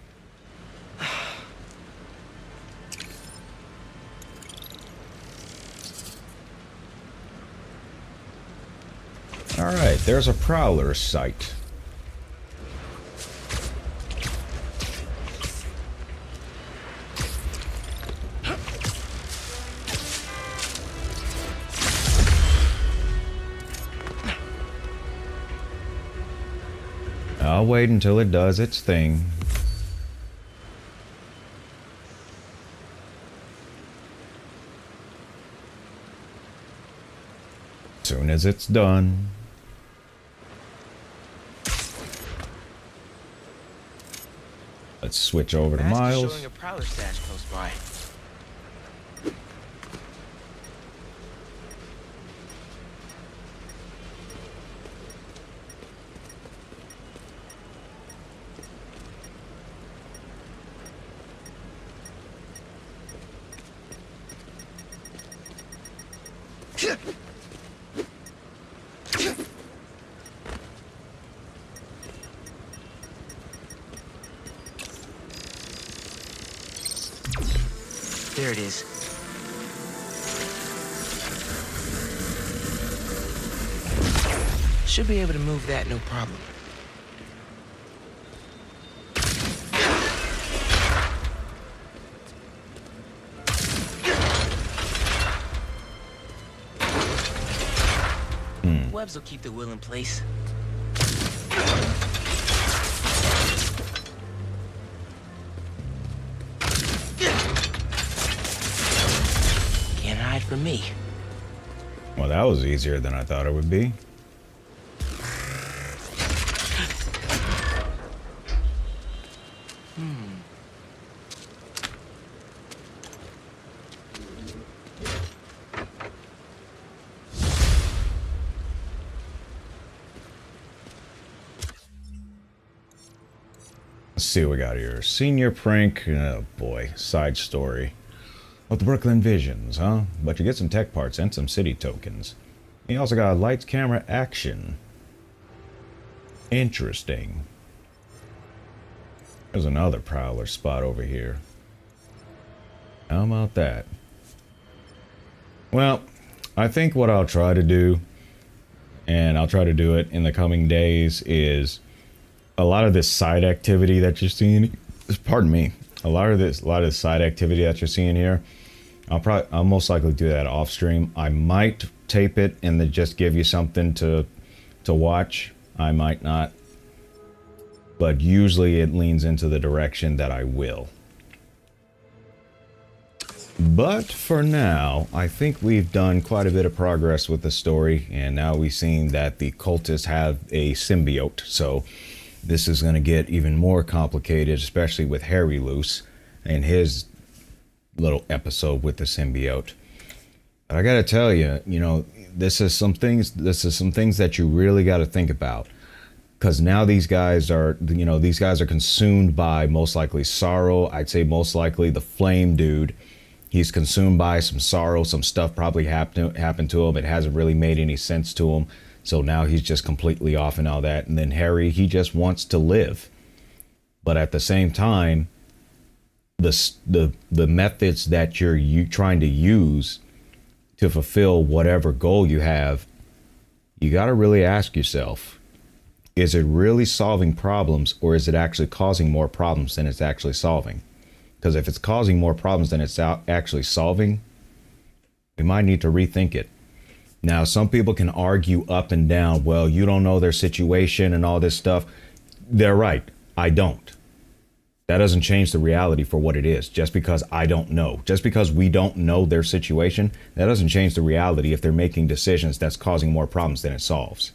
Alright, there's a Prowler site. I'll wait until it does its thing. Soon as it's done. Let's switch over to Miles. Showing a Prowler stash close by. There it is. Should be able to move that, no problem. Webs will keep the wheel in place. Can't hide from me. Well, that was easier than I thought it would be. Let's see what we got here. Senior prank. Oh boy. Side story. With the Brooklyn Visions, huh? But you get some tech parts and some city tokens. You also got lights, camera, action. Interesting. There's another Prowler spot over here. How about that? Well, I think what I'll try to do, and I'll try to do it in the coming days, is a lot of this side activity that you're seeing. Pardon me. A lot of this side activity that you're seeing here, I'll most likely do that off stream. I might tape it and then just give you something to watch. I might not, but usually it leans into the direction that I will. But for now, I think we've done quite a bit of progress with the story, and now we've seen that the cultists have a symbiote, so this is going to get even more complicated, especially with Harry loose and his little episode with the symbiote. But I gotta tell you, this is some things that you really got to think about, because now these guys are consumed by most likely sorrow. I'd say most likely the flame dude. He's consumed by some sorrow. Some stuff probably happened to him. It hasn't really made any sense to him. So now he's just completely off and all that. And then Harry, he just wants to live. But at the same time, the methods that you're trying to use to fulfill whatever goal you have, you got to really ask yourself, is it really solving problems, or is it actually causing more problems than it's actually solving? Because if it's causing more problems than it's actually solving, we might need to rethink it. Now, some people can argue up and down, well, you don't know their situation and all this stuff. They're right. I don't. That doesn't change the reality for what it is. Just because I don't know, just because we don't know their situation, that doesn't change the reality if they're making decisions that's causing more problems than it solves.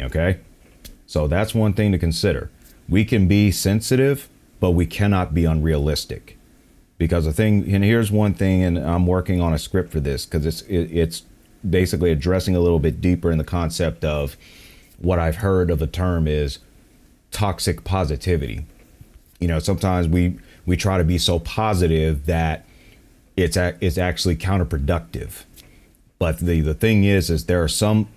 Okay? So that's one thing to consider. We can be sensitive, but we cannot be unrealistic. Because the thing, and here's one thing, and I'm working on a script for this, because it's basically addressing a little bit deeper in the concept of what I've heard of the term is toxic positivity. Sometimes we try to be so positive that it's actually counterproductive. But the thing is there are some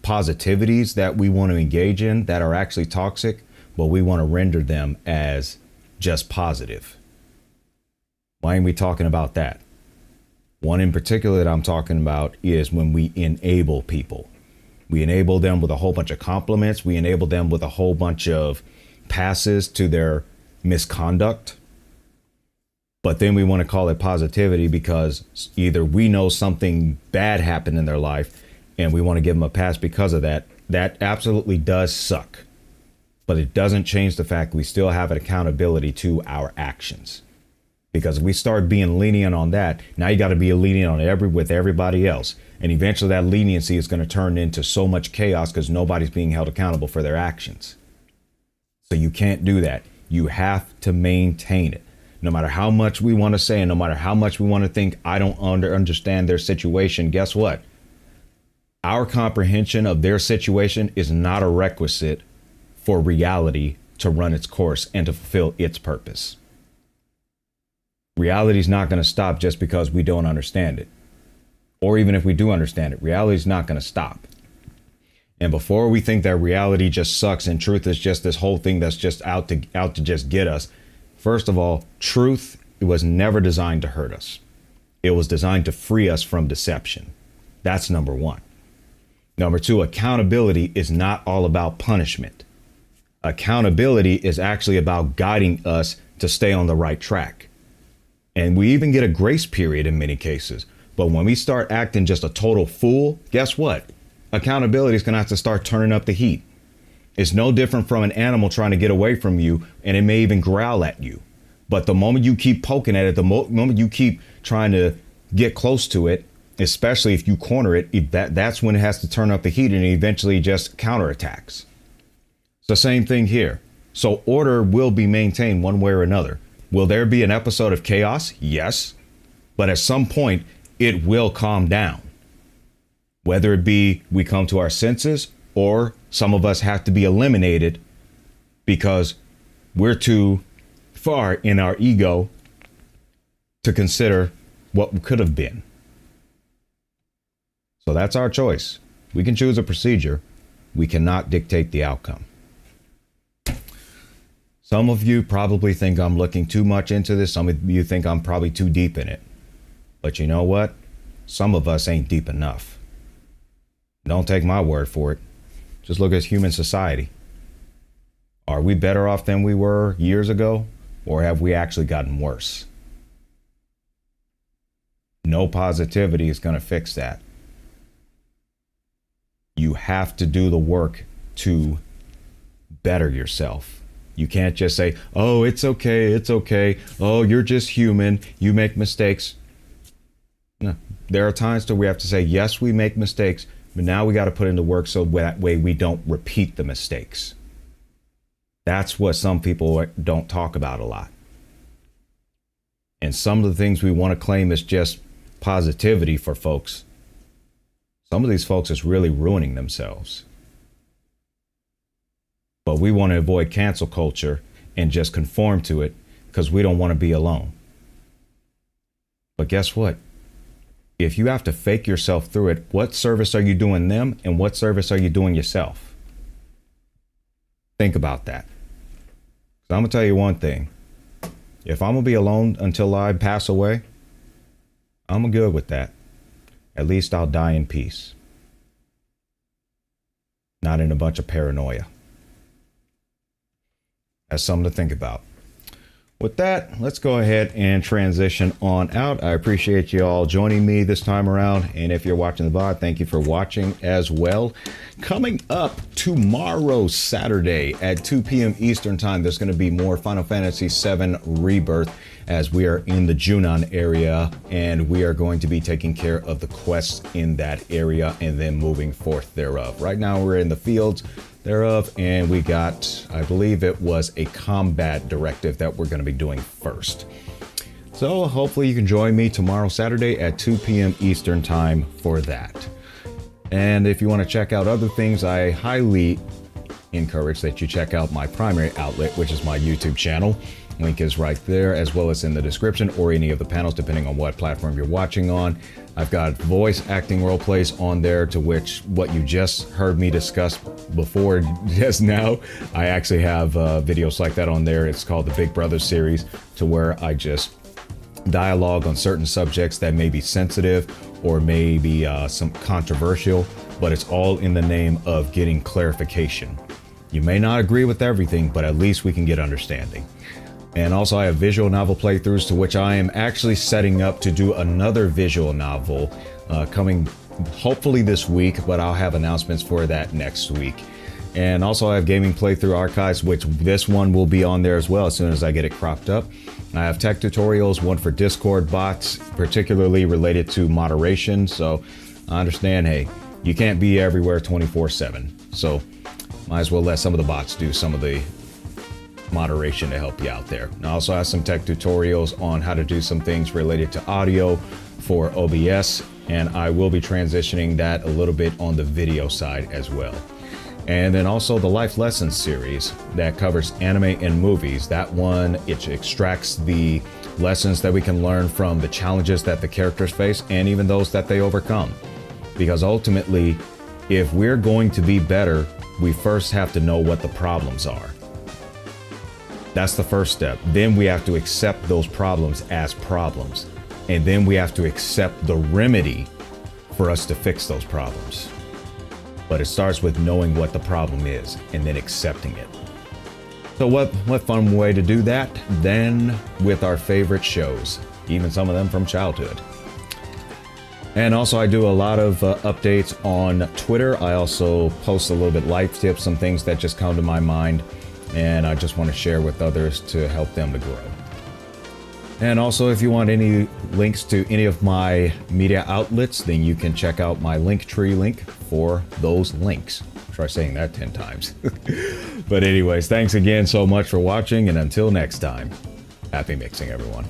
positivities that we want to engage in that are actually toxic, but we want to render them as just positive. Why ain't we talking about that? One in particular that I'm talking about is when we enable people. We enable them with a whole bunch of compliments. We enable them with a whole bunch of passes to their misconduct. But then we want to call it positivity because either we know something bad happened in their life and we want to give them a pass because of that. That absolutely does suck. But it doesn't change the fact we still have an accountability to our actions. Because if we start being lenient on that, now you got to be lenient on with everybody else. And eventually that leniency is going to turn into so much chaos because nobody's being held accountable for their actions. So you can't do that. You have to maintain it. No matter how much we want to say and no matter how much we want to think, I don't understand their situation, guess what? Our comprehension of their situation is not a requisite for reality to run its course and to fulfill its purpose. Reality is not going to stop just because we don't understand it. Or even if we do understand it, reality is not going to stop. And before we think that reality just sucks and truth is just this whole thing that's just out to just get us, first of all, truth, it was never designed to hurt us. It was designed to free us from deception. That's number one. Number two, accountability is not all about punishment. Accountability is actually about guiding us to stay on the right track. And we even get a grace period in many cases. But when we start acting just a total fool, guess what? Accountability is going to have to start turning up the heat. It's no different from an animal trying to get away from you, and it may even growl at you. But the moment you keep poking at it, the moment you keep trying to get close to it, especially if you corner it, that's when it has to turn up the heat and eventually just counterattacks. It's the same thing here. So order will be maintained one way or another. Will there be an episode of chaos? Yes. But at some point, it will calm down. Whether it be we come to our senses or some of us have to be eliminated because we're too far in our ego to consider what could have been. So that's our choice. We can choose a procedure. We cannot dictate the outcome. Some of you probably think I'm looking too much into this. Some of you think I'm probably too deep in it. But you know what? some of us ain't deep enough. Don't take my word for it. Just look at human society. Are we better off than we were years ago, or have we actually gotten worse? No positivity is going to fix that. You have to do the work to better yourself. You can't just say, oh, it's okay, it's okay. Oh, you're just human. You make mistakes. No. There are times that we have to say, yes, we make mistakes, but now we got to put in the work so that way we don't repeat the mistakes. That's what some people don't talk about a lot. And some of the things we want to claim is just positivity for folks. Some of these folks is really ruining themselves. But we want to avoid cancel culture and just conform to it because we don't want to be alone. But guess what? If you have to fake yourself through it, what service are you doing them and what service are you doing yourself? Think about that. So I'm going to tell you one thing. If I'm going to be alone until I pass away, I'm good with that. At least I'll die in peace. Not in a bunch of paranoia. That's something to think about. With that, let's go ahead and transition on out. I appreciate you all joining me this time around. And if you're watching the VOD, thank you for watching as well. Coming up tomorrow, Saturday at 2 p.m. Eastern Time, there's going to be more Final Fantasy VII Rebirth as we are in the Junon area. And we are going to be taking care of the quests in that area and then moving forth thereof. Right now, we're in the fields thereof, and we got, I believe it was a combat directive that we're going to be doing first. So hopefully you can join me tomorrow, Saturday at 2 p.m. Eastern Time for that. And if you want to check out other things, I highly encourage that you check out my primary outlet, which is my YouTube channel. Link is right there, as well as in the description or any of the panels, depending on what platform you're watching on. I've got voice acting role plays on there, to which what you just heard me discuss before just now, I actually have videos like that on there. It's called the Big Brother series, to where I just dialogue on certain subjects that may be sensitive or maybe some controversial, but it's all in the name of getting clarification. You may not agree with everything, but at least we can get understanding. And also I have visual novel playthroughs, to which I am actually setting up to do another visual novel coming hopefully this week, but I'll have announcements for that next week. And also I have gaming playthrough archives, which this one will be on there as well as soon as I get it cropped up. I have tech tutorials, one for Discord bots, particularly related to moderation. So I understand, hey, you can't be everywhere 24/7. So might as well let some of the bots do some of the moderation to help you out there. And I also have some tech tutorials on how to do some things related to audio for OBS, and I will be transitioning that a little bit on the video side as well. And then also the Life Lessons series that covers anime and movies. That one, it extracts the lessons that we can learn from the challenges that the characters face and even those that they overcome. Because ultimately, if we're going to be better, we first have to know what the problems are. That's the first step. Then we have to accept those problems as problems. And then we have to accept the remedy for us to fix those problems. But it starts with knowing what the problem is and then accepting it. So what fun way to do that than with our favorite shows, even some of them from childhood. And also I do a lot of updates on Twitter. I also post a little bit life tips, some things that just come to my mind, and I just want to share with others to help them to grow. And also, if you want any links to any of my media outlets, then you can check out my Linktree link for those links. Try saying that 10 times. But anyways, thanks again so much for watching, and until next time, happy mixing, everyone.